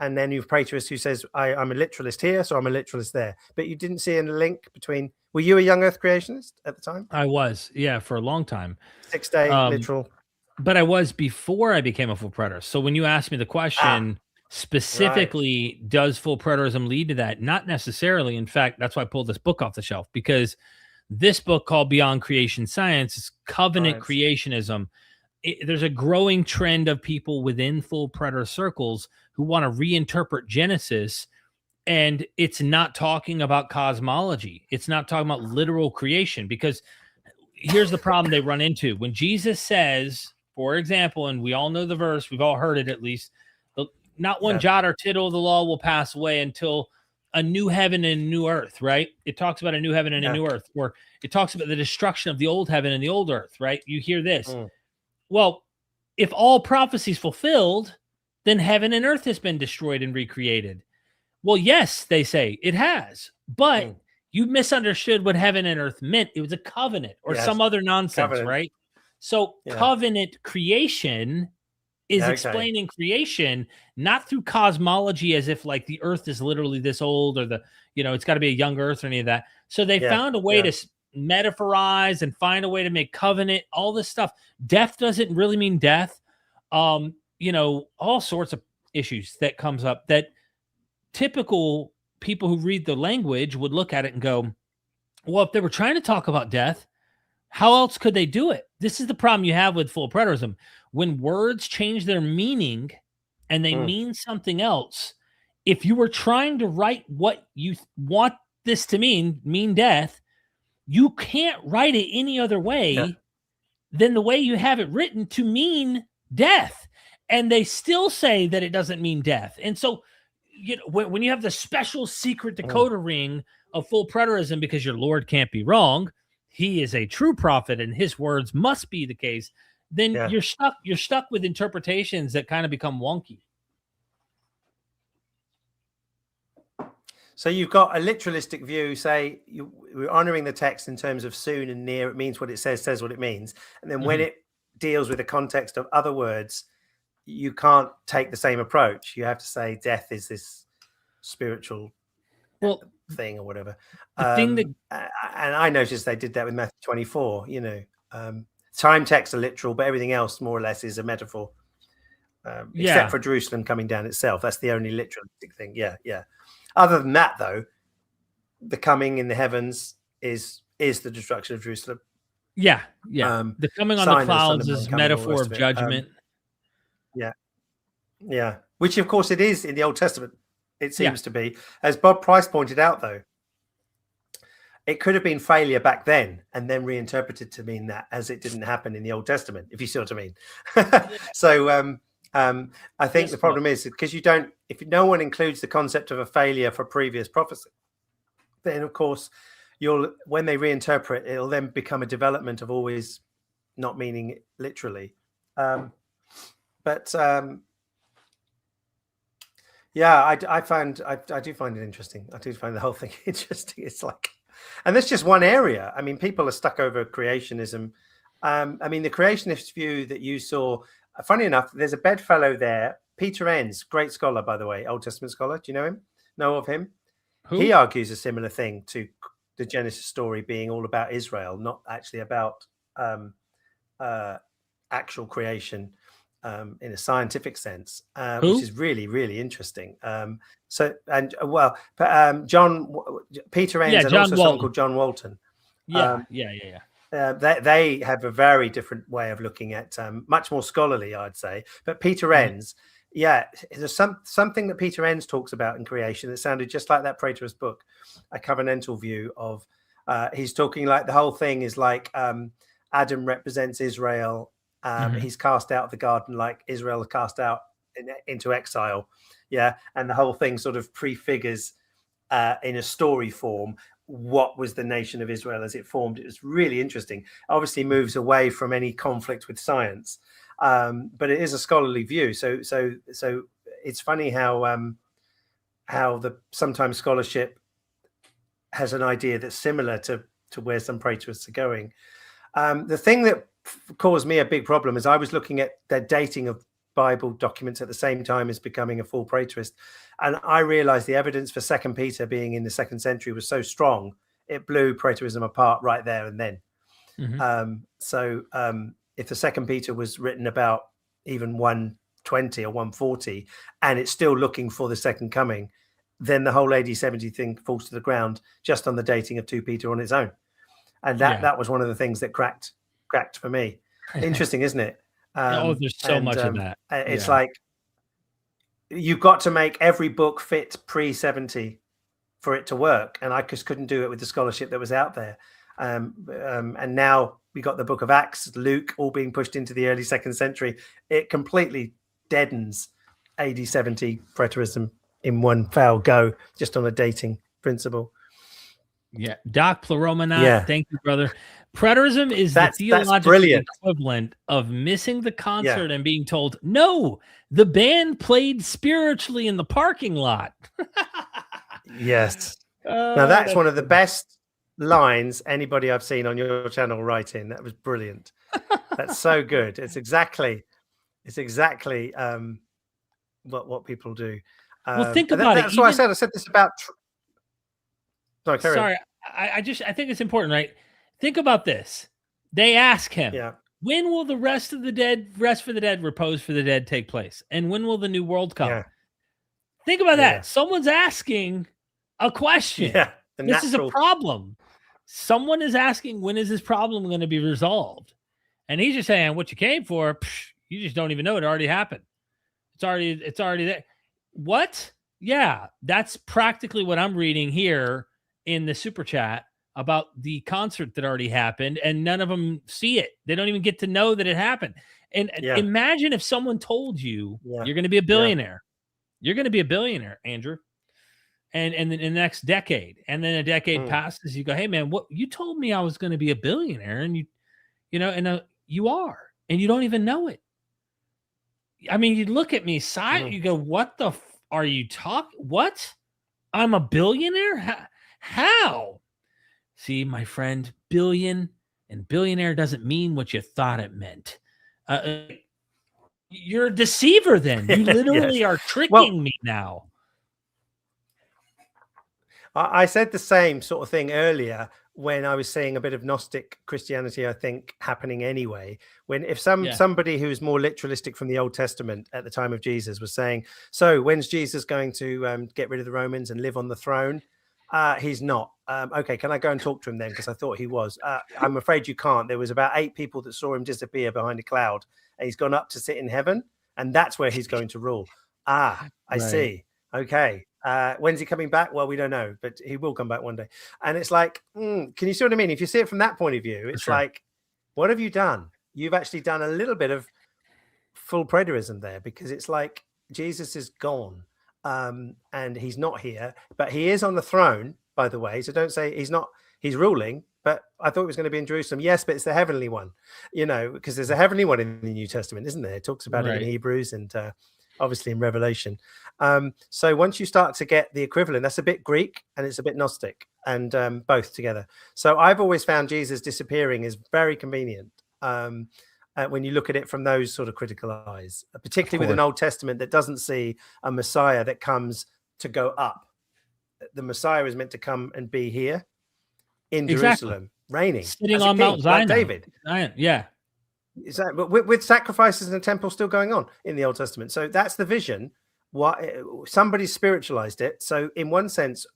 And then you have preterists who says, I'm a literalist here, so I'm a literalist there. But you didn't see a link between, were you a young earth creationist at the time? I was, yeah, for a long time. 6 day literal. But I was before I became a full preterist. So when you asked me the question, specifically, does full preterism lead to that? Not necessarily. In fact, that's why I pulled this book off the shelf, because this book called Beyond Creation Science is covenant creationism. There's a growing trend of people within full preterist circles who want to reinterpret Genesis, and it's not talking about cosmology. It's not talking about literal creation, because here's the problem they run into. When Jesus says, for example, and we all know the verse, we've all heard it at least, not one jot or tittle of the law will pass away until a new heaven and a new earth, right? It talks about a new heaven and a new earth, or it talks about the destruction of the old heaven and the old earth, right? You hear this. Well, if all prophecy is fulfilled, then heaven and earth has been destroyed and recreated. Well, yes, they say it has, but you misunderstood what heaven and earth meant. It was a covenant or some other nonsense, right? So covenant creation is explaining creation, not through cosmology, as if like the earth is literally this old, or it's got to be a young earth or any of that. So they found a way to metaphorize and find a way to make covenant, all this stuff. Death doesn't really mean death. All sorts of issues that comes up that typical people who read the language would look at it and go, well, if they were trying to talk about death, how else could they do it? This is the problem you have with full preterism. When words change their meaning and they mean something else, if you were trying to write what you want this to mean death, you can't write it any other way than the way you have it written to mean death. And they still say that it doesn't mean death. And so, when you have the special secret decoder ring of full preterism, because your Lord can't be wrong, he is a true prophet and his words must be the case, then you're stuck with interpretations that kind of become wonky. So you've got a literalistic view, say we're honoring the text in terms of soon and near. It means what it says what it means. And then when it deals with the context of other words, you can't take the same approach. You have to say death is this spiritual thing or whatever. And I noticed they did that with Matthew 24, time texts are literal, but everything else more or less is a metaphor. except for Jerusalem coming down itself. That's the only literalistic thing. Yeah. Other than that, though, the coming in the heavens is the destruction of Jerusalem. Yeah. The coming on the clouds is metaphor of judgment. Yeah. Which, of course, it is in the Old Testament. It seems to be. As Bob Price pointed out, though, it could have been failure back then and then reinterpreted to mean that, as it didn't happen in the Old Testament, if you see what I mean. So I think the problem is because if no one includes the concept of a failure for previous prophecy, then of course when they reinterpret, it'll then become a development of always not meaning it literally. I do find it interesting. I do find the whole thing interesting. It's like, and that's just one area. I mean, people are stuck over creationism. I mean, the creationist view that you saw, funny enough, there's a bedfellow there, Peter Enns, great scholar, by the way, Old Testament scholar. Do you know him? Know of him? Who? He argues a similar thing to the Genesis story being all about Israel, not actually about actual creation in a scientific sense, which is really, really interesting. Peter Enns and also someone called John Walton. They have a very different way of looking at, much more scholarly, I'd say. But Peter Enns, there's something that Peter Enns talks about in creation that sounded just like that Praetorist book, a covenantal view of. He's talking like the whole thing is like Adam represents Israel. He's cast out of the garden like Israel cast out into exile. And the whole thing sort of prefigures in a story form what was the nation of Israel as it formed. It was really interesting. Obviously moves away from any conflict with science, but it is a scholarly view. So it's funny how the sometimes scholarship has an idea that's similar to where some Praetorists are going. The thing that caused me a big problem is I was looking at their dating of Bible documents at the same time as becoming a full Praetorist, and I realized the evidence for 2 Peter being in the 2nd century was so strong it blew Praetorism apart right there and then. If the 2nd Peter was written about even 120 or 140 and it's still looking for the second coming, then the whole AD 70 thing falls to the ground just on the dating of 2 Peter on its own. And that was one of the things that cracked for me. Interesting, isn't it? There's so much of that. It's like you've got to make every book fit pre-70 for it to work, and I just couldn't do it with the scholarship that was out there. And now we got the book of Acts, Luke, all being pushed into the early 2nd century. It completely deadens AD 70 Praetorism in one foul go, just on a dating principle. Doc Pluromana, thank you, brother. Preterism is the theological equivalent of missing the concert and being told, no, the band played spiritually in the parking lot. Yes. Now that's one of the best lines anybody I've seen on your channel write in. That was brilliant. That's so good. It's exactly what people do. Well, think about it. That's why I said this about. Sorry, I think it's important, right? Think about this. They ask him, when will the rest for the dead, repose for the dead take place? And when will the new world come? Yeah. Think about that. Someone's asking a question. This is a problem. Someone is asking, when is this problem going to be resolved? And he's just saying, what you came for, you just don't even know it already happened. It's already there. What? Yeah, that's practically what I'm reading here in the super chat about the concert that already happened, and none of them see it. They don't even get to know that it happened. And imagine if someone told you you're going to be a billionaire. You're going to be a billionaire, Andrew. And in the next decade, and then a decade passes, you go, hey man, what you told me I was going to be a billionaire, and you are, and you don't even know it. I mean, you look at me side, you go, what the are you talking? What? I'm a billionaire? How? See, my friend, billion and billionaire doesn't mean what you thought it meant. You're a deceiver then. You literally are tricking me now. I said the same sort of thing earlier when I was seeing a bit of Gnostic Christianity, I think, happening anyway. If somebody who's more literalistic from the Old Testament at the time of Jesus was saying, so when's Jesus going to get rid of the Romans and live on the throne? He's not. Okay, can I go and talk to him then? Because I thought he was. I'm afraid you can't. There was about 8 people that saw him disappear behind a cloud, and he's gone up to sit in heaven, and that's where he's going to rule. I see. Okay. When's he coming back? Well, we don't know, but he will come back one day. And it's like, can you see what I mean? If you see it from that point of view, it's like, what have you done? You've actually done a little bit of full preterism there, because it's like Jesus is gone, and he's not here, but he is on the throne, by the way. So don't say he's not, he's ruling, but I thought it was going to be in Jerusalem. Yes, but it's the heavenly one, because there's a heavenly one in the New Testament, isn't there? It talks about it in Hebrews and obviously in Revelation. So once you start to get the equivalent, that's a bit Greek and it's a bit Gnostic, and both together. So I've always found Jesus disappearing is very convenient when you look at it from those sort of critical eyes, particularly with an Old Testament that doesn't see a Messiah that comes to go up. The Messiah is meant to come and be here in Jerusalem, reigning, sitting on Mount Zion, like David. Yeah. Exactly, but with sacrifices in the temple still going on in the Old Testament. So that's the vision. Somebody spiritualized it. So in one sense,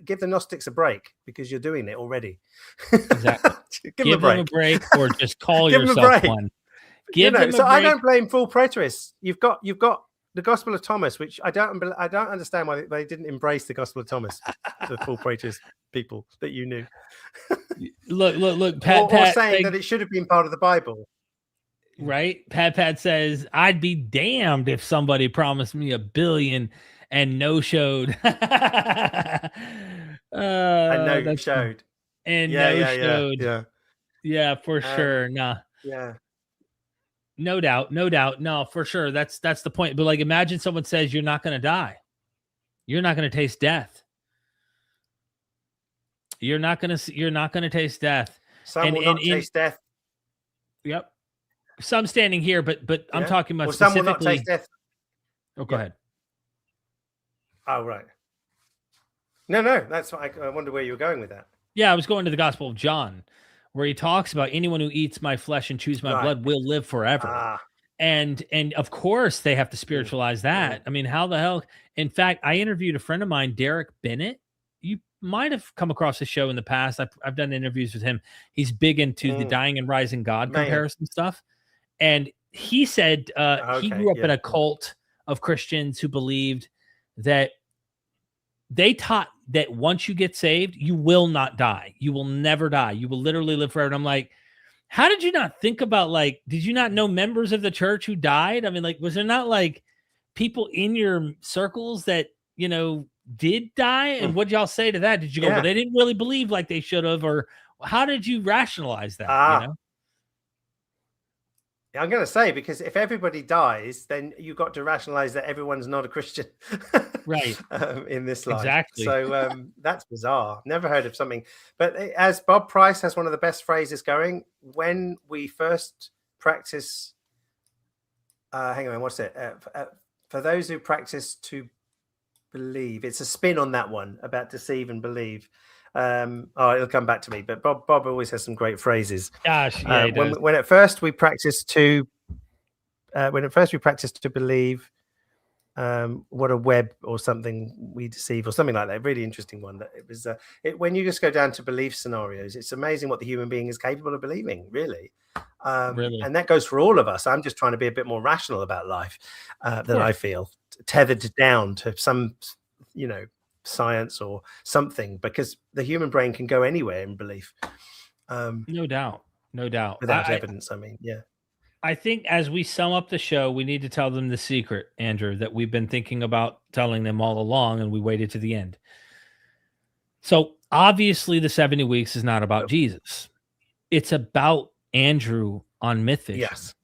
give the Gnostics a break, because you're doing it already. Exactly. Give them a break, or just call yourself one. Give them a break. I don't blame full preterists. You've got the Gospel of Thomas, which I don't understand why they didn't embrace the Gospel of Thomas, the full preterist people that you knew. Look, Pat saying that it should have been part of the Bible. Right? Pat says, I'd be damned if somebody promised me $1 billion and no-showed. And no-showed. And no-showed. Yeah, for sure. Nah. Yeah. No doubt. No, for sure. That's the point. But like, imagine someone says you're not going to die. You're not going to taste death. You're not going to taste death. Some will not taste death. Yep. Some standing here, but I'm talking about some will not taste death. Oh, go ahead. Oh, right. No, that's what I wonder where you were going with that. Yeah, I was going to the Gospel of John, where he talks about anyone who eats my flesh and chews my blood will live forever. And of course they have to spiritualize that. I mean, how the hell? In fact, I interviewed a friend of mine, Derek Bennett. You might have come across the show in the past. I've done interviews with him. He's big into the dying and rising God comparison stuff. And he said he grew up in a cult of Christians who believed that they taught that once you get saved, you will not die. You will never die. You will literally live forever. And I'm like, how did you not think about, like, did you not know members of the church who died? I mean, like, was there not like people in your circles that, did die? And what'd y'all say to that? Did you go, well, they didn't really believe like they should have? Or how did you rationalize that? I'm going to say, because if everybody dies, then you've got to rationalize that everyone's not a Christian, right? In this life, exactly. So that's bizarre. Never heard of something. But as Bob Price has one of the best phrases going, when we first practice, hang on, what's it? For those who practice to believe, it's a spin on that one about deceive and believe. It'll come back to me, but Bob always has some great phrases. Gosh, yeah, when at first we practice to believe, what a web or something we deceive or something like that. Really interesting one. That it was when you just go down to belief scenarios, it's amazing what the human being is capable of believing, really. And that goes for all of us. I'm just trying to be a bit more rational about life than I feel, tethered down to some, science or something, because the human brain can go anywhere in belief. No doubt. Without evidence, I think as we sum up the show, we need to tell them the secret, Andrew, that we've been thinking about telling them all along, and we waited to the end. So obviously the 70 weeks is not about Jesus. It's about Andrew on Myth Vision. Yes.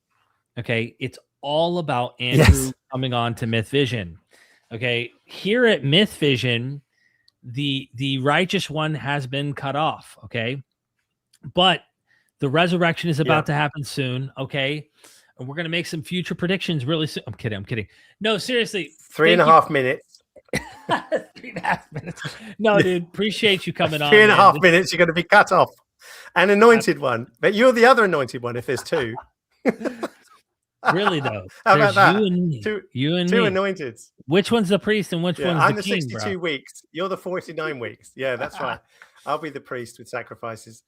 Okay. It's all about Andrew coming on to Myth Vision. Okay, here at Myth Vision, the righteous one has been cut off. Okay, but the resurrection is about to happen soon. Okay, and we're gonna make some future predictions really soon. I'm kidding. No, seriously. 3.5 minutes. 3.5 minutes. No, dude, appreciate you coming on. 3.5 minutes, you're going to be cut off. An anointed one, but you're the other anointed one if there's two. Really though, how about that? You and me. You and two me. anointeds. Which one's the priest and which one's I'm the the king, 62 bro? weeks. You're the 49 weeks. Yeah, that's right. I'll be the priest with sacrifices.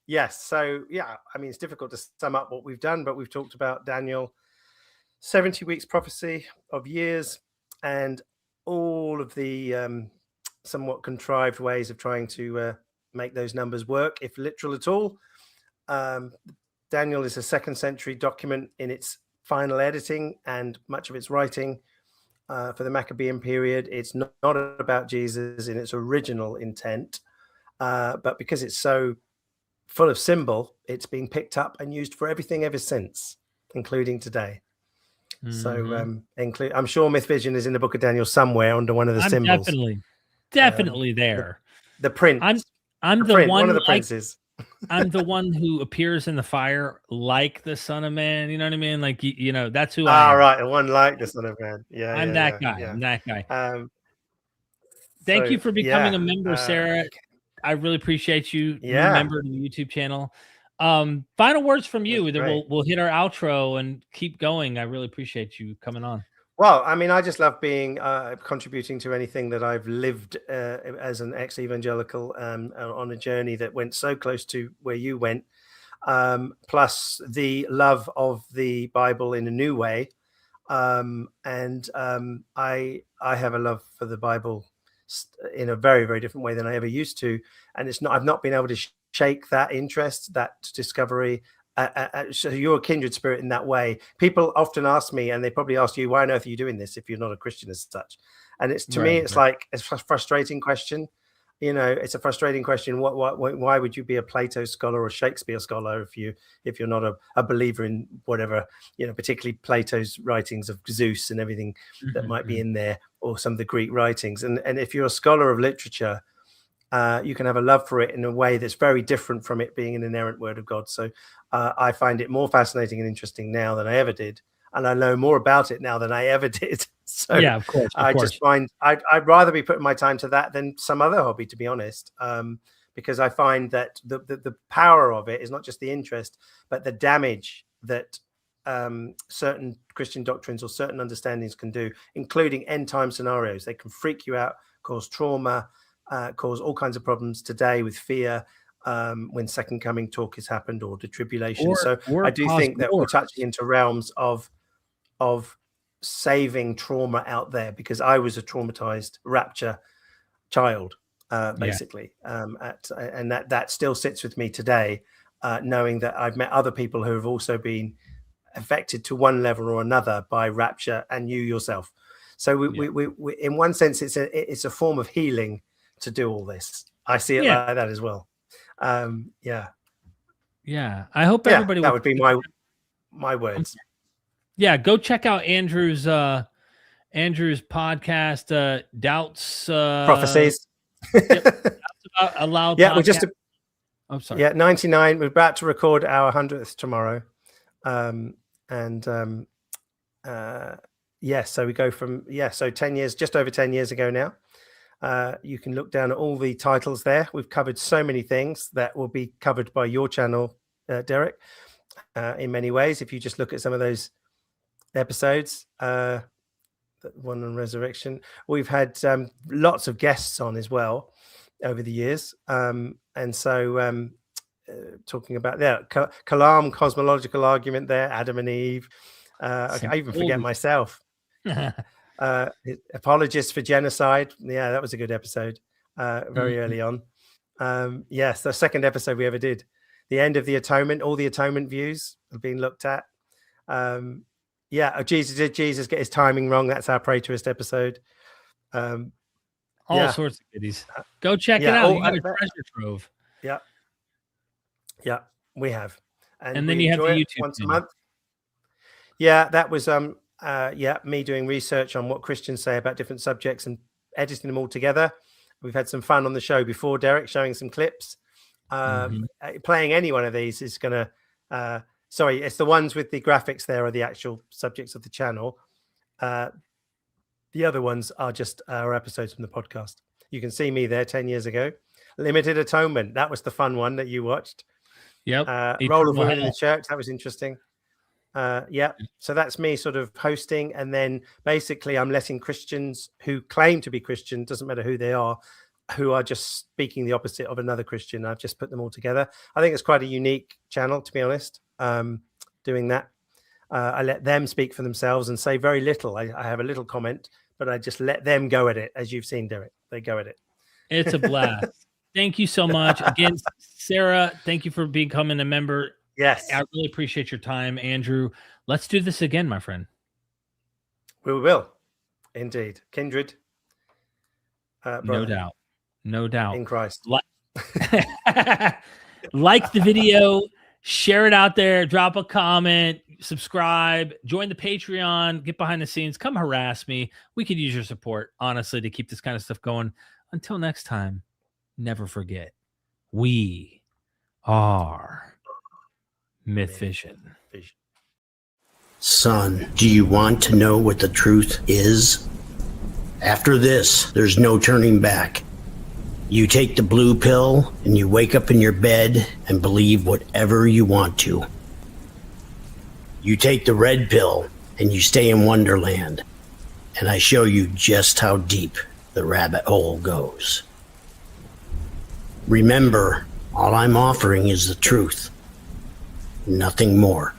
Yes. So yeah, I mean, it's difficult to sum up what we've done, but we've talked about Daniel, 70 weeks prophecy of years, and all of the somewhat contrived ways of trying to make those numbers work, if literal at all. Daniel is a 2nd century document in its final editing and much of its writing for the Maccabean period. It's not about Jesus in its original intent, but because it's so full of symbol, it's been picked up and used for everything ever since, including today. So I'm sure Myth Vision is in the book of Daniel somewhere under one of the symbols. Definitely there. The prince. I'm the one, one of the princes. I'm the one who appears in the fire like the Son of Man. You know what I mean? Like, you know, that's who I am. Right. The one like the Son of Man. Yeah. I'm that guy. Yeah. I'm that guy. Thank you for becoming a member, Sarah. I really appreciate you. Yeah. Member to the YouTube channel. Final words from you. Then we'll hit our outro and keep going. I really appreciate you coming on. Well, I mean, I just love being contributing to anything that I've lived as an ex-evangelical on a journey that went so close to where you went, plus the love of the Bible in a new way. I have a love for the Bible in a very, very different way than I ever used to. And I've not been able to shake that interest, that discovery. So you're a kindred spirit in that way. People often ask me, and they probably ask you, why on earth are you doing this if you're not a Christian as such? And it's to me, it's like a frustrating question. You know, it's a frustrating question. Why would you be a Plato scholar or Shakespeare scholar if you're not a believer in whatever, you know, particularly Plato's writings of Zeus and everything that might be in there, or some of the Greek writings. And if you're a scholar of literature, you can have a love for it in a way that's very different from it being an inerrant word of God. So I find it more fascinating and interesting now than I ever did. And I know more about it now than I ever did. So yeah, of course. Just find I'd rather be putting my time to that than some other hobby, to be honest, because I find that the power of it is not just the interest, but the damage that certain Christian doctrines or certain understandings can do, including end time scenarios. They can freak you out, cause trauma, cause all kinds of problems today with fear, when second coming talk has happened, or the tribulation. So I do think that we're touching into realms of saving trauma out there, because I was a traumatized rapture child, basically. And that still sits with me today, knowing that I've met other people who have also been affected to one level or another by rapture, and you yourself. So we in one sense, it's a form of healing to do all this. I see it like that as well. Yeah. I hope everybody that would be my words. Go check out Andrew's podcast, Doubts Prophecies. Doubts about Allowed. We're just I'm sorry. 99. We're about to record our 100th tomorrow. So we go from so 10 years, just over 10 years ago now. You can look down at all the titles there. We've covered so many things that will be covered by your channel, Derek, in many ways. If you just look at some of those episodes, the one on resurrection, we've had lots of guests on as well over the years. Talking about Kalam cosmological argument there, Adam and Eve. I even forget myself. Apologists for genocide. Yeah, that was a good episode. Very early on. Yes, the second episode we ever did. The end of the atonement. All the atonement views have been looked at. Did Jesus get his timing wrong? That's our Praetorist episode. All sorts of goodies. Go check it out. You got a treasure trove. Yeah, we have. And then you have the YouTube once a month. Yeah, that was me doing research on what Christians say about different subjects and editing them all together. We've had some fun on the show before, Derek, showing some clips. Playing any one of these is going to... it's the ones with the graphics there are the actual subjects of the channel. The The other ones are just our episodes from the podcast. You can see me there 10 years ago. Limited Atonement. That was the fun one that you watched. Yep. Role of Women in the Church. That was interesting. Yeah. So that's me sort of hosting. And then basically I'm letting Christians who claim to be Christian, doesn't matter who they are, who are just speaking the opposite of another Christian. I've just put them all together. I think it's quite a unique channel, to be honest, doing that. I let them speak for themselves and say very little. I have a little comment, but I just let them go at it, as you've seen do it. They go at it. It's a blast. Thank you so much. Again, Sarah, thank you for becoming a member. Yes. I really appreciate your time, Andrew. Let's do this again, my friend. We will. Indeed. Kindred. No doubt. No doubt. In Christ. Like the video, share it out there, drop a comment, subscribe, join the Patreon, get behind the scenes, come harass me. We could use your support, honestly, to keep this kind of stuff going. Until next time, never forget, we are Myth Vision. Son, do you want to know what the truth is? After this, there's no turning back. You take the blue pill and you wake up in your bed and believe whatever you want to. You take the red pill and you stay in Wonderland, and I show you just how deep the rabbit hole goes. Remember, all I'm offering is the truth, nothing more.